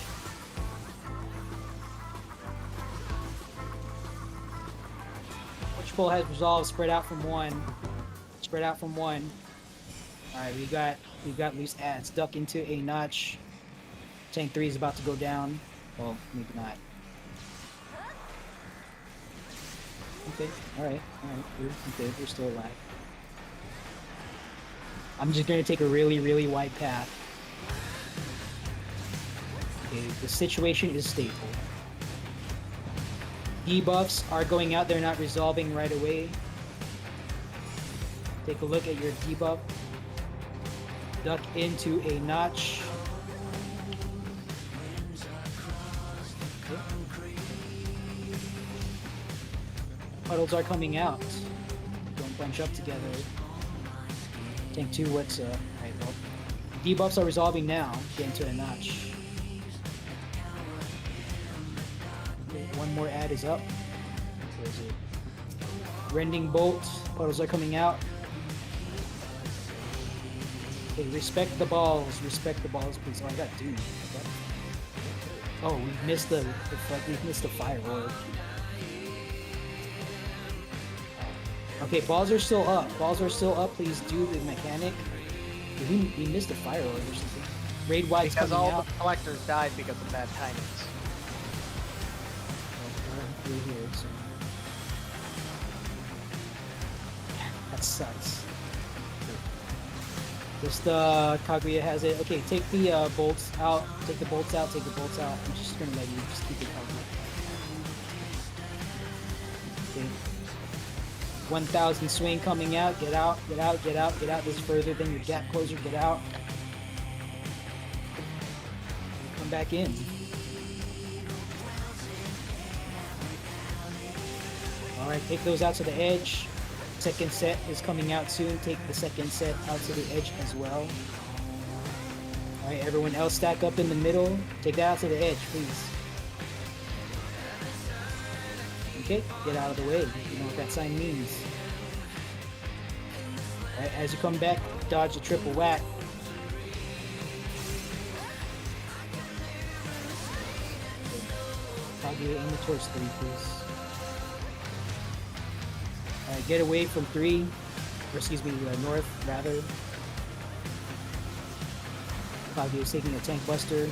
Pull has resolved, spread out from 1. Spread out from 1. Alright, we got loose ads. Duck into a notch. Tank 3 is about to go down. Well, maybe not. Okay, alright. We're good, we're still alive. I'm just gonna take a really, really wide path. Okay, the situation is stable. Debuffs are going out, they're not resolving right away. Take a look at your debuff. Duck into a notch. Okay. Puddles are coming out. Don't bunch up together. Tank 2, what's alright, well. Debuffs are resolving now. Get into a notch. Okay, one more ad is up. Where is it? Rending bolt. Puddles are coming out. Okay, respect the balls. Respect the balls, please. Oh, I got Doom. Oh, we missed the fire orb. Okay, balls are still up. Balls are still up. Please do the mechanic. We missed the fire orb or something. Raid wide's Because coming all out. the collectors died because of bad timings. We're here, so. That sucks. Just Kaguya has it. Okay, take the bolts out. Take the bolts out. Take the bolts out. I'm just gonna let you just keep it Kaguya. Okay. 1,000 swing coming out. Get out. Get out. Get out. Get out. This is further than your gap closer. Get out. Come back in. All right, take those out to the edge. Second set is coming out soon. Take the second set out to the edge as well. Alright, everyone else stack up in the middle. Take that out to the edge, please. Okay, get out of the way. You know what that sign means. Alright, as you come back, dodge a triple whack. Kaguya, aim towards 3, please. Alright, get away from 3, or excuse me, north, rather. Kaguya is taking a tank buster.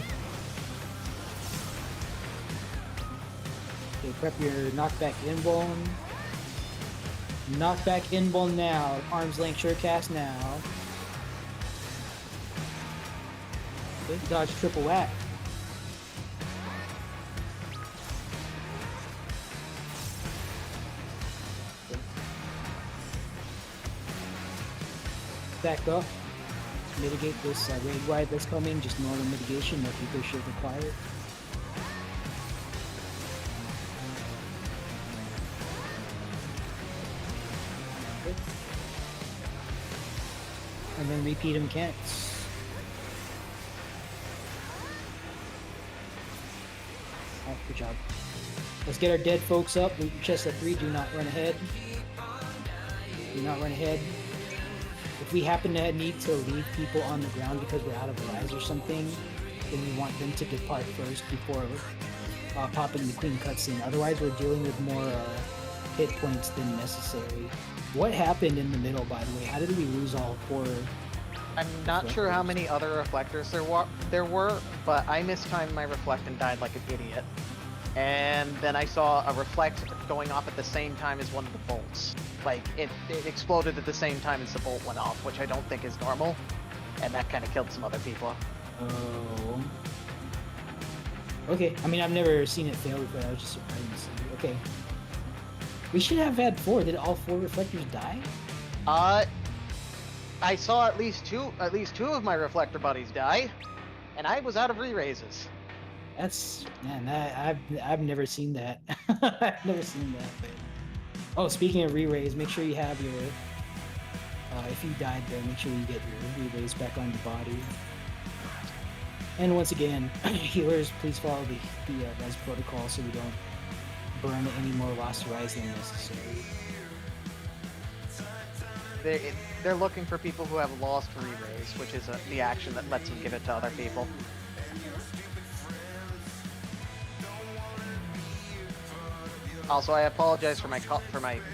Okay, prep your knockback inbone. Knockback inbone now. Arms length sure cast now. Okay, dodge triple whack. Back up, mitigate this raid wide that's coming, just normal mitigation, no people should require. Okay. And then repeat them mechanics. Alright, good job. Let's get our dead folks up. Move your chest at 3, do not run ahead. Do not run ahead. If we happen to need to leave people on the ground because we're out of lives or something, then we want them to depart first before popping the queen cutscene. Otherwise, we're dealing with more hit points than necessary. What happened in the middle, by the way? How did we lose all 4? I'm not sure how many other reflectors there were, but I mistimed my reflect and died like an idiot. And then I saw a reflect going off at the same time as one of the bolts. Like, it exploded at the same time as the bolt went off, which I don't think is normal. And that kind of killed some other people. Oh. Okay, I mean, I've never seen it fail before. I was just surprised to see it. Okay. We should have had 4. Did all 4 reflectors die? I saw at least two of my reflector buddies die, and I was out of re-raises. That's, man, I've never seen that. I've never seen that. Oh, speaking of re-raise, make sure you have your, if you died there, make sure you get your re-raise back on your body. And once again, healers, please follow the res protocol so we don't burn any more lost rise than necessary. They're looking for people who have lost re-raise, which is the action that lets them give it to other people. Also, I apologize for my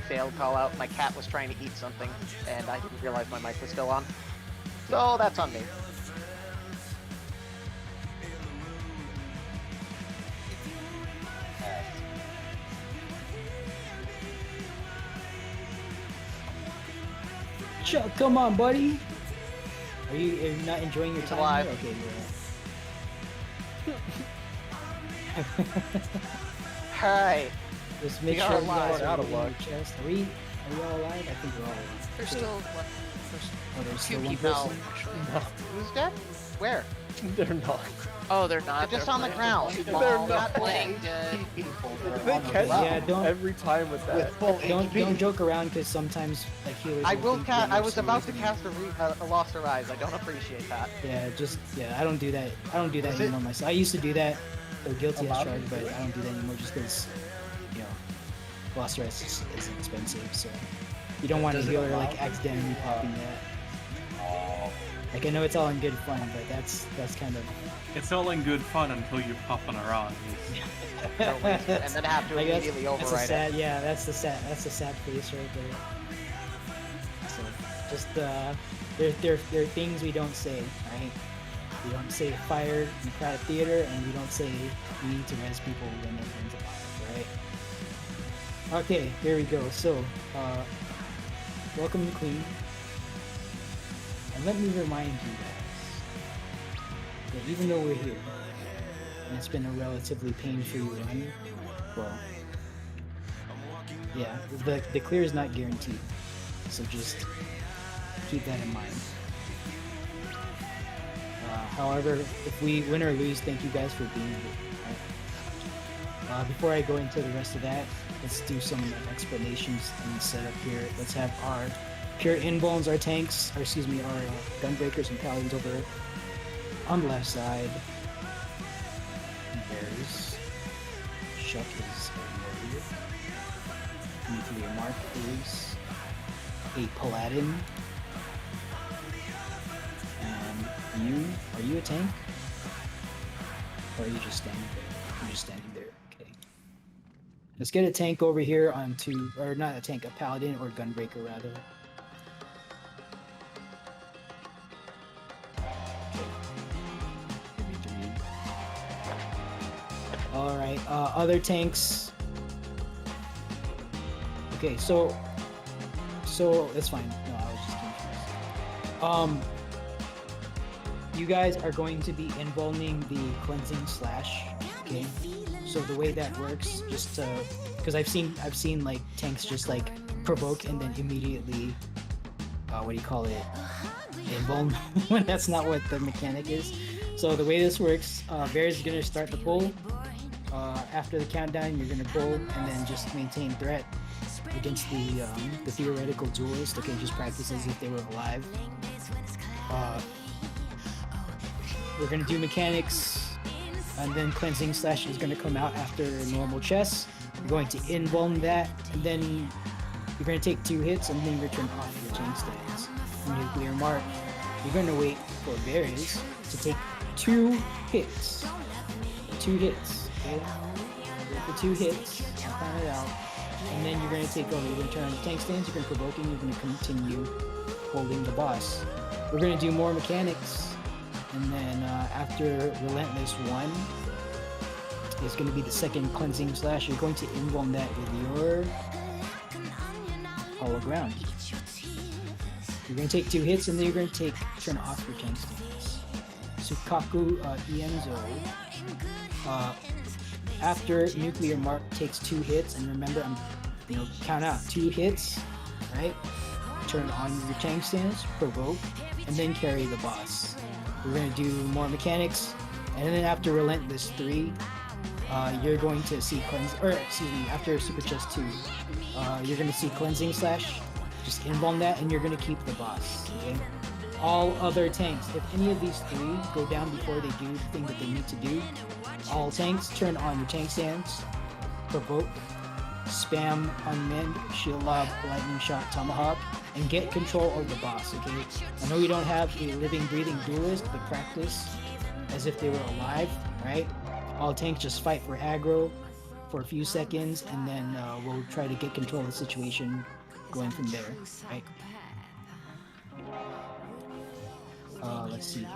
failed call out. My cat was trying to eat something, and I didn't realize my mic was still on. So that's on me. Chuck, come on, buddy. Are you not enjoying your time? Alive. Here? Okay, Alright. Just make We sure are you alive. guys are Out of reading luck. your chest. Are we all alive? I think we're all alive. There's Okay. still one person. Oh, there's Two still one people, person. actually. No, Who's dead? Where? they're not. Oh, they're not. They're just they're on the playing. ground. They're Well, not. Playing dead. People that are They on the catch ground Yeah, don't- every time with that. with full Don't HP. joke around because sometimes like healers. I will will think cast. they I know was about to swords cast a Lost Arise. I don't appreciate that. and- Yeah, I don't do that. I don't do that Is it- anymore myself. I used to do that. So guilty as Allowed charged, to but do it? I don't do that anymore just because you know, Lost Rest is expensive. So you don't want a Does it healer allow like you? accidentally popping that. Oh. Like I know it's all in good fun, but that's kind of. It's all in good fun until you pop on a rod. No reason, and then have to I guess immediately that's a override it. sad, yeah, that's the sad face right there. So just there are things we don't say, right? We don't say fire in the crowded theater, and we don't say we need to res people when their friends alive, right? Okay, here we go. So, welcome to Queen, and let me remind you guys that even though we're here, and it's been a relatively pain-free run, well, yeah, the clear is not guaranteed, so just keep that in mind. However, if we win or lose, thank you guys for being here. Right? Before I go into the rest of that, let's do some explanations and setup here. Let's have our pure invulns, our tanks, or excuse me, our gunbreakers and paladins over on the left side. There's Shuck is a warrior. Nuclear Mark is a paladin. And are you a tank? Or are you just standing there? You're just standing there, okay. Let's get a tank over here onto, or not a tank, a paladin or gunbreaker rather. Alright, other tanks. Okay, so it's fine. No, I was just confused. You guys are going to be invulning the cleansing slash. Okay, so the way that works, just because I've seen like tanks just like provoke and then immediately, what do you call it? Invuln when that's not what the mechanic is. So the way this works, Bear's gonna start the pull. After the countdown, you're gonna pull and then just maintain threat against the theoretical duelist. Okay, just practice as if they were alive. We're gonna do mechanics, and then cleansing slash is gonna come out after normal chess. You're going to invuln that, and then you're gonna take 2 hits, and then return off your chain stance. Nuclear Mark, you're gonna wait for Varys to take 2 hits. 2 hits. Okay? Wait for 2 hits. I'll find it out. And then you're gonna take over. You're gonna turn on the tank stance. You're gonna provoke him. You're gonna continue holding the boss. We're gonna do more mechanics. And then after Relentless 1 is going to be the second cleansing slash. You're going to invuln that with your hollow ground. You're going to take 2 hits and then you're going to turn off your tank stance. Sukaku Ienzo. After Nuclear Mark takes 2 hits, and remember, count out 2 hits, right? Turn on your tank stance, provoke, and then carry the boss. We're going to do more mechanics, and then after Relentless 3, you're going to see after Super Chest 2, you're going to see Cleansing Slash, just invuln that, and you're going to keep the boss, okay? All other tanks, if any of these 3 go down before they do the thing that they need to do, all tanks turn on your tank stance, provoke, spam, unmend, shield lob, lightning shot, tomahawk, and get control of the boss, okay? I know you don't have a living, breathing duelist, but practice as if they were alive, right? All tanks just fight for aggro for a few seconds, and then we'll try to get control of the situation going from there, right? Let's see here.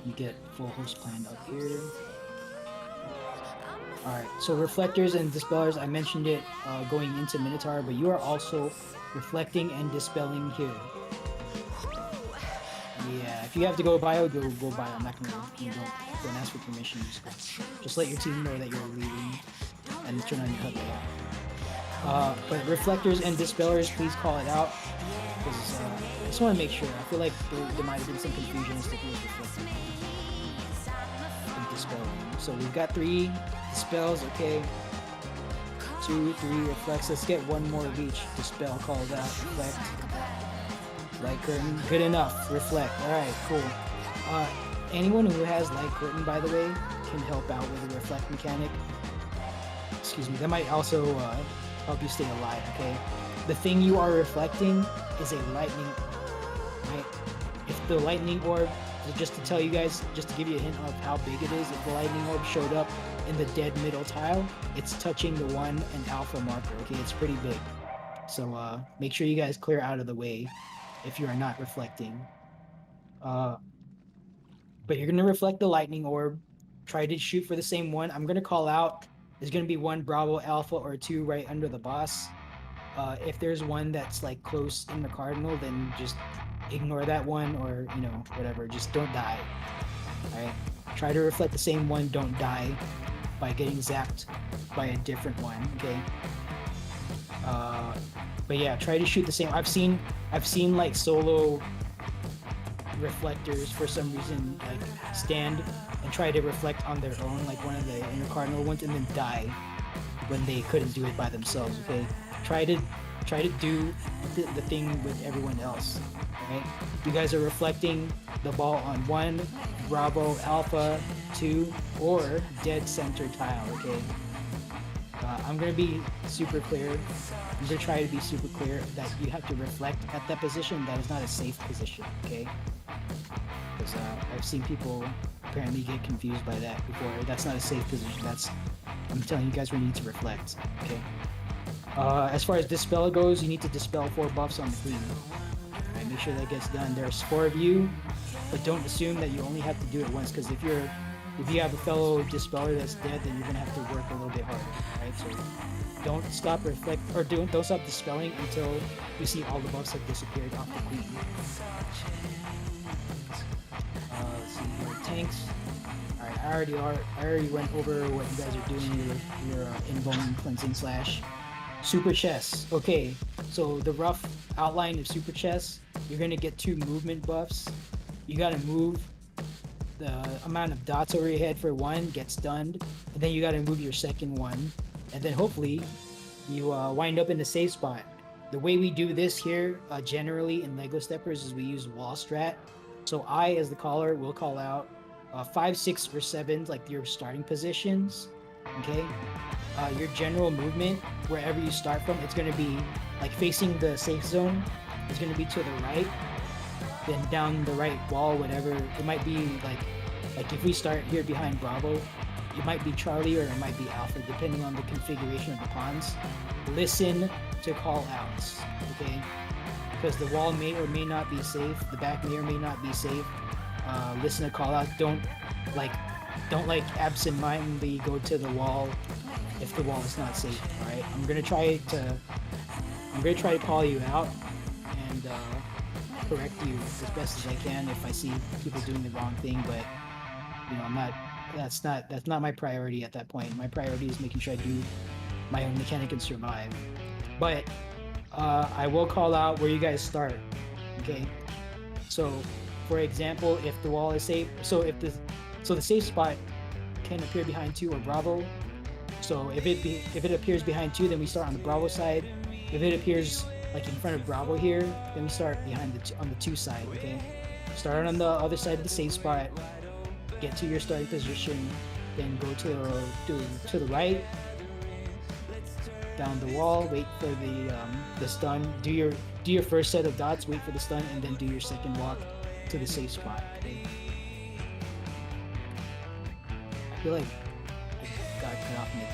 You get full host planned up here. Alright, so reflectors and dispellers, I mentioned it going into Minotaur, but you are also reflecting and dispelling here. Yeah, if you have to go bio, go bio. I'm not gonna. You don't ask for permission. Just let your team know that you're leaving, and turn on your HUD layout. But reflectors and dispellers, please call it out, because I just want to make sure. I feel like there might have been some confusion as to who was reflecting and dispelling. So we've got 3 dispels. Okay. 2, 3 reflects. Let's get one more of each. Dispel called out. Reflect. Light curtain. Good enough. Reflect. Alright, cool. Anyone who has light curtain, by the way, can help out with the reflect mechanic. Excuse me. That might also help you stay alive, okay? The thing you are reflecting is a lightning, right? If the lightning orb, just to tell you guys, just to give you a hint of how big it is, if the lightning orb showed up in the dead middle tile, it's touching the 1 and alpha marker, okay? It's pretty big. So make sure you guys clear out of the way if you are not reflecting. But you're gonna reflect the lightning orb. Try to shoot for the same one. I'm gonna call out. There's gonna be 1 Bravo Alpha or 2 right under the boss. If there's one that's like close in the cardinal, then just ignore that one, or you know, whatever. Just don't die. Alright? Try to reflect the same one. Don't die by getting zapped by a different one. Okay. But yeah, try to shoot the same. I've seen like solo reflectors for some reason like stand and try to reflect on their own, like one of the inner cardinal ones, and then die when they couldn't do it by themselves. Okay, try to do the thing with everyone else. Right, you guys are reflecting the ball on 1 Bravo Alpha, 2, or dead center tile. Okay, I'm gonna be super clear. I'm gonna try to be super clear that you have to reflect at that position. That is not a safe position. Okay. Because I've seen people apparently get confused by that before. That's not a safe position. I'm telling you guys, we need to reflect. Okay. As far as dispel goes, you need to dispel 4 buffs on the queen. Alright, make sure that gets done. There's 4 of you, but don't assume that you only have to do it once. Because if you have a fellow dispeller that's dead, then you're gonna have to work a little bit harder. Right. So don't stop don't stop dispelling until you see all the buffs have disappeared off the queen. Let's see here, tanks. Alright, I already went over what you guys are doing, your invuln cleansing slash. Super chess. Okay, so the rough outline of super chess, you're gonna get 2 movement buffs. You gotta move the amount of dots over your head for 1, get stunned, and then you gotta move your second one, and then hopefully you wind up in the safe spot. The way we do this here, generally in Lego Steppers, is we use wall strat. So I, as the caller, will call out 5, 6, or 7, like your starting positions. Okay. Your general movement, wherever you start from, it's going to be like facing the safe zone. It's going to be to the right, then down the right wall, whatever. It might be like if we start here behind Bravo, it might be Charlie or it might be Alpha, depending on the configuration of the pawns. Listen to call outs. Okay. Because the wall may or may not be safe, the back may or may not be safe. Listen to call out. Don't absent-mindedly go to the wall if the wall is not safe. All right, I'm gonna try to call you out and correct you as best as I can if I see people doing the wrong thing. But you know, that's not my priority at that point. My priority is making sure I do my own mechanic and survive. But I will call out where you guys start. Okay, so for example, if the wall is safe, so the safe spot can appear behind 2 or Bravo. So if it appears behind 2, then we start on the Bravo side. If it appears like in front of Bravo here, then we start on the 2 side. Okay, start on the other side of the safe spot, get to your starting position, then go to the right, down the wall, wait for the stun, do your first set of dots, wait for the stun, and then do your second walk to the safe spot. Okay? I feel like I got cut off mid.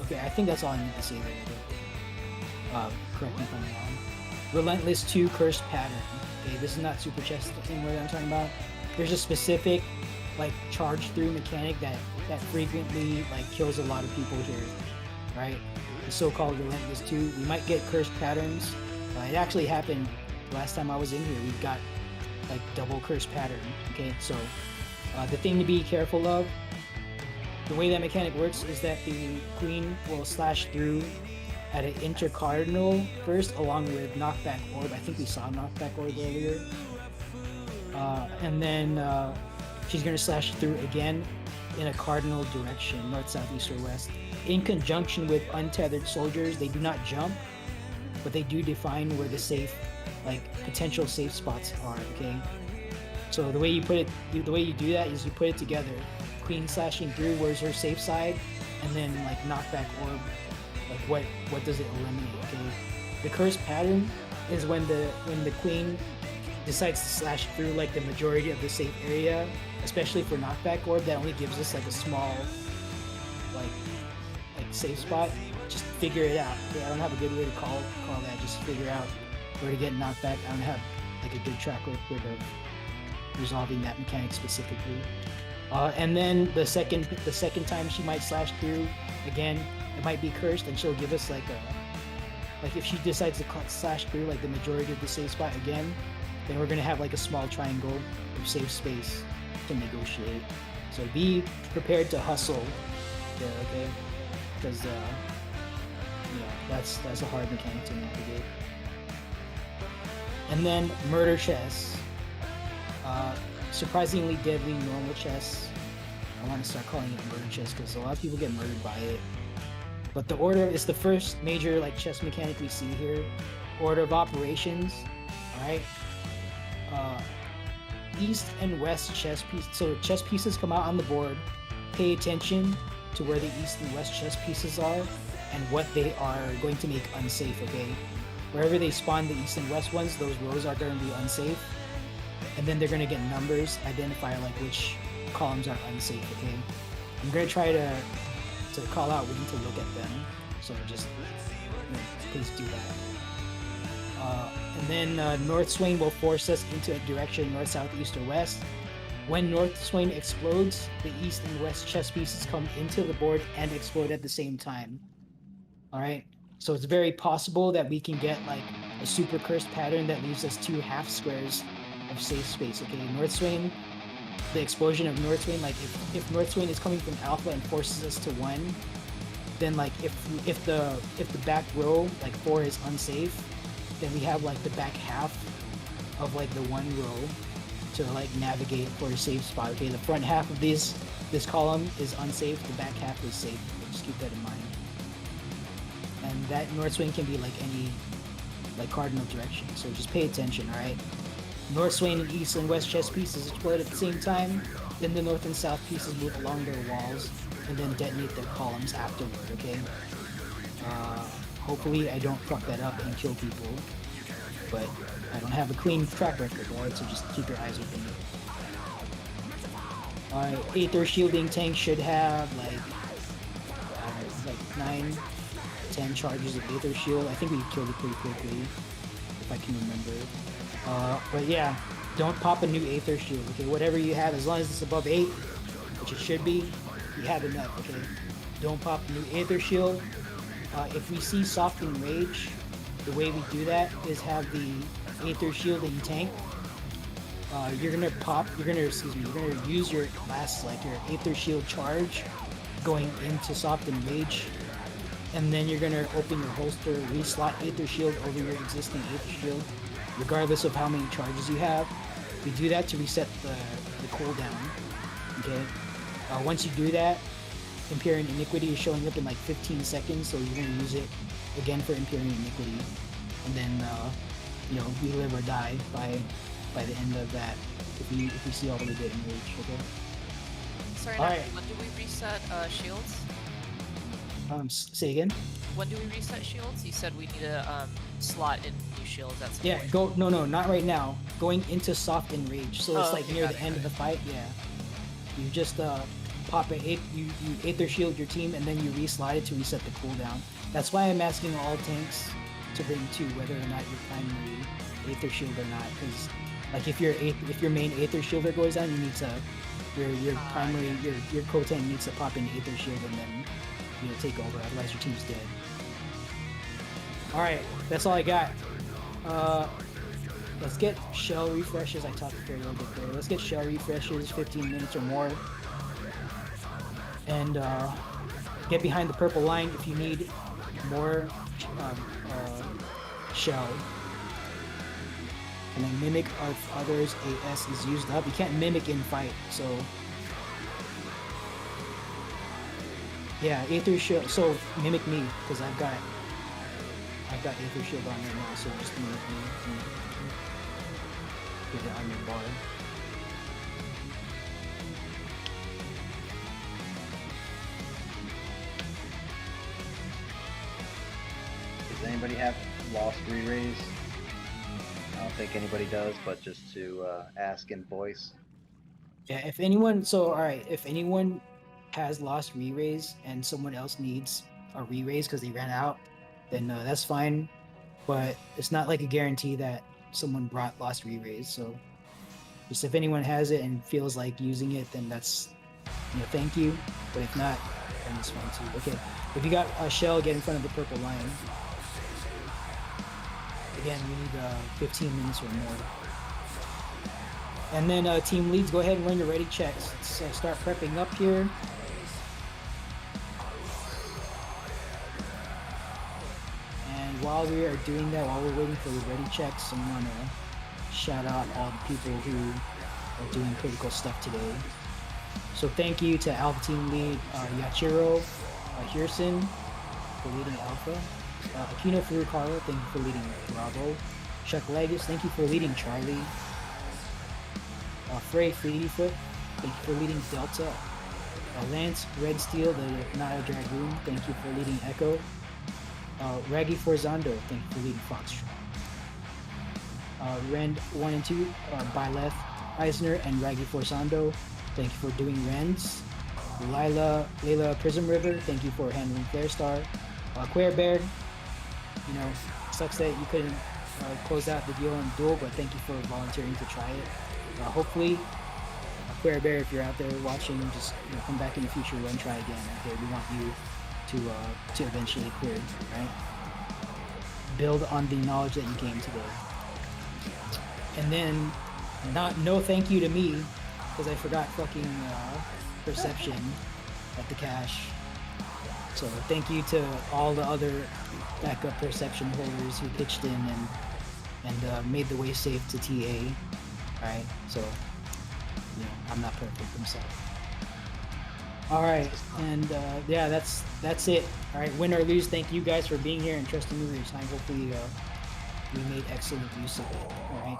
Okay, I think that's all I need to say there. Correct me if I'm wrong. Relentless 2 cursed pattern. Okay, this is not super chest thing where I'm talking about. There's a specific like charge through mechanic that frequently like kills a lot of people here, right? The so-called Relentless 2. We might get cursed patterns. It actually happened last time I was in here. like double curse pattern. Okay, so the thing to be careful of, the way that mechanic works is that the queen will slash through at an intercardinal first, along with knockback orb. I think we saw knockback orb earlier. And then she's gonna slash through again in a cardinal direction, north, south, east, or west. In conjunction with untethered soldiers, they do not jump, but they do define where the safe, like potential safe spots are. Okay, so the way you put it, the way you do that is you put it together. Queen slashing through, where's her safe side, and then like knockback orb, like what does it eliminate? Okay, the curse pattern is when the queen decides to slash through like the majority of the safe area, especially for knockback orb. That only gives us like a small like safe spot. Just figure it out. Okay, I don't have a good way to call that. Just figure out where to get knocked back. I don't have like a good track record of resolving that mechanic specifically. And then the second time she might slash through again, it might be cursed, and she'll give us like if she decides to slash through like the majority of the safe spot again, then we're gonna have like a small triangle of safe space to negotiate. So be prepared to hustle there, okay? Because that's a hard mechanic to navigate. And then murder chess. Surprisingly deadly normal chess. I want to start calling it murder chess because a lot of people get murdered by it. But the order is the first major like chess mechanic we see here. Order of operations. Alright. East and west chess pieces. So chess pieces come out on the board. Pay attention to where the east and west chess pieces are and what they are going to make unsafe, okay? Wherever they spawn the east and west ones, those rows are going to be unsafe. And then they're going to get numbers, identify like which columns are unsafe, okay? I'm going to try to call out when to look at them. So just, please do that. And then North Swain will force us into a direction north, south, east, or west. When North Swain explodes, the east and west chess pieces come into the board and explode at the same time. Alright? So it's very possible that we can get like a super cursed pattern that leaves us 2 half squares of safe space. Okay, North Swain, the explosion of North Swain, like if North Swain is coming from alpha and forces us to 1, then like if the back row, like 4 is unsafe, then we have like the back half of like the 1 row to like navigate for a safe spot. Okay, the front half of this column is unsafe, the back half is safe. Just keep that in mind. And that North Swain can be like any like cardinal direction, so just pay attention. All right, North Swain and east and west chess pieces explode at the same time, then the north and south pieces move along their walls and then detonate their columns afterward. Okay, hopefully I don't fuck that up and kill people, but I don't have a clean track record, right? So just keep your eyes open. Alright, Aether Shielding tank should have like 9-10 charges of Aether Shield. I think we killed it pretty quickly, if I can remember. But yeah, don't pop a new Aether Shield, okay? Whatever you have, as long as it's above 8, which it should be, you have enough, okay? Don't pop a new Aether Shield. If we see Soften Rage, the way we do that is have the Aether Shielding tank. You're gonna use your last, like your Aether Shield charge going into Soften Rage, and then you're gonna open your holster, reslot Aether Shield over your existing Aether Shield, regardless of how many charges you have. We do that to reset the cooldown, okay? Once you do that, Imperial Iniquity is showing up in like 15 seconds, so you're gonna use it again for Imperial Iniquity, and then we live or die by the end of that if we see all the way to enrage. Okay. Sorry, Alright. when do we reset shields? Say again. When do we reset shields? You said we need to slot in new shields. That's Yeah, no, not right now. Going into soft enrage, so it's like okay, near got the it, end got of the fight. Yeah, you just pop you Aether Shield your team, and then you reslide it to reset the cooldown. That's why I'm asking all tanks to bring 2, whether or not your primary Aether Shield or not. Because like if your main Aether Shielder goes down, you need to your primary your co-tank needs to pop in Aether Shield and then take over. Otherwise, your team's dead. All right, that's all I got. let's get shell refreshes. I talked to a little bit there. Let's get shell refreshes, 15 minutes or more, and get behind the purple line if you need more shell. And then mimic if others AS is used up. You can't mimic in fight, so yeah, Aether Shield. So mimic me because I've got Aether Shield on right now. So just mimic me. Get it on your bar. Does anybody have lost re-raise? I don't think anybody does, but just to ask in voice. Yeah, if anyone, so alright, if anyone has lost re-raise and someone else needs a re-raise because they ran out, then that's fine. But it's not like a guarantee that someone brought lost re-raise. So just if anyone has it and feels like using it, then that's, thank you. But if not, then it's fine too. Okay, if you got a shell, get in front of the purple line. Again, we need 15 minutes or more. And then team leads, go ahead and run your ready checks. Let's start prepping up here. And while we are doing that, while we're waiting for the ready checks, I want to shout out all the people who are doing critical stuff today. So thank you to Alpha Team Lead Yachiro Hirson for leading Alpha. Aquino Furukawa, thank you for leading Bravo. Chuck Legis, thank you for leading Charlie. Frey Fleetyfoot, thank you for leading Delta. Lance Red Steel, the Nile Dragoon, thank you for leading Echo. Raggy Forzando, thank you for leading Foxtrot. Rend 1 and 2, Byleth Eisner and Raggy Forzando, thank you for doing Rends. Layla Prism River, thank you for handling Flare Star. Queer Bear, sucks that you couldn't close out the deal on duel, but thank you for volunteering to try it. Hopefully, Queer Bear, if you're out there watching, just come back in the future and try again. Okay, we want you to eventually clear, right? Build on the knowledge that you gained today. And then, no thank you to me, because I forgot fucking perception at the cache. So thank you to all the other backup perception holders who pitched in and made the way safe to TA. Alright, so I'm not perfect himself. Alright, and yeah, that's it. Alright, win or lose, thank you guys for being here and trusting me with your time. Hopefully we made excellent use of it. Alright.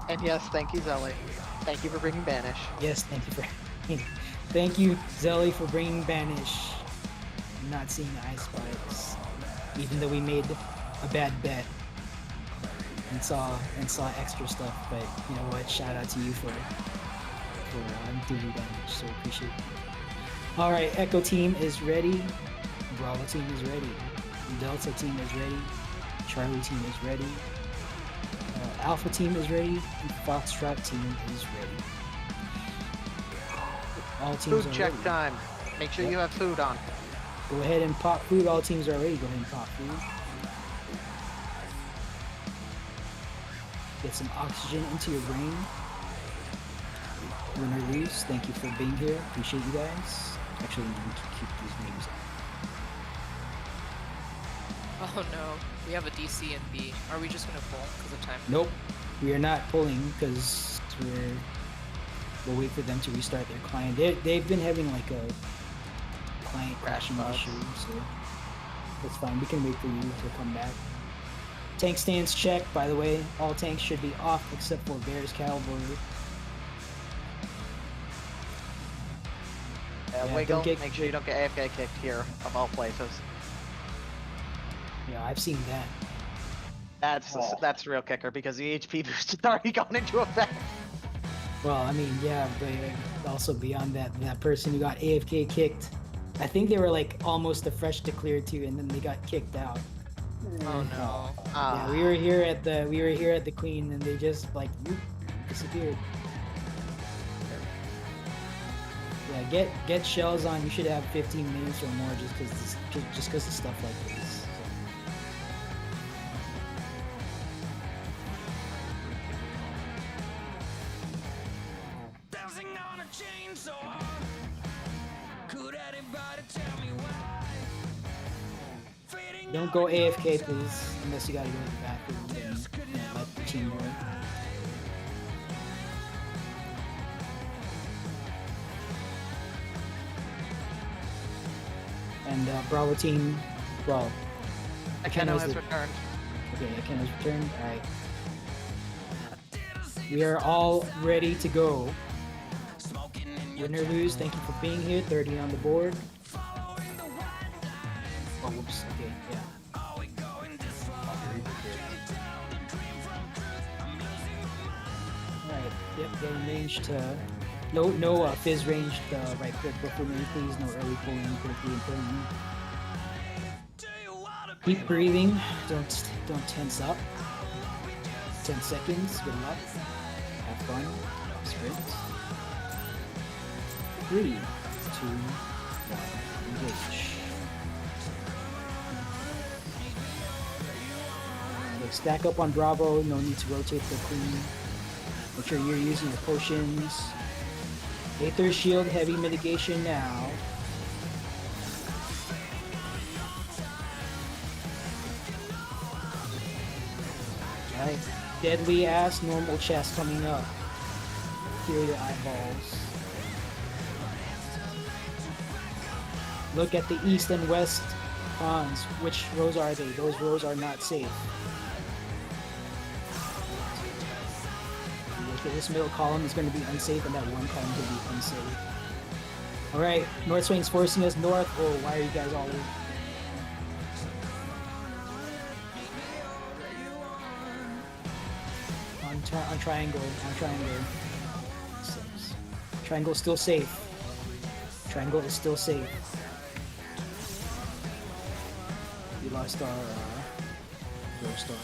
And yes, thank you, Zelly. Thank you for bringing Banish. Yes, thank you thank you, Zelly, for bringing Banish. Not seeing Ice Spikes, even though we made a bad bet and saw extra stuff. But you know what? Shout out to you for doing damage. So appreciate it. All right, Echo team is ready. Bravo team is ready. Delta team is ready. Charlie team is ready. Alpha team is ready. And Foxtrot team is ready. All teams Food are check ready. time. Make sure you have food on. Go ahead and pop food. All teams are ready. Go ahead and pop food. Get some oxygen into your brain. Win or lose, thank you for being here. Appreciate you guys. Actually, we can keep these names up. Oh no, we have a DC and B. Are we just gonna pull because of time? Nope, we are not pulling because we'll wait for them to restart their client. They've been having like a client crashing issue, so that's fine. We can wait for you to come back. Tank stands checked, by the way. All tanks should be off except for Bears Cavalry. Wiggle, make sure you don't get AFK kicked here, of all places. Yeah, I've seen that. That's the real kicker, because the HP boost has already gone into effect. Well, I mean, yeah, but also beyond that person who got AFK kicked, I think they were like almost a fresh to clear too, and then they got kicked out. Oh no. Yeah, we were here at the Queen, and they just like whoop, disappeared. Yeah, get shells on. You should have 15 minutes or more, just because of stuff like this. So. Don't go AFK, please, unless you gotta go to the bathroom and let the team know. And Bravo team, well, Akeno has returned. Okay, Akeno's returned. All right. We are all ready to go. Win or lose, thank you for being here. 30 on the board. Oh, whoops. Okay, yeah. Alright, yep, getting ranged. No fizz ranged right click before me, please. No early pulling, quickly and pulling. Keep breathing. Don't tense up. 10 seconds. Good luck. Have fun. Sprint. 3, 2, 1. Engage. Okay, stack up on Bravo. No need to rotate the queen. Make sure you're using your potions. Aether Shield, heavy mitigation now. Alright. Deadly ass, normal chest coming up. Clear your eyeballs. Look at the east and west pawns. Which rows are they? Those rows are not safe. Look at this middle column is going to be unsafe, and that one column is going to be unsafe. Alright, North Swing's forcing us north. Oh, why are you guys all over? On triangle, Triangle is still safe. Triangle is still safe. We lost our Ghost Star.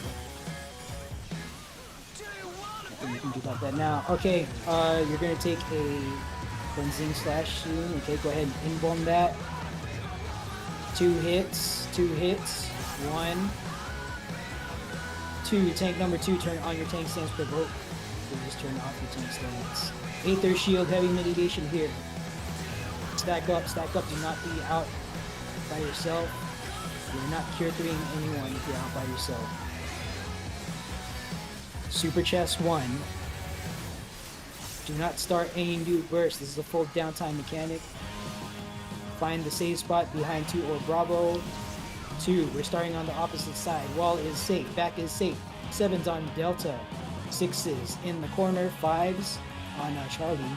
Nothing we can do about that now. Okay, you're gonna take a cleansing slash soon. Okay, go ahead and in-bomb that. 2 hits. 1, 2, tank number 2, turn on your tank stance provoke. So just turn off your tank stance. Aether Shield, heavy mitigation here. Stack up, do not be out by yourself. You're not cure 3ing anyone if you're out by yourself. Super Chest 1. Do not start any new burst. This is a full downtime mechanic. Find the save spot behind 2 or Bravo. 2, we're starting on the opposite side. Wall is safe, back is safe. 7's on Delta. 6's in the corner. 5's on Charlie.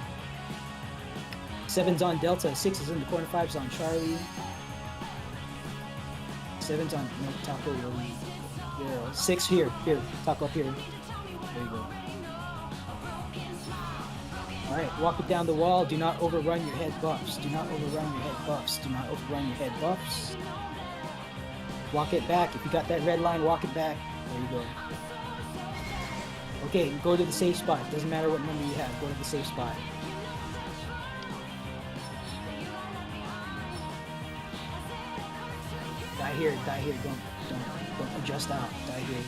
7's on Delta. 6's in the corner. 5's on Charlie. 7's on Taco. 6 here. Taco up here. There you go. Alright, walk it down the wall. Do not overrun your head buffs. Walk it back. If you got that red line, walk it back. There you go. Okay, go to the safe spot. Doesn't matter what number you have. Go to the safe spot. Die here. Don't adjust out. Die here.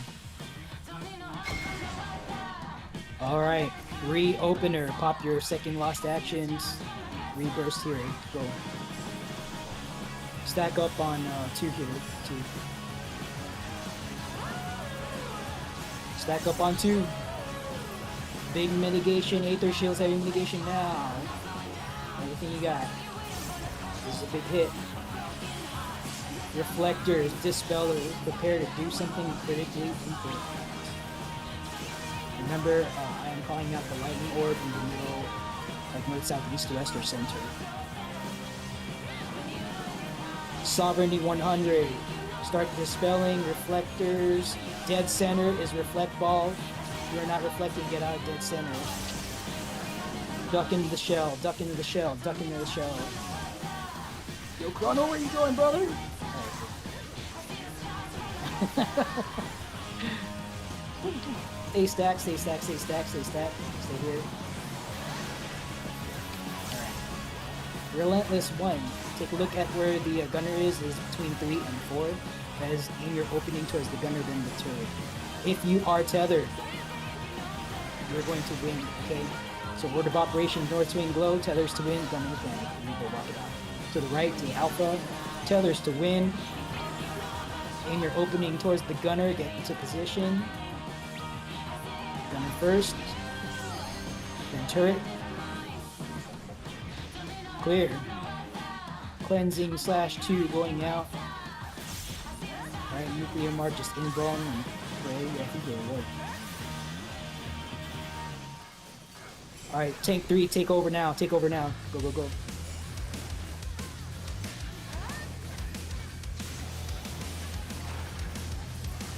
Alright. Reopener. Pop your second lost actions. Reburst here. Go. Stack up on 2 here. 2. Stack up on 2. Big mitigation. Aether Shields, heavy mitigation now. Everything you got. This is a big hit. Reflectors, Dispeller, prepare to do something critically important. Remember, I am calling out the lightning orb in the middle, like north, south, east, west, or center. Sovereignty 100. Start dispelling reflectors. Dead center is reflect ball. If you are not reflecting, get out of dead center. Duck into the shell. Yo, Chrono, where you going, brother? Stay stacked. Stay here. Alright. Relentless 1. Take a look at where the gunner is between 3 and 4. That is in your opening towards the gunner, then the turret. If you are tethered, you're going to win, okay? So order of operations, north swing glow, tethers to win, gunner mechanic. You go walk it out. To the right, to the alpha, tethers to win. Aim your opening towards the gunner, get into position. Gunner first. Then turret. Clear. Cleansing /2 going out. Alright, nuclear mark, just inbone and pray. Yeah, I think it'll work. Alright, tank 3, take over now. Take over now. Go, go, go.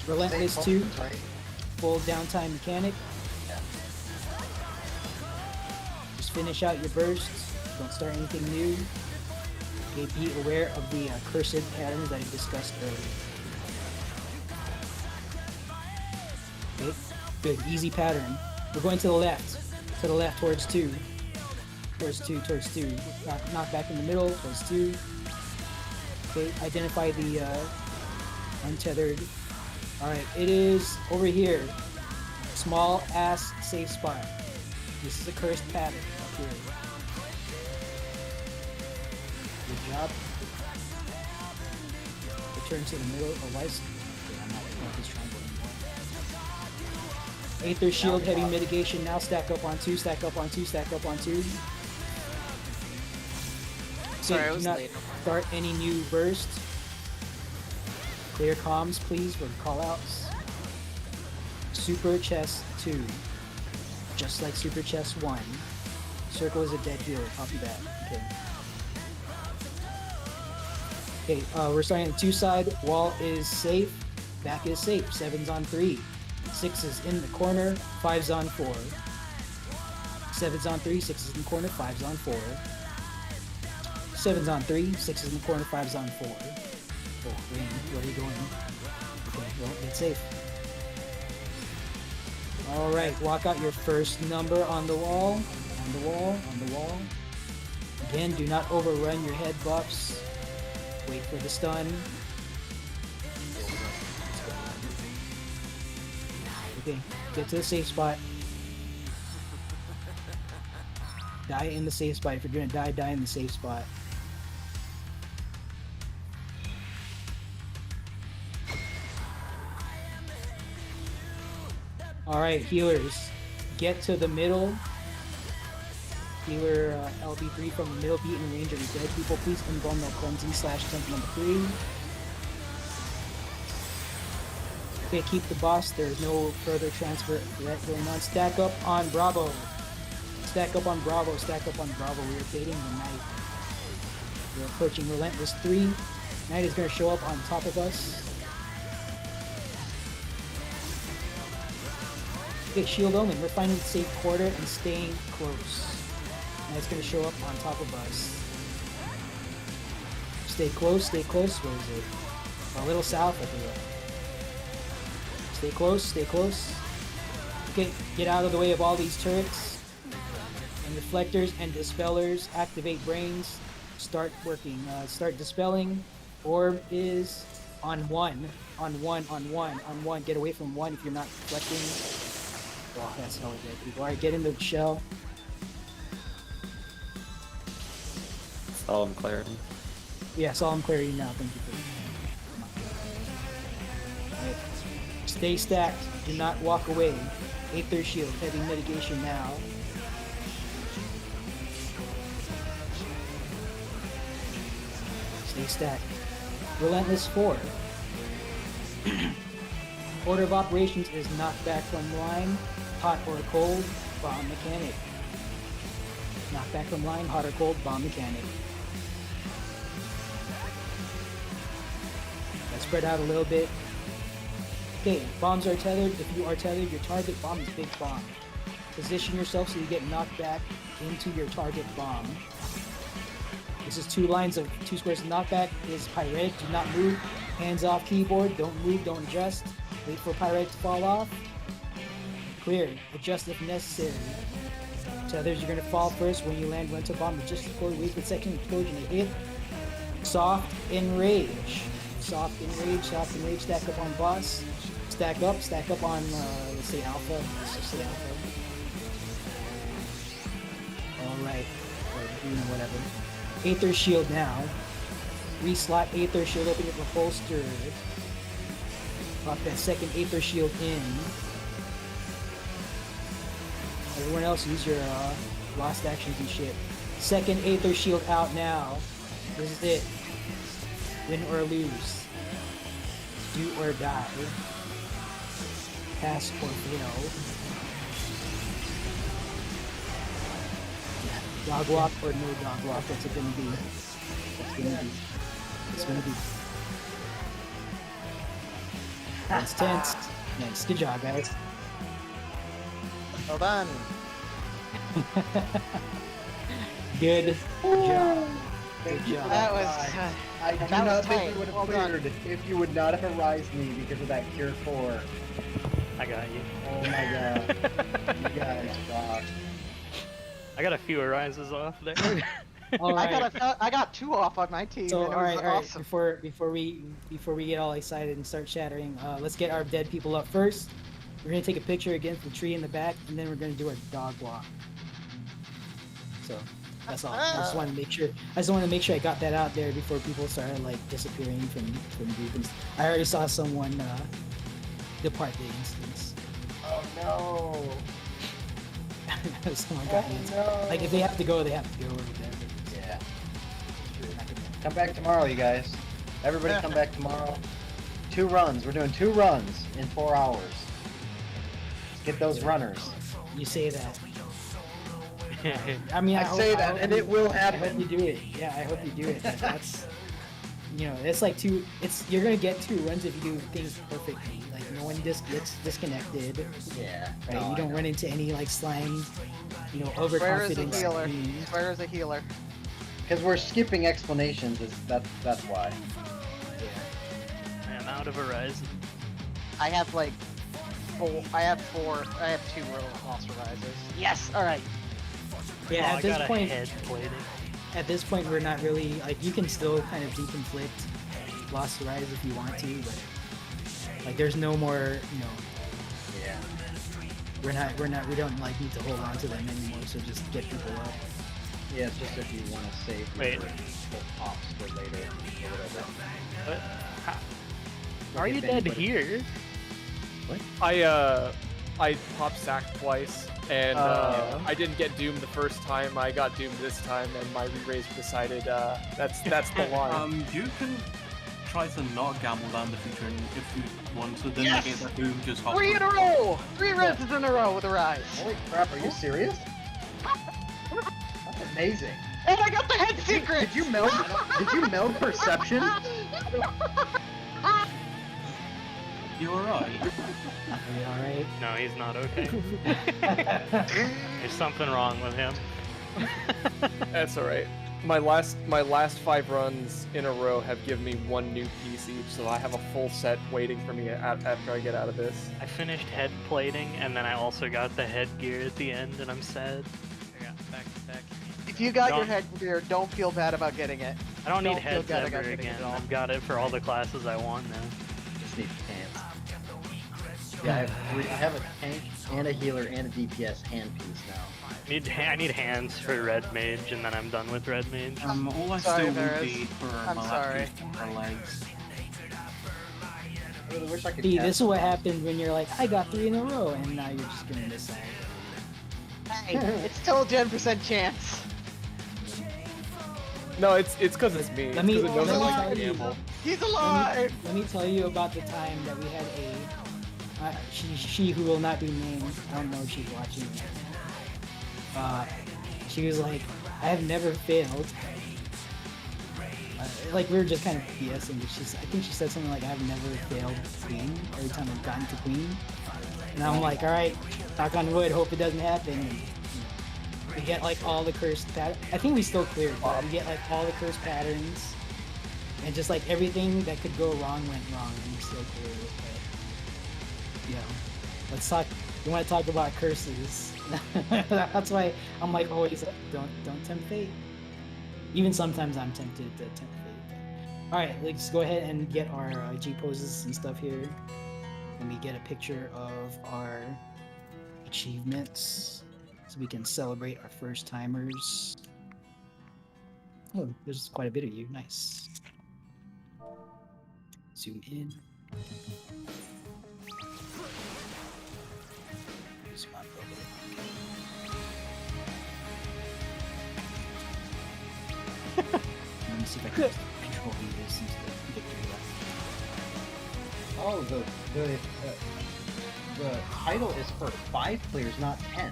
Relentless 2. Full downtime mechanic. Just finish out your bursts. Don't start anything new. Okay, be aware of the cursive patterns that I discussed earlier. Okay, good, easy pattern. We're going to the left. To the left, towards 2. Towards 2, towards 2. Knock back in the middle, towards 2. Okay, identify the untethered. Alright, it is over here. Small ass safe spot. This is a cursed pattern up here. Good job. Return to the middle. Oh, why is... Okay, I'm not this triangle anymore. Aether shield, heavy mitigation. Now stack up on 2, stack up on 2, stack up on 2. Sorry, I do was not late. start any new burst. Clear comms, please, for callouts. Super chest 2. Just like Super chest 1. Circle is a dead healer. Copy that. Okay. Okay, we're starting on the 2 side. Wall is safe. Back is safe. 7's on 3. 6 is in the corner. 5's on 4. 7's on 3. 6 is in the corner. 5's on 4. 7's on 3. 6 is in the corner. 5's on 4. Oh, Rain, where are you going? Okay, well, get safe. Alright, walk out your first number on the wall. On the wall, on the wall. Again, do not overrun your head buffs. Wait for the stun. Okay, get to the safe spot. Die in the safe spot. If you're gonna die, die in the safe spot. Alright, healers. Get to the middle. Healer LB3 from the middle, be in range of your dead people. Please involve that cleansing /temp number 3. Okay, keep the boss. There's no further transfer threat going on. Stack up on Bravo. Stack up on Bravo. Stack up on Bravo. We are baiting the Knight. We're approaching Relentless 3. Knight is going to show up on top of us. Okay, Shield Omen. We're finding the safe quarter and staying close. And it's going to show up on top of us. Stay close, stay close. Where is it? A little south of here. Stay close, stay close. Okay, get out of the way of all these turrets. And reflectors and dispellers. Activate brains. Start working. Start dispelling. Orb is on 1. On 1, on 1, on 1. Get away from 1 if you're not reflecting. Oh, that's hella dead people. Alright, get into the shell. Solemn clarity. Yeah, solemn clarity now. Thank you for that. Alright. Stay stacked. Do not walk away. Aether shield. Heavy mitigation now. Stay stacked. Relentless 4. Order of operations is knocked back from line. Hot or cold, bomb mechanic. Knock back from line, hot or cold, bomb mechanic. Let's spread out a little bit. Okay, bombs are tethered. If you are tethered, your target bomb is big bomb. Position yourself so you get knocked back into your target bomb. This is 2 lines of 2 squares of knockback. Is Pirate. Do not move. Hands off keyboard. Don't move. Don't adjust. Wait for Pirate to fall off. Clear. Adjust if necessary. Tethers, you're gonna fall first when you land rental bomb. Just before wait for the second explosion to hit. Soft enrage. Soft enrage. Soft enrage. Stack up on boss. Stack up on let's say alpha. Let's just say alpha. right, or whatever. Aether Shield now. Reslot Aether Shield, open it with holster. Pop that second Aether Shield in. Everyone else use your lost actions and shit. Second Aether Shield out now. This is it. Win or lose. Do or die. Pass or fail. Dog walk or no dog walk. What's it gonna be? What's gonna be? It's gonna be. That's tense. Nice. Good job, guys. Well done. Good job. Good job. That was. I do That not was think tight. we would have Well done. cleared if you would not have arised me because of that Cure 4. I got you. Oh my god. You guys rock. I got a few arises off there. All right. I got 2 off on my team. So and it all was right. awesome. Before we get all excited and start chattering, let's get our dead people up first. We're gonna take a picture against the tree in the back, and then we're gonna do our dog walk. So that's all. I just want to make sure I got that out there before people started like disappearing from groups. I already saw someone depart the instance. Oh no. Someone got the instance. no. Like if they have to go, they have to go. Or whatever. Yeah. Come back tomorrow, you guys. Everybody come back tomorrow. 2 runs. We're doing 2 runs in 4 hours. Let's get those runners. You say that. I mean, I say that, and it will I hope happen. you do it. Yeah, I hope you do it. That's, it's like you're gonna get 2 runs if you do things perfectly. Like no one gets disconnected. Yeah. Right? No, You I don't know. run into any like slime, Where is the overconfidence. healer? schemes. Where is the healer? Because we're skipping explanations. That's why. I'm out of Horizon. I have like 4. I have 2 lost arises. Yes. All right. Yeah, Oh, at I this got point, a head plating. at this point, we're not really like you can still kind of deconflict Lost Rise if you want to, but like there's no more, Yeah. we don't like need to hold on to them anymore. So just get people up. Yeah, it's just if you want to save Wait. your pops for later or whatever. What? How? Look Are if you dead anybody- here? I pop sacked twice, and I didn't get doomed the first time. I got doomed this time, and my re-raise decided that's the line. You can try to not gamble down the future, and if you want to, then Yes! you get that boom just hop. 3 in a row. 3 rises in a row with a rise. Holy crap, are you serious? That's amazing. And I got the head secret. Did you meld perception? You alright? Are you all right? No, he's not okay. There's something wrong with him. That's all right. My last 5 runs in a row have given me 1 new piece each, so I have a full set waiting for me after I get out of this. I finished head plating, and then I also got the headgear at the end, and I'm sad. I got back to back. If you got your Don't- head gear, don't feel bad about getting it. I don't need Don't feel heads bad ever about getting it again. at all. I've got it for all the classes I want now. Just need pants. Yeah, I have a tank and a healer and a DPS handpiece now. I need hands for red mage, and then I'm done with red mage. All I Sorry, still Varys. would need for I'm my sorry. last two are legs. I really wish I could See, cast this is what happens when you're like, I got 3 in a row, and now you're just gonna miss out. Hey, it's still a 10% chance. No, it's because it's me. Let me- It's 'cause it let me knows I tell you. gamble. He's alive. Let me tell you about the time that we had she who will not be named. I don't know if she's watching. She was like, I have never failed. Like we were just kind of BSing, but I think she said something like, I've never failed queen every time I've gotten to queen. And I'm like, all right, knock on wood, hope it doesn't happen. And, we get like all the cursed patterns. I think we still cleared, but we get like all the cursed patterns. And just like everything that could go wrong went wrong, and we still cleared it. But, let's talk. You want to talk about curses? That's why I'm like always don't tempt fate. Even sometimes I'm tempted to tempt fate. All right, let's go ahead and get our G poses and stuff here. Let me get a picture of our achievements. so we can celebrate our first timers. Oh, there's quite a bit of you. Nice. Zoom in. Zoom out a little bit. Let me see if I can just control this into the victory lap. Oh, the title is for 5 players, not 10.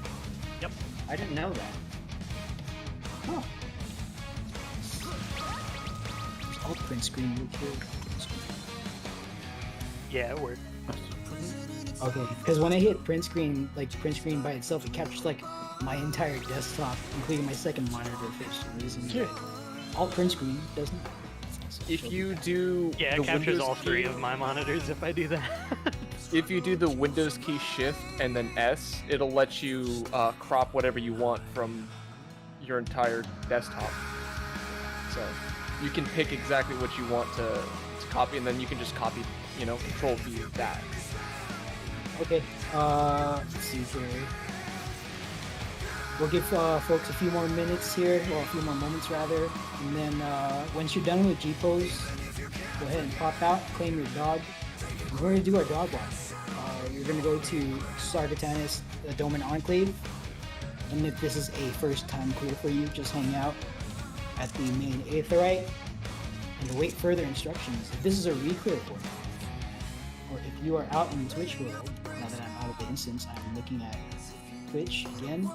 Yep. I didn't know that. Huh. There's alt print screen real quick. Yeah, it worked. Okay, because when I hit print screen, like print screen by itself, it captures like my entire desktop, including my second monitor for some reason. Sure. Alt print screen doesn't. If you do Yeah, the it captures Windows all 3 key- of my monitors if I do that. If you do the Windows key Shift and then S, it'll let you crop whatever you want from your entire desktop. So you can pick exactly what you want to copy, and then you can just copy, Control V that. Okay, let's see here. We'll give folks a few more minutes here, well, a few more moments rather, and then once you're done with G-Pose, go ahead and pop out, claim your dog. We're going to do our dog walk. You're going to go to Sargatanis, the Doman Enclave, and if this is a first time clear for you, just hang out at the main Aetheryte and await further instructions. If this is a re-clear for you, or if you are out in Twitch world, now that I'm out of the instance, I'm looking at Twitch again.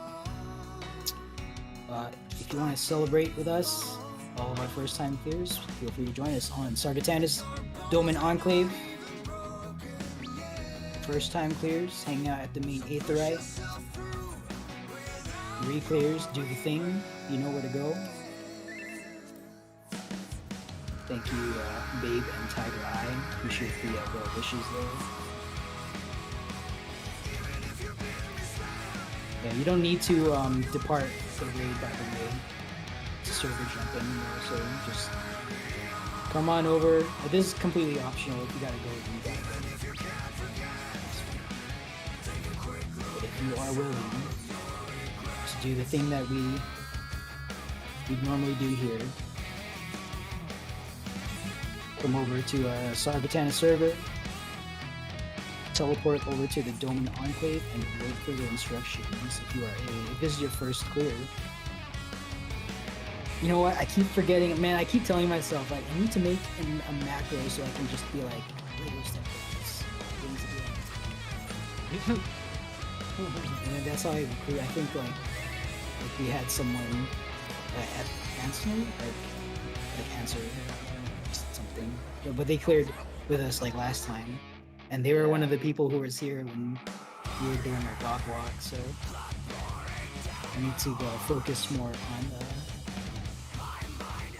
If you want to celebrate with us, all of our first time clears, feel free to join us on Sargatanis Doman Enclave. First time clears, hang out at the main Aetheryte. Re-clears, do the thing, you know where to go. Thank you, Babe and Tiger Eye. Appreciate the well wishes there. Yeah, you don't need to depart the raid, by the way. It's a server jump anymore, so just come on over. This is completely optional. If you gotta go, you gotta go. But if you are willing to do the thing that we normally do here, come over to a Sargatana server, teleport over to the Doman Enclave, and wait for the instructions. If this is your first clear. You know what? I keep forgetting. Man, I keep telling myself like I need to make a macro so I can just be like, Lego steppers, things to do. And then that's how I recruit. I think like we had someone answer something, yeah, but they cleared with us like last time, and they were one of the people who was here when we were doing our dog walk. So I need to focus more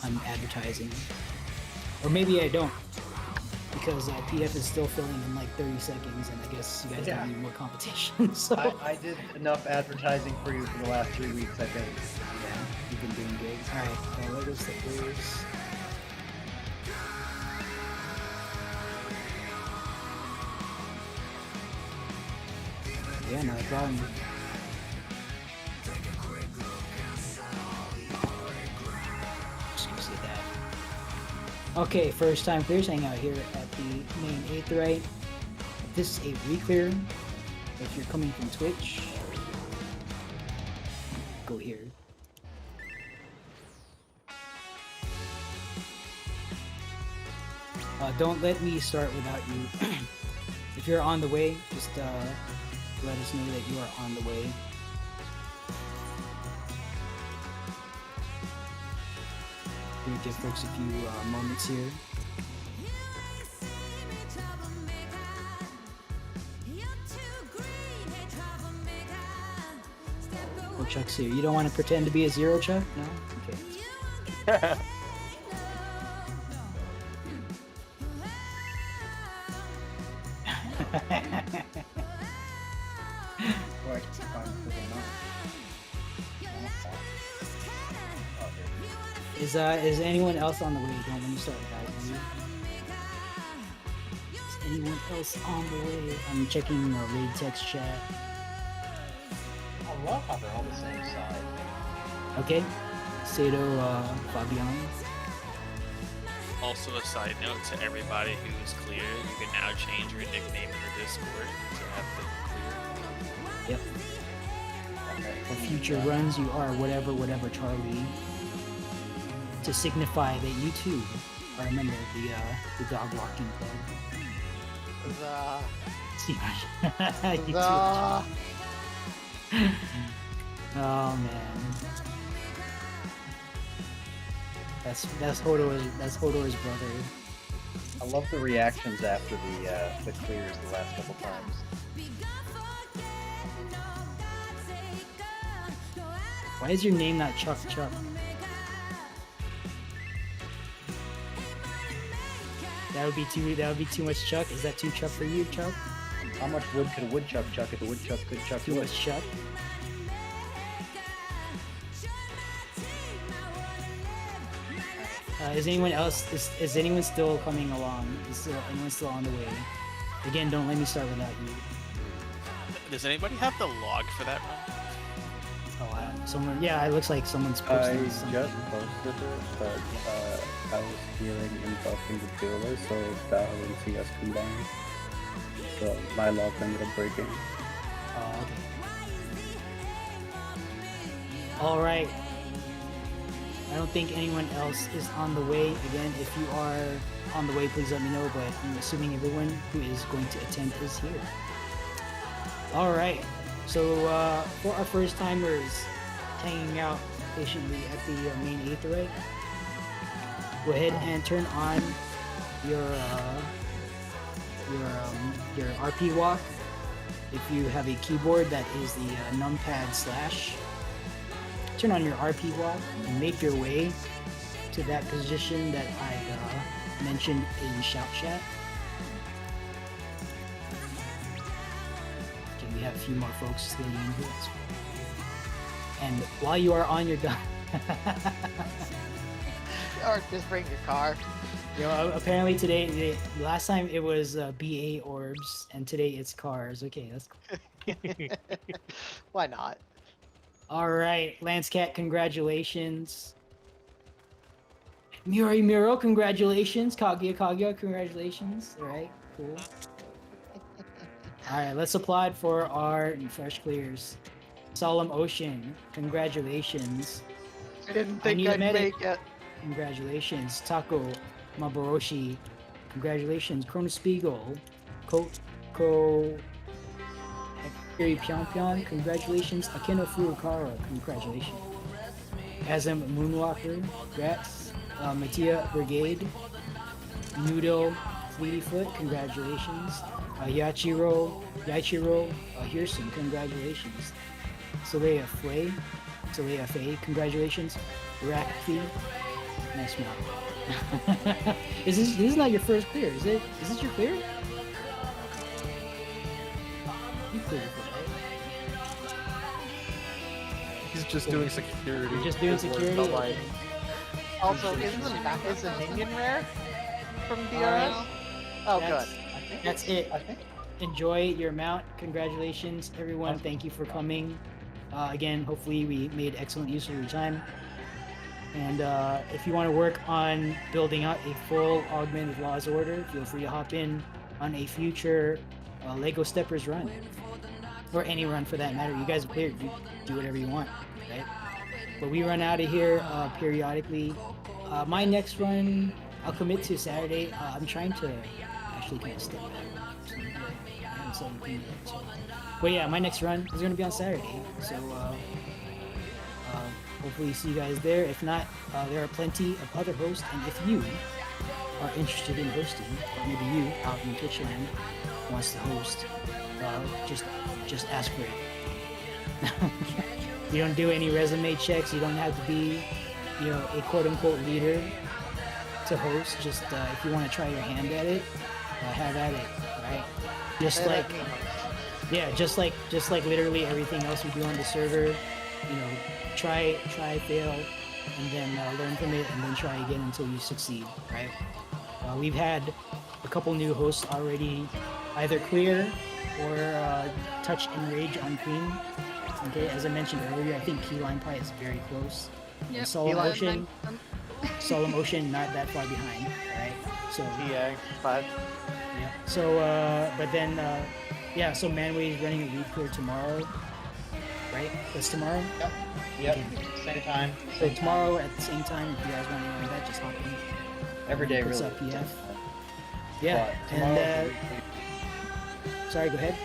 on advertising, or maybe I don't, because PF is still filling in like 30 seconds, and I guess you guys don't need more competition. So I did enough advertising for you for the last 3 weeks, I think. yeah, you've been doing good. All right, Lego stickers. Yeah, no problem. Just gonna say that. Okay, first time clears, hang out here at the main Aetheryte. If this is a re-clear, if you're coming from Twitch, go here. Don't let me start without you. If you're on the way, just let us know that you are on the way. Gonna give folks a few moments here. Oh, Chuck's here. You don't want to pretend to be a zero, Chuck? No? Okay. Is anyone else on the way? Don't let me start with that. Is anyone else on the way? I'm checking raid text chat. Well, they're all the same size. Okay. Sato, Fabian. Also, a side note to everybody who is clear, you can now change your nickname in the Discord to have the clear. Yep. For future runs, you are whatever Charlie, to signify that you too are a member of the dog walking club. You too. Oh man, that's Hodor's brother. I love the reactions after the clears the last couple times. Why is your name not Chuck Chuck? That would be too much Chuck. Is that too Chuck for you, Chuck? How much wood could a woodchuck chuck if a woodchuck could chuck Too wood? much Chuck. Is anyone else? Is anyone still coming along? Is anyone still on the way? Again, don't let me start without you. Does anybody have the log for that run? Oh, someone. Yeah, it looks like someone's I posting just something. posted it, but I was healing and talking to Taylor, so that I didn't see us combined. So my log ended up breaking. Oh, okay. All right. I don't think anyone else is on the way. Again, if you are on the way, please let me know. But I'm assuming everyone who is going to attend is here. All right. So for our first timers hanging out patiently at the main aetheryte, go ahead and turn on your RP walk. If you have a keyboard, that is the numpad /. Turn on your RP walk and make your way to that position that I mentioned in Shout Chat. Okay, we have a few more folks getting in here. And while you are on your gun, Or just bring your car. apparently today, last time it was BA orbs, and today it's cars. Okay, that's cool. Why not? All right, Lance Cat, congratulations. Miro, congratulations. Kaguya, congratulations. All right, cool. All right, let's applaud for our fresh clears. Solemn Ocean, congratulations. I didn't I think need a I'd medic. make it. Congratulations. Taco Maboroshi, congratulations. Chronospiegel, Hekiri Pyong, congratulations. Akeno Furukawa, congratulations. Azam Moonwalker, congrats. Mattia Brigade, Noodle Fleetyfoot, congratulations. Yachiro Hirson, congratulations. Soleil Faye, congratulations. Rakfi, nice mouth. This is not your first clear, is it? Is this your clear? You cleared it, right? He's just doing security. You're just doing His words, security? not mine. Also, is the minion rare from DRS? Oh, good. That's it. I think Enjoy your mount. Congratulations, everyone. Thank you for coming. Again, hopefully we made excellent use of your time. And if you want to work on building out a full augmented laws order, feel free to hop in on a future Lego Steppers run. Or any run for that matter. You guys are cleared. You do whatever you want, right? But we run out of here periodically. My next run, I'll commit to Saturday. I'm trying to actually kind of step back. But yeah, my next run is going to be on Saturday. So hopefully see you guys there. If not, there are plenty of other hosts. And if you are interested in hosting, or maybe you out in Twitchland wants to host, just ask for it. You don't do any resume checks. You don't have to be, a quote-unquote leader to host. Just if you want to try your hand at it, have at it, right? Just like literally everything else we do on the server. Try, fail, and then learn from it, and then try again until you succeed, right? We've had a couple new hosts already either clear or touch Enrage on Queen. Okay, as I mentioned earlier, I think Keyline Pie is very close. Yep. And Solemn Keyline- Ocean, Solemn Ocean, not that far behind. All right. So PA 5. yeah. So but then yeah. So Manway is running a lead clear tomorrow. Right? That's tomorrow. Yep. Same time. So tomorrow at the same time, if you guys want to run that, just hop in. Every day, Puts really. up PF. Yeah. But And tomorrow's the weekly. sorry, go ahead.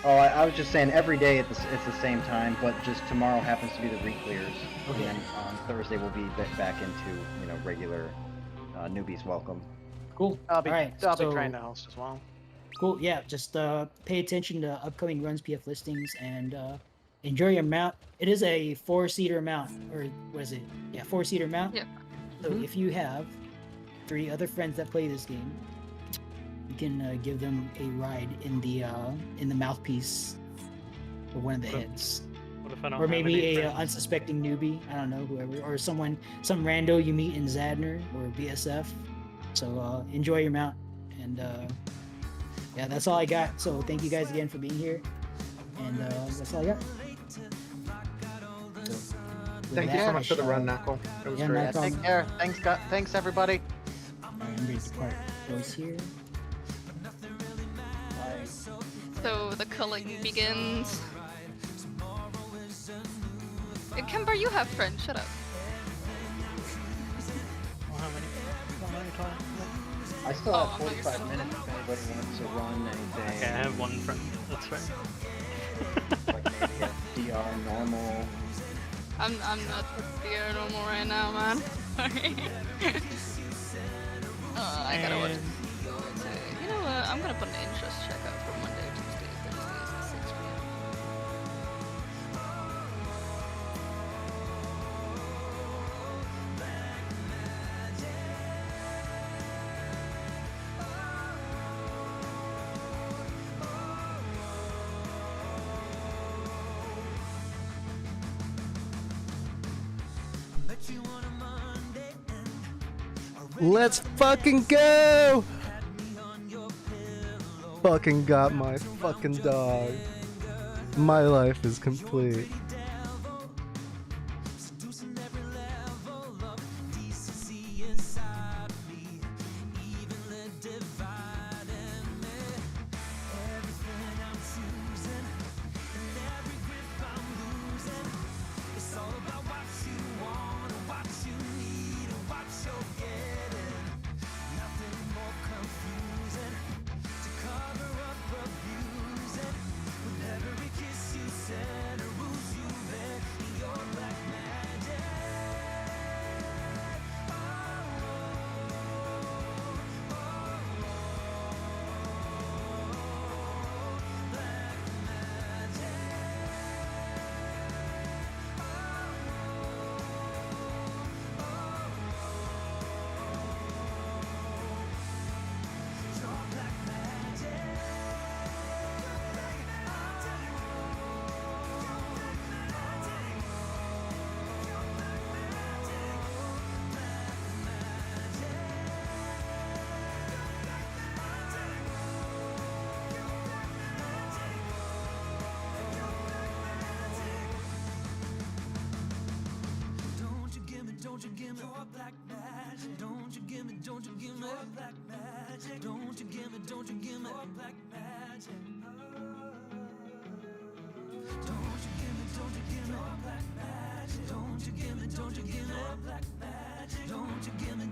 Oh, I was just saying every day it's the same time, but just tomorrow happens to be the re-clears. Okay. And then on Thursday we'll be back into, you know, regular newbies welcome. Cool. I'll be, All right. I'll so, be trying to host as well. Cool. Yeah. Just pay attention to upcoming runs, PF listings, and enjoy your mount. It is a 4-seater mount, or what is it? Yeah, 4-seater mount. Yep. So if you have 3 other friends that play this game, you can give them a ride in the mouthpiece of one of the heads. What if I don't Or have maybe any a friends? unsuspecting newbie. I don't know, whoever, or some rando you meet in Zadner or BSF. So enjoy your mount, and yeah, that's all I got. So thank you guys again for being here, and that's all I got. So, with Thank you that, so I much for the shall- run, Knuckle. It was Yeah, great. no Yeah, problem. take care. Thanks everybody. I'm ready to part those here. So the culling begins. Kemper, you have friends. Shut up. Well, how many times? I still Oh, have I'm not 45 your minutes if anybody wants to run anything. Okay, I have one friend. That's right. Like maybe a DR normal. I'm not DR normal right now, man. Sorry. I gotta watch. You know what? I'm gonna put an interest check out for Monday, Tuesday, Thursdays at 6 p.m. Let's fucking go! Fucking got my fucking dog. My life is complete. Don't you give me your black magic. Don't you give me your black magic. Don't you give me your black magic. Don't you give me your black magic. Don't you give me your black magic. Don't you give me